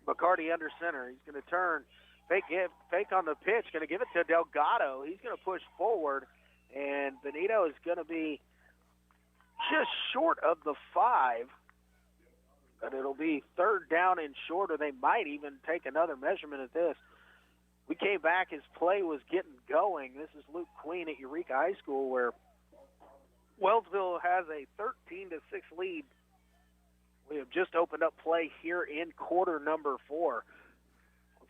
McCarty under center. He's going to turn, fake on the pitch, going to give it to Delgado. He's going to push forward, and Benito is going to be just short of the 5. But it'll be third down and short, or they might even take another measurement at this. We came back as play was getting going. This is Luke Queen at Eureka High School, where Wellsville has a 13-6 lead. We have just opened up play here in quarter number 4.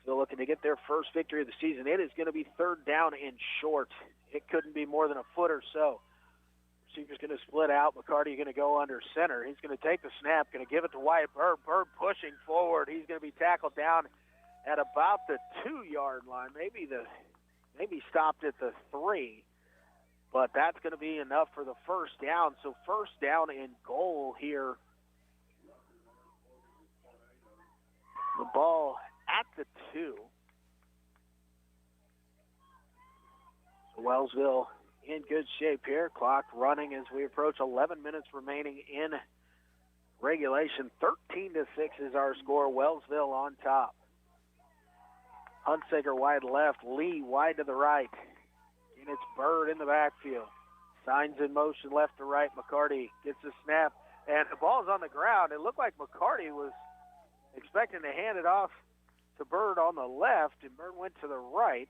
Wellsville looking to get their first victory of the season. It is going to be third down and short. It couldn't be more than a foot or so. Receiver's going to split out. McCarty going to go under center. He's going to take the snap, going to give it to Wyatt Bird. Bird pushing forward. He's going to be tackled down at about the 2-yard line, maybe stopped at the 3, but that's going to be enough for the first down. So first down and goal here. The ball at the 2. So Wellsville in good shape here. Clock running as we approach 11 minutes remaining in regulation. 13-6 is our score. Wellsville on top. Hunsaker wide left, Lee wide to the right. And it's Bird in the backfield. Signs in motion left to right. McCarty gets the snap, and the ball's on the ground. It looked like McCarty was expecting to hand it off to Bird on the left, and Bird went to the right.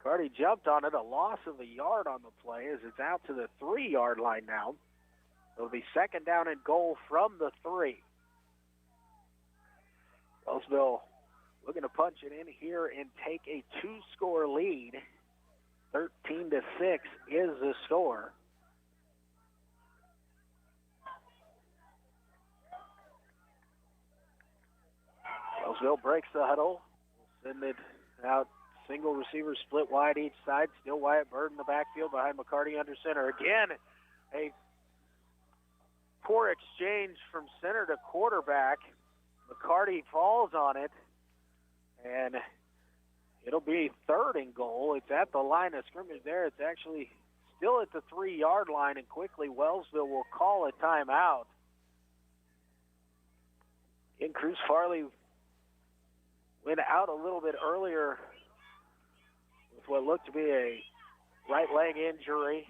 McCarty jumped on it, a loss of a yard on the play as it's out to the 3-yard line now. It'll be second down and goal from the 3. Wellsville looking to punch it in here and take a 2-score lead. 13-6 is the score. Wellsville breaks the huddle. Send it out. Single receiver split wide each side. Still Wyatt Bird in the backfield behind McCarty under center. Again, a poor exchange from center to quarterback. McCarty falls on it. And it'll be third and goal. It's at the line of scrimmage there. It's actually still at the 3-yard line, and quickly Wellsville will call a timeout. And Cruz Farley went out a little bit earlier with what looked to be a right leg injury.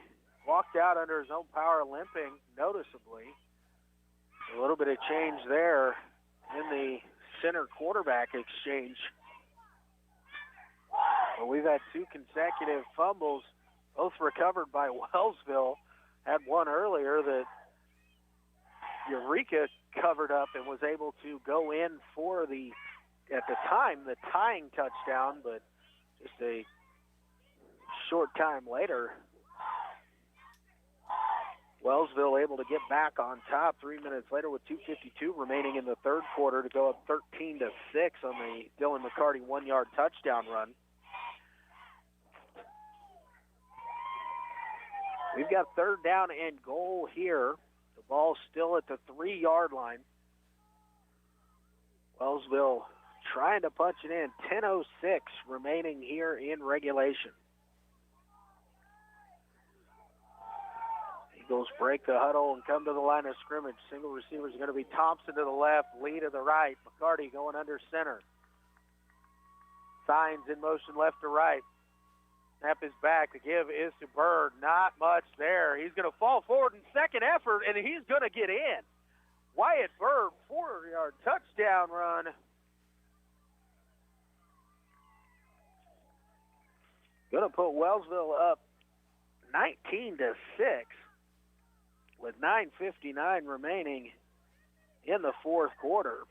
walked out under his own power, limping noticeably. A little bit of change there in the center quarterback exchange. But we've had 2 consecutive fumbles, both recovered by Wellsville. Had one earlier that Eureka covered up and was able to go in for the, at the time, the tying touchdown, but just a short time later, Wellsville able to get back on top 3 minutes later with 2:52 remaining in the third quarter to go up 13-6 on the Dylan McCarty 1-yard touchdown run. We've got third down and goal here. The ball still at the 3-yard line. Wellsville trying to punch it in. 10:06 remaining here in regulation. Eagles break the huddle and come to the line of scrimmage. Single receiver is going to be Thompson to the left, Lee to the right. McCarty going under center. Signs in motion left to right. Snap is back. The give is to Bird. Not much there. He's going to fall forward in second effort, and he's going to get in. Wyatt Bird, 4-yard touchdown run. Going to put Wellsville up 19-6 with 9:59 remaining in the fourth quarter.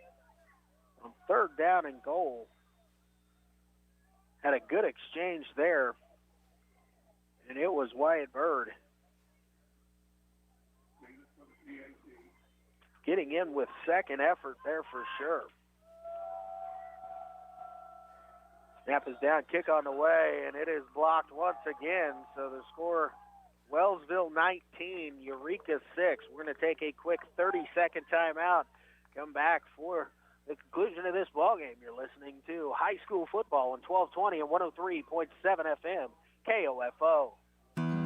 On third down and goal. Had a good exchange there. And it was Wyatt Bird getting in with second effort there for sure. Snap is down, kick on the way, and it is blocked once again. So the score, Wellsville 19, Eureka 6. We're going to take a quick 30-second timeout. Come back for the conclusion of this ballgame. You're listening to high school football on 1220 and 103.7 FM, KOFO.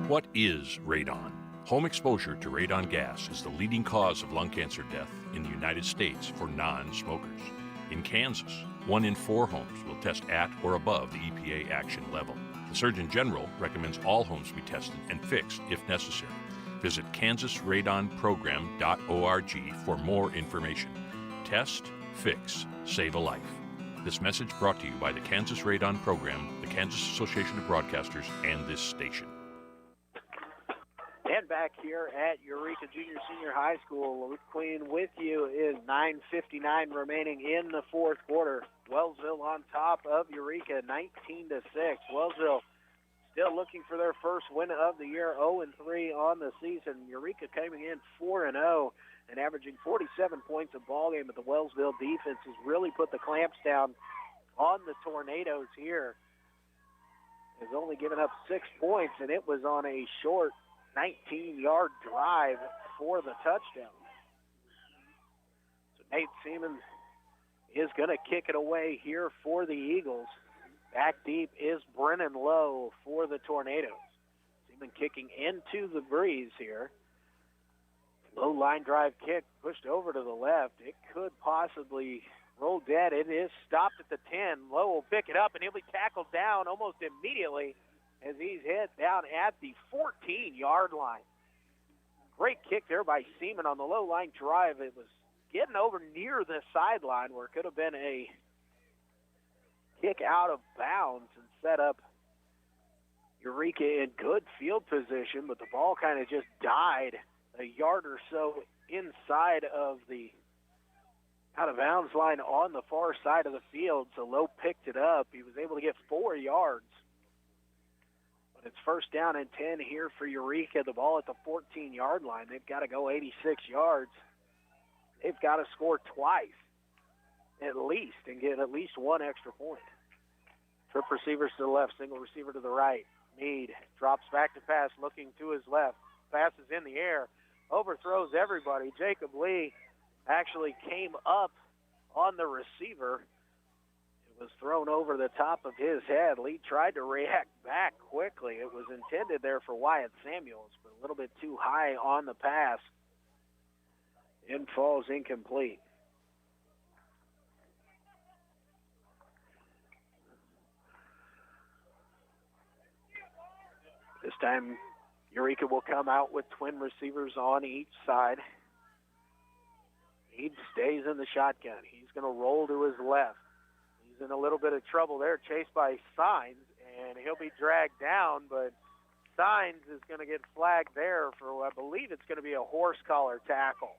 What is radon? Home exposure to radon gas is the leading cause of lung cancer death in the United States for non-smokers. In Kansas, 1 in 4 homes will test at or above the EPA action level. The Surgeon General recommends all homes be tested and fixed if necessary. Visit kansasradonprogram.org for more information. Test, fix, save a life. This message brought to you by the Kansas Radon Program, the Kansas Association of Broadcasters, and this station. And back here at Eureka Junior Senior High School, Luke Queen with you is 9:59 remaining in the fourth quarter. Wellsville on top of Eureka, 19-6. Wellsville still looking for their first win of the year, 0-3 on the season. Eureka coming in 4-0 and averaging 47 points a ballgame, but the Wellsville defense has really put the clamps down on the Tornadoes here. Has only given up 6 points, and it was on a short 19-yard drive for the touchdown. So Nate Seaman is going to kick it away here for the Eagles. Back deep is Brennan Lowe for the Tornadoes. Seaman kicking into the breeze here. Low line drive kick pushed over to the left. It could possibly roll dead. It is stopped at the 10. Lowe will pick it up, and he'll be tackled down almost immediately as he's hit down at the 14-yard line. Great kick there by Seaman on the low line drive. It was getting over near the sideline where it could have been a kick out of bounds and set up Eureka in good field position, but the ball kind of just died a yard or so inside of the out-of-bounds line on the far side of the field, so Lowe picked it up. He was able to get 4 yards. But it's first down and 10 here for Eureka. The ball at the 14-yard line. They've got to go 86 yards. They've got to score twice at least and get at least 1 extra point. Trip receivers to the left, single receiver to the right. Meade drops back to pass, looking to his left. Pass is in the air. Overthrows everybody. Jacob Lee actually came up on the receiver. It was thrown over the top of his head. Lee tried to react back quickly. It was intended there for Wyatt Samuels, but a little bit too high on the pass. And falls incomplete. This time, Eureka will come out with twin receivers on each side. He stays in the shotgun. He's going to roll to his left. He's in a little bit of trouble there, chased by Signs, and he'll be dragged down, but Signs is going to get flagged there for, I believe it's going to be a horse collar tackle.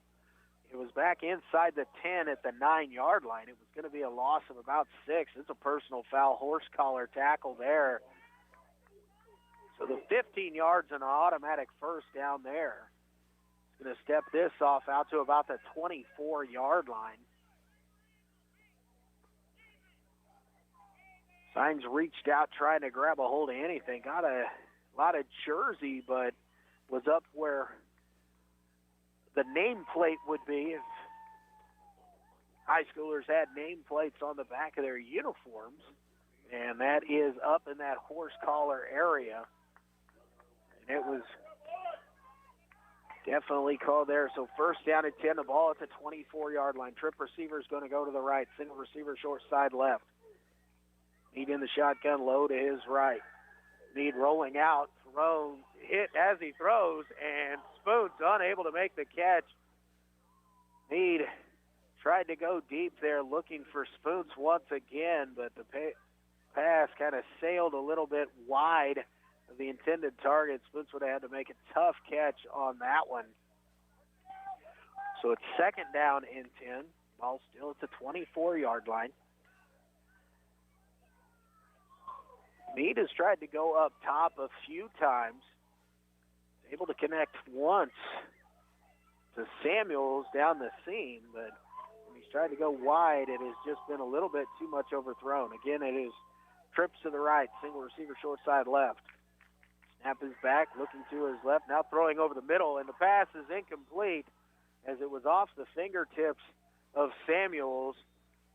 It was back inside the 10 at the 9-yard line. It was going to be a loss of about 6. It's a personal foul, horse collar tackle there. So the 15 yards and an automatic first down there. It's going to step this off out to about the 24-yard line. Signs reached out trying to grab a hold of anything. Got a lot of jersey, but was up where the nameplate would be if high schoolers had nameplates on the back of their uniforms. And that is up in that horse collar area. And it was definitely called there. So first down at 10, the ball at the 24-yard line. Trip receiver is going to go to the right. Single receiver short side left. Meade in the shotgun, low to his right. Meade rolling out, thrown, hit as he throws, and Spoon's unable to make the catch. Meade tried to go deep there looking for Spoons once again, but the pass kind of sailed a little bit wide of the intended target. Spoons would have had to make a tough catch on that one. So it's second down and 10. Ball still at the 24-yard line. Meade has tried to go up top a few times. Able to connect once to Samuels down the seam, but when he's tried to go wide, it has just been a little bit too much overthrown. Again, it is trips to the right, single receiver short side left. Snap is back, looking to his left, now throwing over the middle, and the pass is incomplete as it was off the fingertips of Samuels.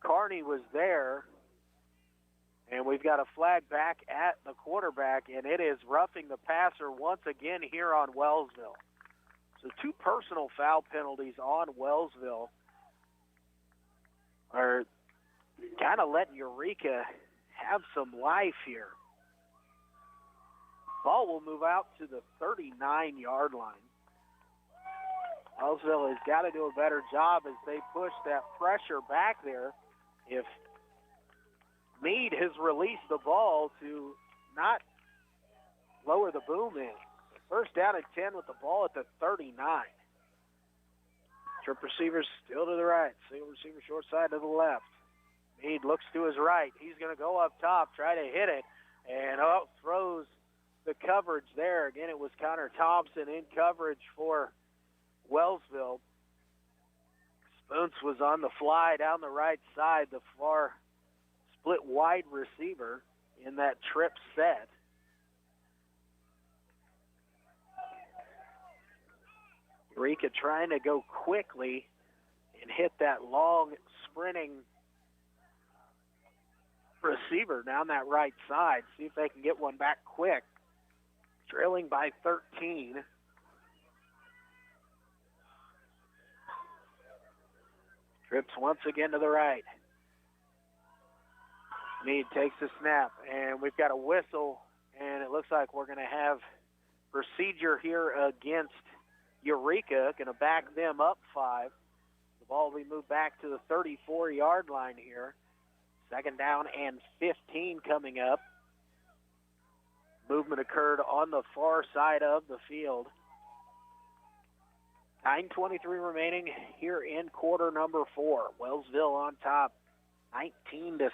Carney was there. And we've got a flag back at the quarterback, and it is roughing the passer once again here on Wellsville. So 2 personal foul penalties on Wellsville are kind of letting Eureka have some life here. Ball will move out to the 39-yard line. Wellsville has got to do a better job as they push that pressure back there. If Meade has released the ball to not lower the boom in. First down at 10 with the ball at the 39. Trip receivers still to the right. Single receiver short side to the left. Meade looks to his right. He's going to go up top, try to hit it, and throws the coverage there. Again, it was Connor Thompson in coverage for Wellsville. Spoons was on the fly down the right side, the far split wide receiver in that trip set. Eureka trying to go quickly and hit that long sprinting receiver down that right side. See if they can get one back quick. Trailing by 13. Trips once again to the right. Meade takes the snap, and we've got a whistle, and it looks like we're going to have procedure here against Eureka, going to back them up 5. The ball will be moved back to the 34-yard line here. Second down and 15 coming up. Movement occurred on the far side of the field. 9:23 remaining here in quarter number 4. Wellsville on top, 19-6.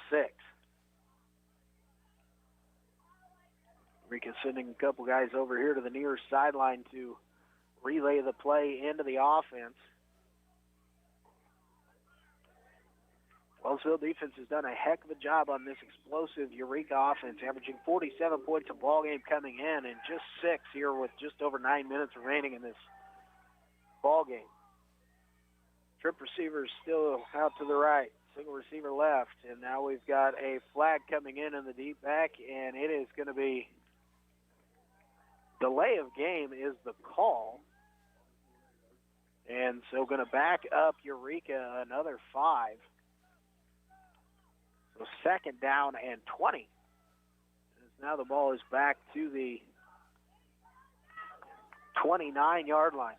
Eureka sending a couple guys over here to the near sideline to relay the play into the offense. Wellsville defense has done a heck of a job on this explosive Eureka offense, averaging 47 points a ball game coming in and just 6 here with just over 9 minutes remaining in this ball game. Trip receivers still out to the right, single receiver left, and now we've got a flag coming in the deep back, and it is going to be delay of game is the call. And so going to back up Eureka another 5. So second down and 20. As now the ball is back to the 29-yard line.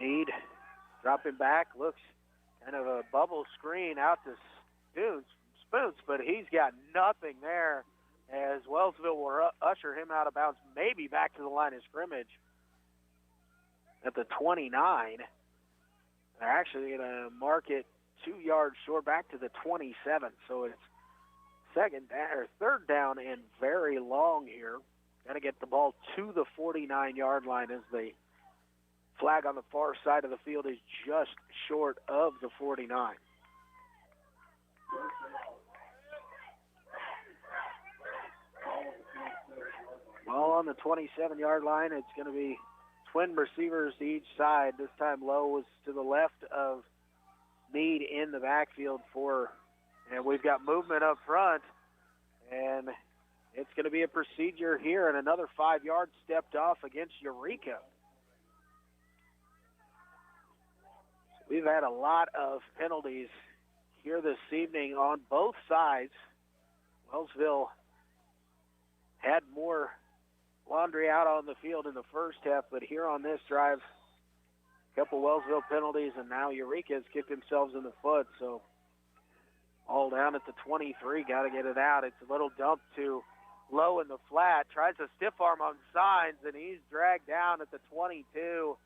Meade dropping back, looks kind of a bubble screen out to Spoons, but he's got nothing there as Wellsville will usher him out of bounds, maybe back to the line of scrimmage at the 29. They're actually going to mark it 2 yards short back to the 27. So it's third down and very long here. Got to get the ball to the 49-yard line as the flag on the far side of the field is just short of the 49. Ball on the 27-yard line. It's going to be twin receivers to each side. This time Lowe was to the left of Meade in the backfield and we've got movement up front, and it's going to be a procedure here, and another 5 yards stepped off against Eureka. We've had a lot of penalties here this evening on both sides. Wellsville had more laundry out on the field in the first half, but here on this drive, a couple Wellsville penalties, and now Eureka has kicked themselves in the foot. So all down at the 23, got to get it out. It's a little dump to Lowe in the flat, tries a stiff arm on Signs, and he's dragged down at the 22.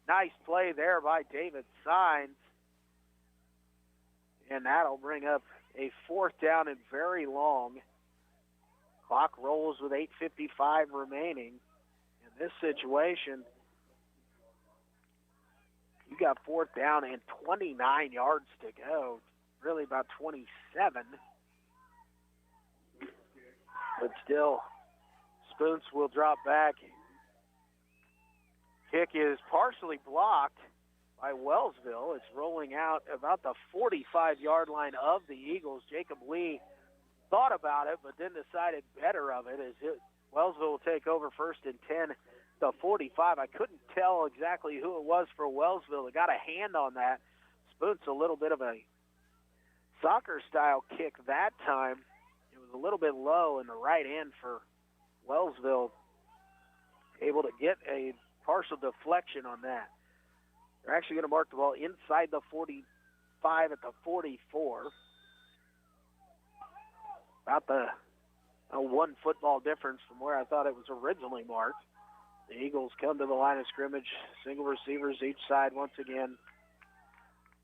Nice play there by David Signs. And that'll bring up a fourth down and very long. Clock rolls with 8:55 remaining. In this situation, you got fourth down and 29 yards to go. Really about 27. But still, Spoons will drop back. Kick is partially blocked by Wellsville. It's rolling out about the 45-yard line of the Eagles. Jacob Lee thought about it, but then decided better of it. Wellsville will take over first and 10, the 45. I couldn't tell exactly who it was for Wellsville. They got a hand on that. Spoons a little bit of a soccer-style kick that time. It was a little bit low in the right end for Wellsville. Able to get a partial deflection on that. They're actually going to mark the ball inside the 45 at the 44. About the one football difference from where I thought it was originally marked. The Eagles come to the line of scrimmage. Single receivers each side once again.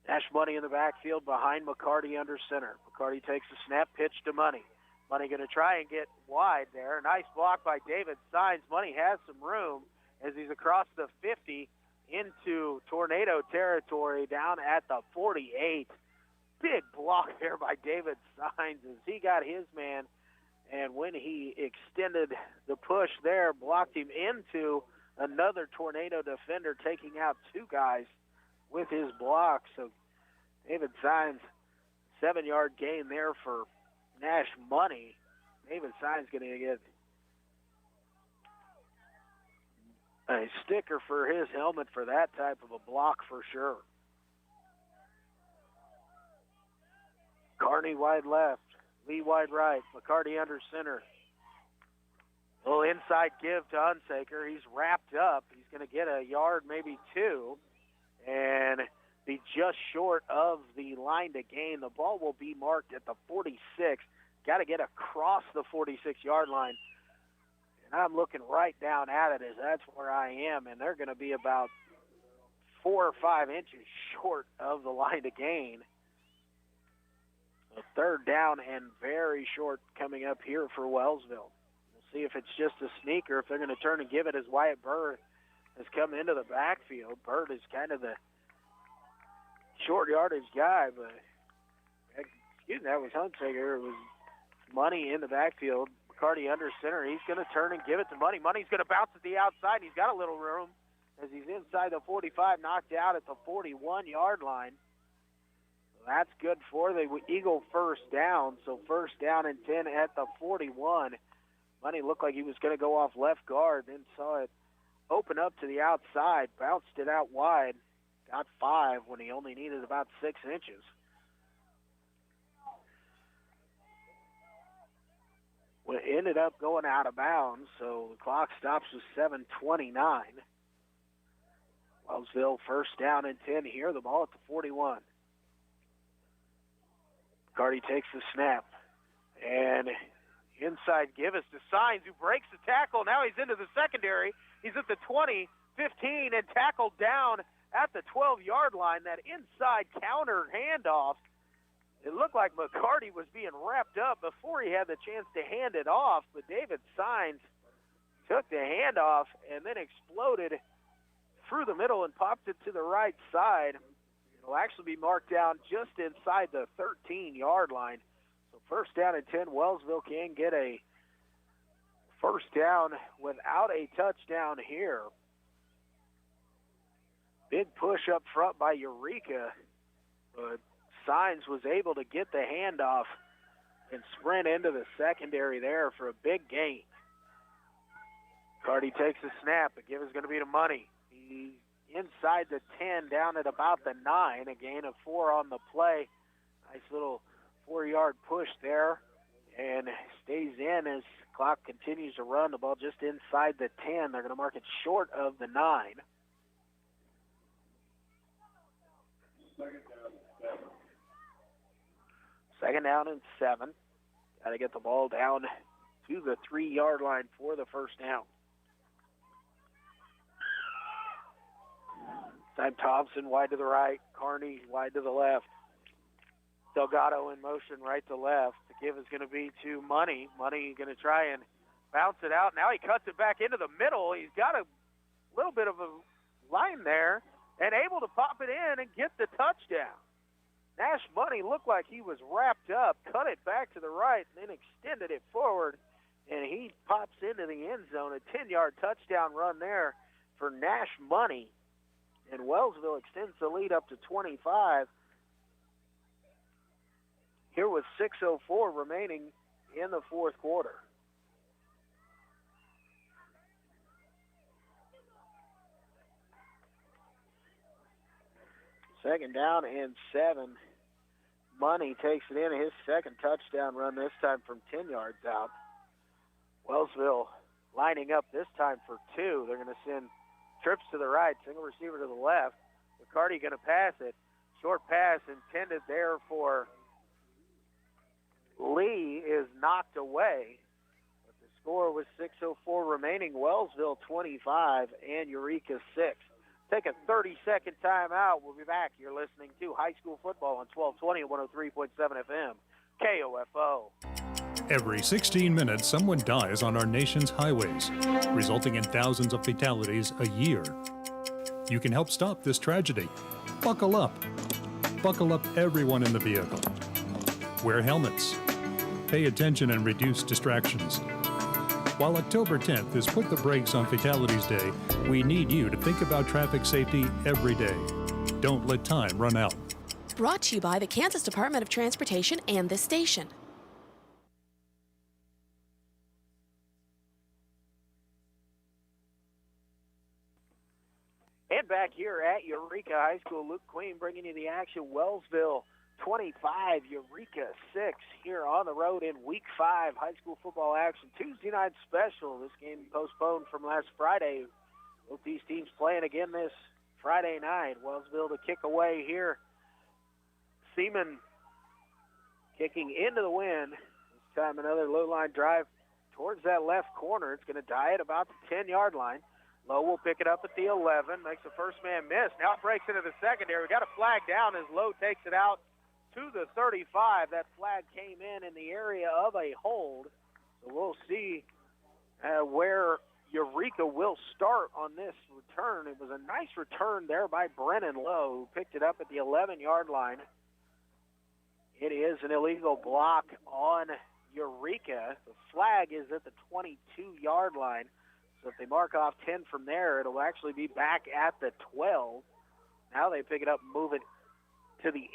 Nash Money in the backfield behind McCarty under center. McCarty takes the snap, pitch to Money. Money going to try and get wide there. Nice block by David Signs. Money has some room as he's across the 50 into tornado territory down at the 48. Big block there by David Signs as he got his man, and when he extended the push there, blocked him into another tornado defender, taking out two guys with his block. So David Signs, 7-yard gain there for Nash Money. David Signs going to get a sticker for his helmet for that type of a block for sure. Carney wide left, Lee wide right, McCarty under center. A little inside give to Unsaker. He's wrapped up. He's going to get a yard, maybe two, and be just short of the line to gain. The ball will be marked at the 46. Got to get across the 46-yard line. And I'm looking right down at it as that's where I am, and they're going to be about 4 or 5 inches short of the line to gain. A third down and very short coming up here for Wellsville. We'll see if it's just a sneak or if they're going to turn and give it as Wyatt Bird has come into the backfield. Bird is kind of the short yardage guy, but that was Hunsaker. It was Money in the backfield. McCarty under center. He's going to turn and give it to Money. Money's going to bounce at the outside. He's got a little room as he's inside the 45, knocked out at the 41-yard line. That's good for the Eagle first down. So first down and 10 at the 41. Money looked like he was going to go off left guard, then saw it open up to the outside, bounced it out wide, got 5 when he only needed about 6 inches. ended up going out of bounds, so the clock stops with 7:29. Wellsville first down and 10 here, the ball at the 41. Carty takes the snap, and inside give us to Signs, who breaks the tackle. Now he's into the secondary. He's at the 20, 15, and tackled down at the 12-yard line. That inside counter handoff, it looked like McCarty was being wrapped up before he had the chance to hand it off, but David Signs took the handoff and then exploded through the middle and popped it to the right side. It'll actually be marked down just inside the 13-yard line. So first down and 10, Wellsville can get a first down without a touchdown here. Big push up front by Eureka, but Signs was able to get the handoff and sprint into the secondary there for a big gain. Carty takes a snap. The give is going to be to Money. He's inside the 10, down at about the 9, a gain of 4 on the play. Nice little 4-yard push there, and stays in as clock continues to run. The ball just inside the 10. They're going to mark it short of the 9. Second down and 7. Got to get the ball down to the 3-yard line for the first down. Time Thompson wide to the right. Carney wide to the left. Delgado in motion right to left. The give is going to be to Money. Money going to try and bounce it out. Now he cuts it back into the middle. He's got a little bit of a line there and able to pop it in and get the touchdown. Nash Money looked like he was wrapped up, cut it back to the right, and then extended it forward, and he pops into the end zone. A 10-yard touchdown run there for Nash Money, and Wellsville extends the lead up to 25. Here with 6:04 remaining in the fourth quarter. Second down and 7. Money takes it in, his second touchdown run, this time from 10 yards out. Wellsville lining up this time for 2. They're going to send trips to the right, single receiver to the left. McCarty going to pass it. Short pass intended there for Lee is knocked away. But the score was 6:04 remaining. Wellsville 25 and Eureka 6. Take a 30-second timeout. We'll be back. You're listening to high school football on 1220 and 103.7 FM, KOFO. Every 16 minutes, someone dies on our nation's highways, resulting in thousands of fatalities a year. You can help stop this tragedy. Buckle up. Buckle up everyone in the vehicle. Wear helmets. Pay attention and reduce distractions. While October 10th is Put the Brakes on Fatalities Day, we need you to think about traffic safety every day. Don't let time run out. Brought to you by the Kansas Department of Transportation and this station. And back here at Eureka High School, Luke Queen bringing you the action. Wellsville 25, Eureka 6 here on the road in Week 5 high school football action. Tuesday night special. This game postponed from last Friday. Both these teams playing again this Friday night. Wellsville to kick away here. Seaman kicking into the wind. This time another low line drive towards that left corner. It's going to die at about the 10-yard line. Lowe will pick it up at the 11, makes a first man miss. Now it breaks into the secondary. We got a flag down as Lowe takes it out to the 35. That flag came in the area of a hold. So we'll see where Eureka will start on this return. It was a nice return there by Brennan Lowe, who picked it up at the 11-yard line. It is an illegal block on Eureka. The flag is at the 22-yard line. So if they mark off 10 from there, it'll actually be back at the 12. Now they pick it up and move it to the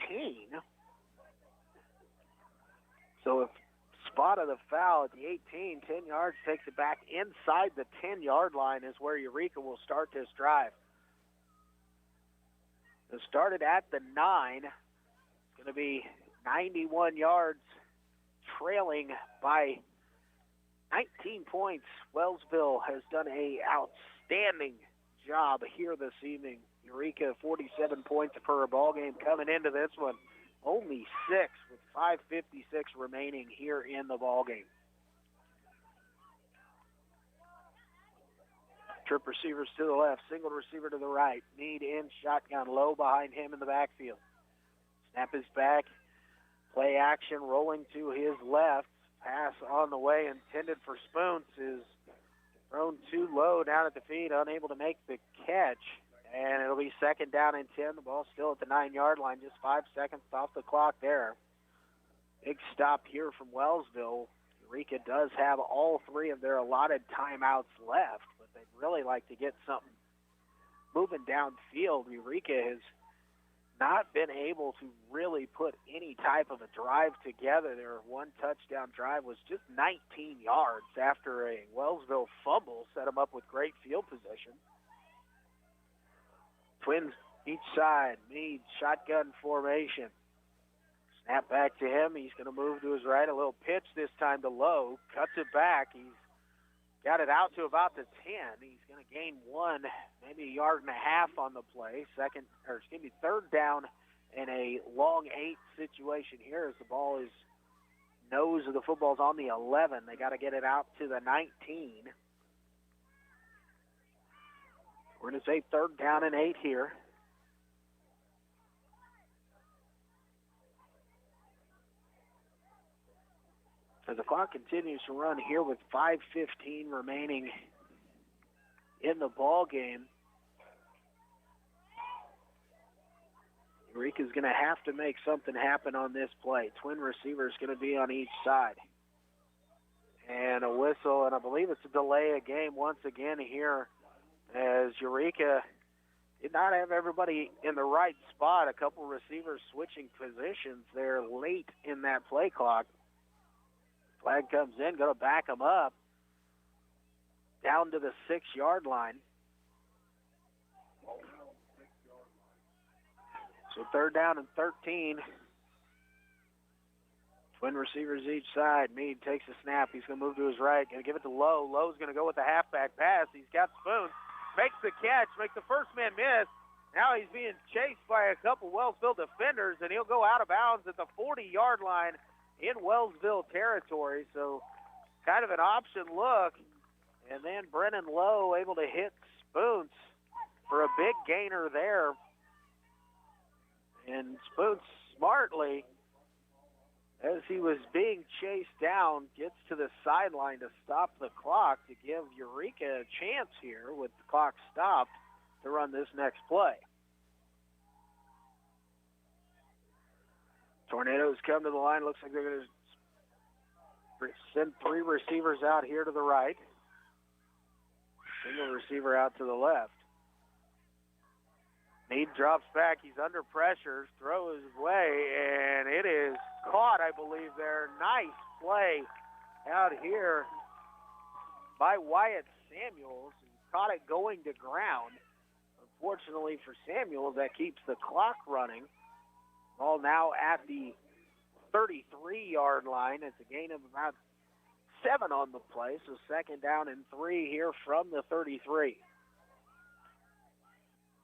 18. So if spot of the foul at the 18, 10 yards, takes it back inside the 10-yard line is where Eureka will start this drive. It started at the 9. It's going to be 91 yards trailing by 19 points. Wellsville has done a outstanding job here this evening. Eureka, 47 points per ball game coming into this one. Only 6 with 5:56 remaining here in the ball game. Trip receivers to the left, single receiver to the right. Meade in shotgun, low behind him in the backfield. Snap is back. Play action rolling to his left. Pass on the way intended for Spoons is thrown too low down at the feet, unable to make the catch. And it'll be 2nd down and 10. The ball's still at the 9-yard line, just 5 seconds off the clock there. Big stop here from Wellsville. Eureka does have all 3 of their allotted timeouts left, but they'd really like to get something moving downfield. Eureka has not been able to really put any type of a drive together. Their one touchdown drive was just 19 yards after a Wellsville fumble set them up with great field position. Twins each side. Meade, shotgun formation. Snap back to him. He's going to move to his right. A little pitch this time to Lowe. Cuts it back. He's got it out to about the 10. He's going to gain 1, maybe 1.5 yards on the play. 3rd down and a long 8 situation here as the ball is nose of the football's on the 11. They got to get it out to the 19. We're going to say 3rd down and 8 here. As the clock continues to run here with 5:15 remaining in the ball game, Eureka's going to have to make something happen on this play. Twin receivers going to be on each side. And a whistle, and I believe it's a delay of game once again here as Eureka did not have everybody in the right spot. A couple receivers switching positions there late in that play clock. Flag comes in, going to back them up down to the 6-yard line. So 3rd down and 13. Twin receivers each side. Meade takes a snap. He's going to move to his right. Going to give it to Lowe. Lowe's going to go with the halfback pass. He's got Spoon. Makes the catch. Makes the first man miss. Now he's being chased by a couple Wellsville defenders, and he'll go out of bounds at the 40-yard line in Wellsville territory. So kind of an option look. And then Brennan Lowe able to hit Spoons for a big gainer there. And Spoons smartly, as he was being chased down, gets to the sideline to stop the clock to give Eureka a chance here with the clock stopped to run this next play. Tornadoes come to the line. Looks like they're going to send 3 receivers out here to the right. Single receiver out to the left. Meade drops back. He's under pressure. Throw his way, and it is caught, I believe, there. Nice play out here by Wyatt Samuels. He caught it going to ground. Unfortunately for Samuels, that keeps the clock running. Ball now at the 33-yard line. It's a gain of about 7 on the play, so 2nd down and 3 here from the 33.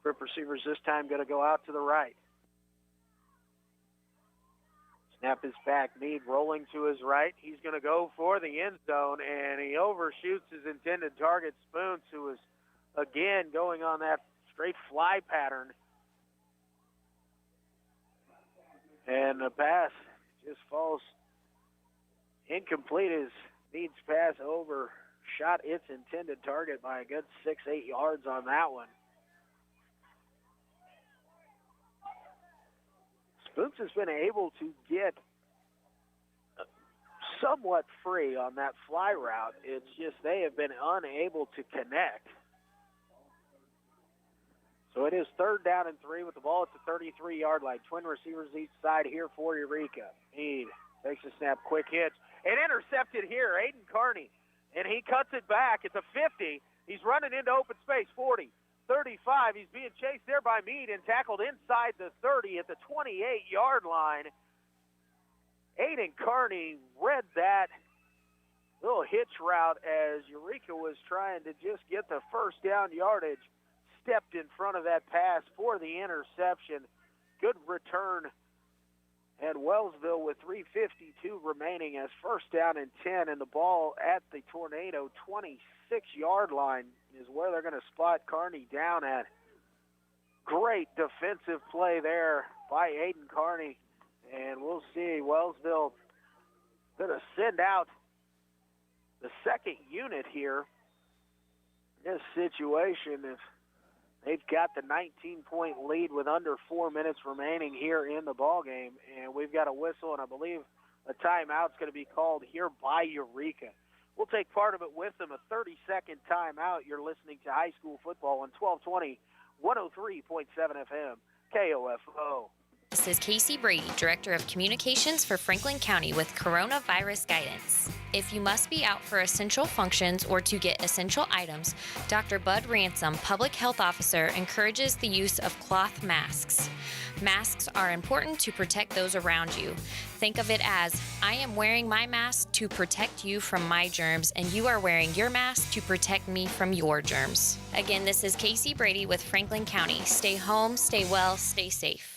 Grip receivers this time going to go out to the right. Snap is back. Meade rolling to his right. He's going to go for the end zone, and he overshoots his intended target, Spoons, who was, again, going on that straight fly pattern. And the pass just falls incomplete as Meade's pass overshot its intended target by a good 6-8 yards on that one. Spoons has been able to get somewhat free on that fly route. It's just they have been unable to connect. So it is 3rd down and 3 with the ball at the 33-yard line. Twin receivers each side here for Eureka. Meade takes a snap, quick hitch. And intercepted here, Aiden Carney. And he cuts it back at the 50. He's running into open space, 40, 35. He's being chased there by Meade and tackled inside the 30 at the 28-yard line. Aiden Carney read that. Little hitch route as Eureka was trying to just get the first down yardage, stepped in front of that pass for the interception. Good return at Wellsville with 3:52 remaining as first down and 10, and the ball at the Tornado 26-yard line is where they're going to spot Kearney down at. Great defensive play there by Aiden Kearney, and we'll see Wellsville going to send out the second unit here. This situation, if they've got the 19-point lead with under 4 minutes remaining here in the ballgame, and we've got a whistle, and I believe a timeout's going to be called here by Eureka. We'll take part of it with them, a 30-second timeout. You're listening to high school football on 1220, 103.7 FM, KOFO. This is Casey Brady, Director of Communications for Franklin County with Coronavirus Guidance. If you must be out for essential functions or to get essential items, Dr. Bud Ransom, Public Health Officer, encourages the use of cloth masks. Masks are important to protect those around you. Think of it as, I am wearing my mask to protect you from my germs, and you are wearing your mask to protect me from your germs. Again, this is Casey Brady with Franklin County. Stay home, stay well, stay safe.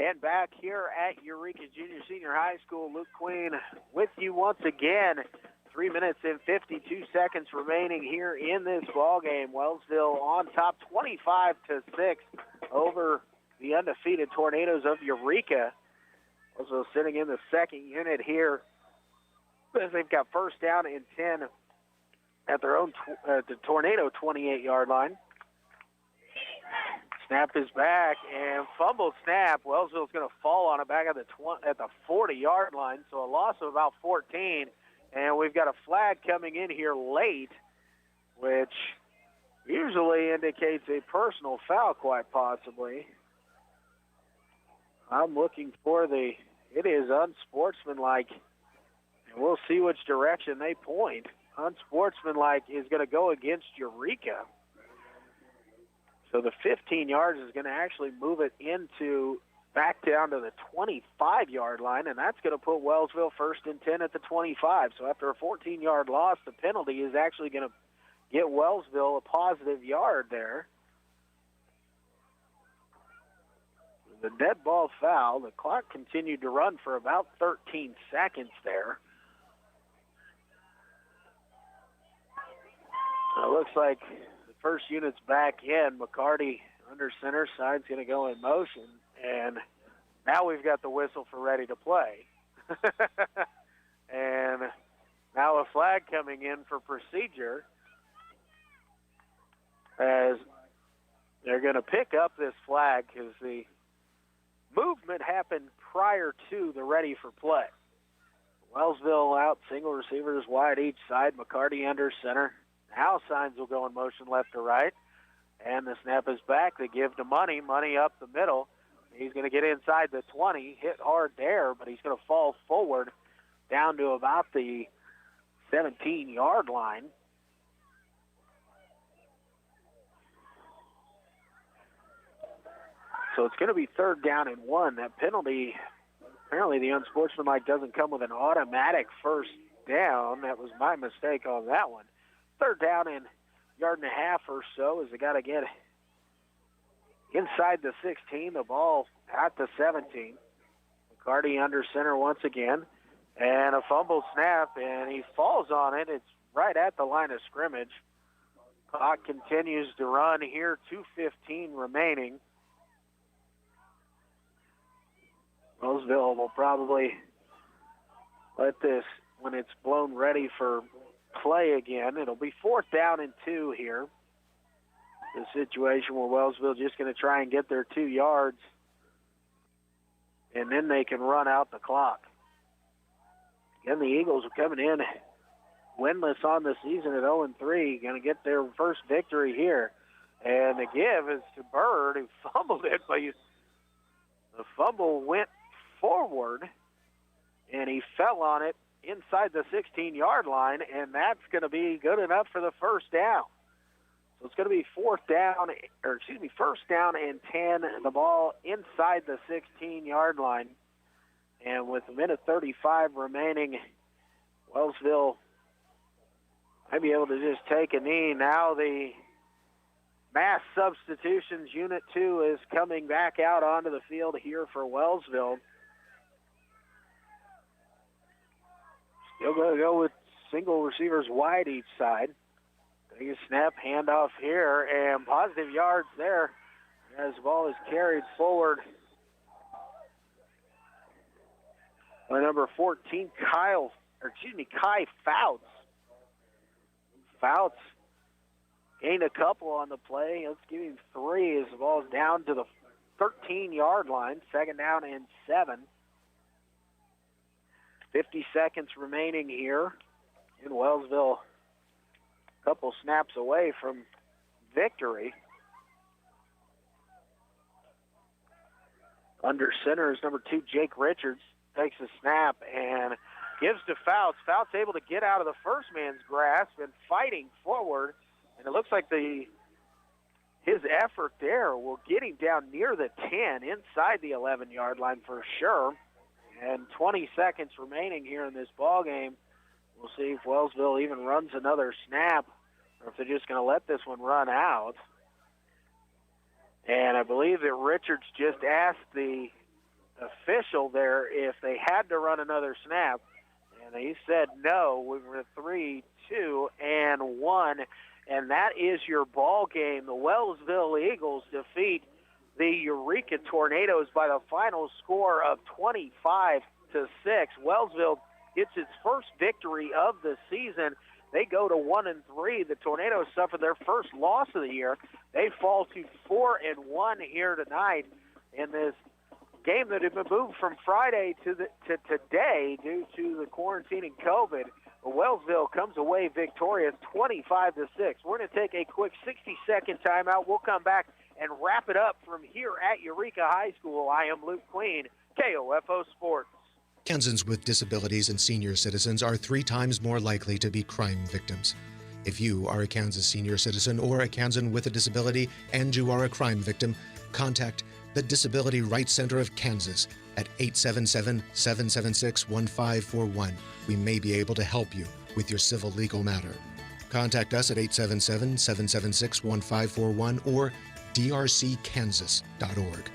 And back here at Eureka Junior Senior High School, Luke Queen with you once again. 3 minutes and 52 seconds remaining here in this ball game. Wellsville on top 25-6 over the undefeated Tornadoes of Eureka. Also sitting in the second unit here as they've got first down and 10 at their own the Tornado 28-yard line. Snap is back and fumble snap. Wellsville's going to fall on it back at the 40-yard line, so a loss of about 14. And we've got a flag coming in here late, which usually indicates a personal foul, quite possibly. I'm looking for it is unsportsmanlike, and we'll see which direction they point. Unsportsmanlike is going to go against Eureka. So the 15 yards is going to actually move it back down to the 25-yard line, and that's going to put Wellsville first and 10 at the 25. So after a 14-yard loss, the penalty is actually going to get Wellsville a positive yard there. The dead ball foul. The clock continued to run for about 13 seconds there. It looks like the first unit's back in. McCarty under center, side's going to go in motion. And now we've got the whistle for ready to play. And now a flag coming in for procedure as they're going to pick up this flag because the movement happened prior to the ready for play. Wellsville out, single receivers wide each side, McCarty under center. Now signs will go in motion left to right. And the snap is back. They give to Money up the middle. He's going to get inside the 20, hit hard there, but he's going to fall forward down to about the 17-yard line. So it's going to be third down and 1. That penalty, apparently the unsportsmanlike doesn't come with an automatic first down. That was my mistake on that one. Third down and yard and a half or so as they got to get inside the 16, the ball at the 17. McCarty under center once again. And a fumble snap, and he falls on it. It's right at the line of scrimmage. Clock continues to run here, 2:15 remaining. Roseville will probably let this, when it's blown ready for play again, it'll be fourth down and 2 here. The situation where Wellsville just going to try and get their 2 yards, and then they can run out the clock. Again, the Eagles are coming in winless on the season at 0-3, going to get their first victory here. And the give is to Bird, who fumbled it, but the fumble went forward, and he fell on it inside the 16-yard line, and that's going to be good enough for the first down. So it's going to be first down and 10, the ball inside the 16-yard line. And with a minute 35 remaining Wellsville might be able to just take a knee. Now the mass substitutions, Unit 2 is coming back out onto the field here for Wellsville. Still going to go with single receivers wide each side. Take a snap, handoff here, and positive yards there as the ball is carried forward by number 14, Kai Fouts. Fouts gained a couple on the play. Let's give him 3 as the ball's down to the 13-yard line. 2nd down and 7. 50 seconds remaining here in Wellsville. A couple snaps away from victory. Under center is number 2, Jake Richards. Takes a snap and gives to Fouts. Fouts able to get out of the first man's grasp and fighting forward. And it looks like his effort there will get him down near the 10, inside the 11-yard line for sure. And 20 seconds remaining here in this ball game. We'll see if Wellsville even runs another snap or if they're just going to let this one run out. And I believe that Richards just asked the official there if they had to run another snap, and he said no. We were 3, 2, and 1, and that is your ball game. The Wellsville Eagles defeat the Eureka Tornadoes by the final score of 25-6. Wellsville gets its first victory of the season. They go to 1-3. The Tornadoes suffer their first loss of the year. They fall to 4-1 here tonight in this game that had been moved from Friday to today due to the quarantine and COVID. Wellsville comes away victorious 25-6. We're going to take a quick 60-second timeout. We'll come back and wrap it up from here at Eureka High School. I am Luke Queen, KOFO Sports. Kansans with disabilities and senior citizens are 3 times more likely to be crime victims. If you are a Kansas senior citizen or a Kansan with a disability and you are a crime victim, contact the Disability Rights Center of Kansas at 877-776-1541. We may be able to help you with your civil legal matter. Contact us at 877-776-1541 or drckansas.org.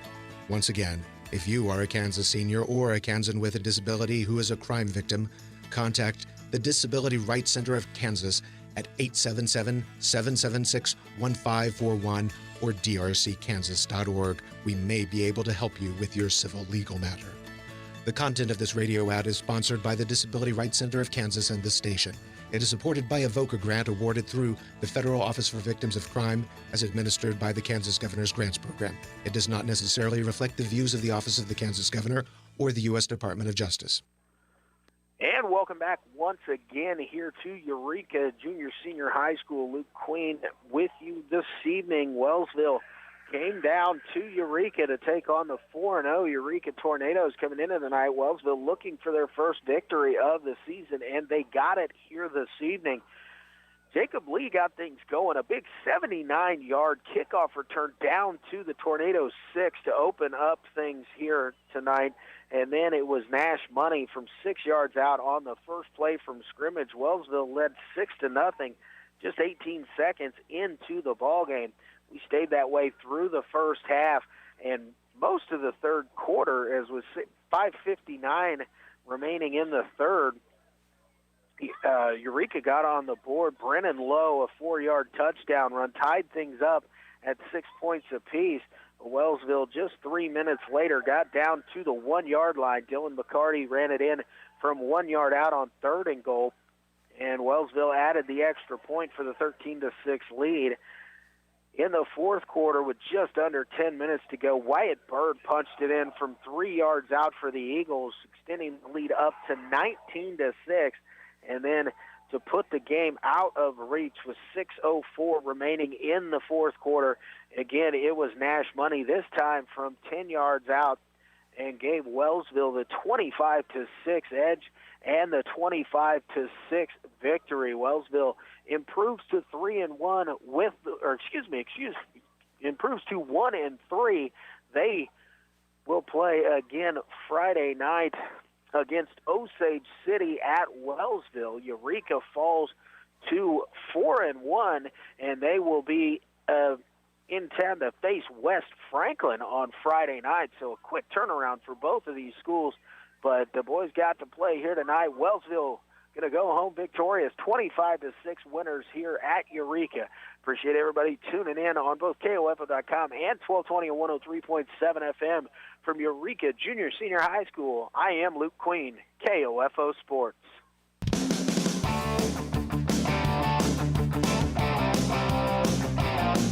Once again, if you are a Kansas senior or a Kansan with a disability who is a crime victim, contact the Disability Rights Center of Kansas at 877-776-1541 or drckansas.org. We may be able to help you with your civil legal matter. The content of this radio ad is sponsored by the Disability Rights Center of Kansas and this station. It is supported by a VOCA grant awarded through the Federal Office for Victims of Crime as administered by the Kansas Governor's Grants Program. It does not necessarily reflect the views of the Office of the Kansas Governor or the U.S. Department of Justice. And welcome back once again here to Eureka Junior Senior High School. Luke Queen with you this evening. Wellsville came down to Eureka to take on the 4-0 Eureka Tornadoes coming into the night. Wellsville looking for their first victory of the season, and they got it here this evening. Jacob Lee got things going. A big 79-yard kickoff return down to the Tornadoes 6 to open up things here tonight. And then it was Nash Money from 6 yards out on the first play from scrimmage. Wellsville led 6-0, just 18 seconds into the ball game. We stayed that way through the first half and most of the third quarter, as was 5:59 remaining in the third. Eureka got on the board. Brennan Lowe, a 4-yard touchdown run, tied things up at 6 points apiece. Wellsville just 3 minutes later got down to the 1-yard line. Dylan McCarty ran it in from 1 yard out on 3rd and goal, and Wellsville added the extra point for the 13-6 lead. In the fourth quarter, with just under 10 minutes to go, Wyatt Bird punched it in from 3 yards out for the Eagles, extending the lead up to 19-6, and then to put the game out of reach with 6:04 remaining in the fourth quarter. Again, it was Nash Money, this time from 10 yards out, and gave Wellsville the 25-6 edge and the 25-6 victory. Wellsville improves to 3-1 improves to 1-3. They will play again Friday night against Osage City at Wellsville. Eureka falls to 4-1, and they will be in town to face West Franklin on Friday night. So a quick turnaround for both of these schools, but the boys got to play here tonight. Wellsville going to go home victorious, 25-6 winners here at Eureka. Appreciate everybody tuning in on both KOFO.com and 1220 and 103.7 FM from Eureka Junior Senior High School. I am Luke Queen, KOFO Sports.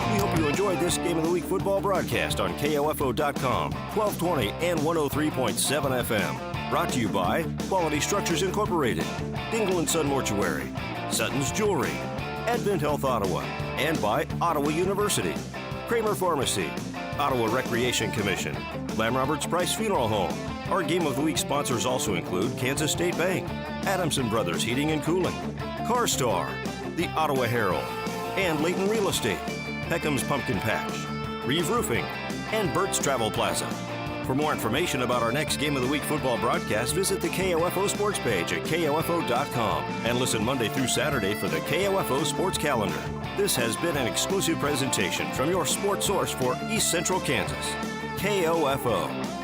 We hope you enjoyed this Game of the Week football broadcast on KOFO.com, 1220 and 103.7 FM. Brought to you by Quality Structures Incorporated, Dingle & Son Mortuary, Sutton's Jewelry, Advent Health Ottawa, and by Ottawa University, Kramer Pharmacy, Ottawa Recreation Commission, Lamb Roberts Price Funeral Home. Our Game of the Week sponsors also include Kansas State Bank, Adamson Brothers Heating and Cooling, CarStar, the Ottawa Herald, and Layton Real Estate, Peckham's Pumpkin Patch, Reeve Roofing, and Burt's Travel Plaza. For more information about our next Game of the Week football broadcast, visit the KOFO Sports page at KOFO.com and listen Monday through Saturday for the KOFO Sports Calendar. This has been an exclusive presentation from your sports source for East Central Kansas, KOFO.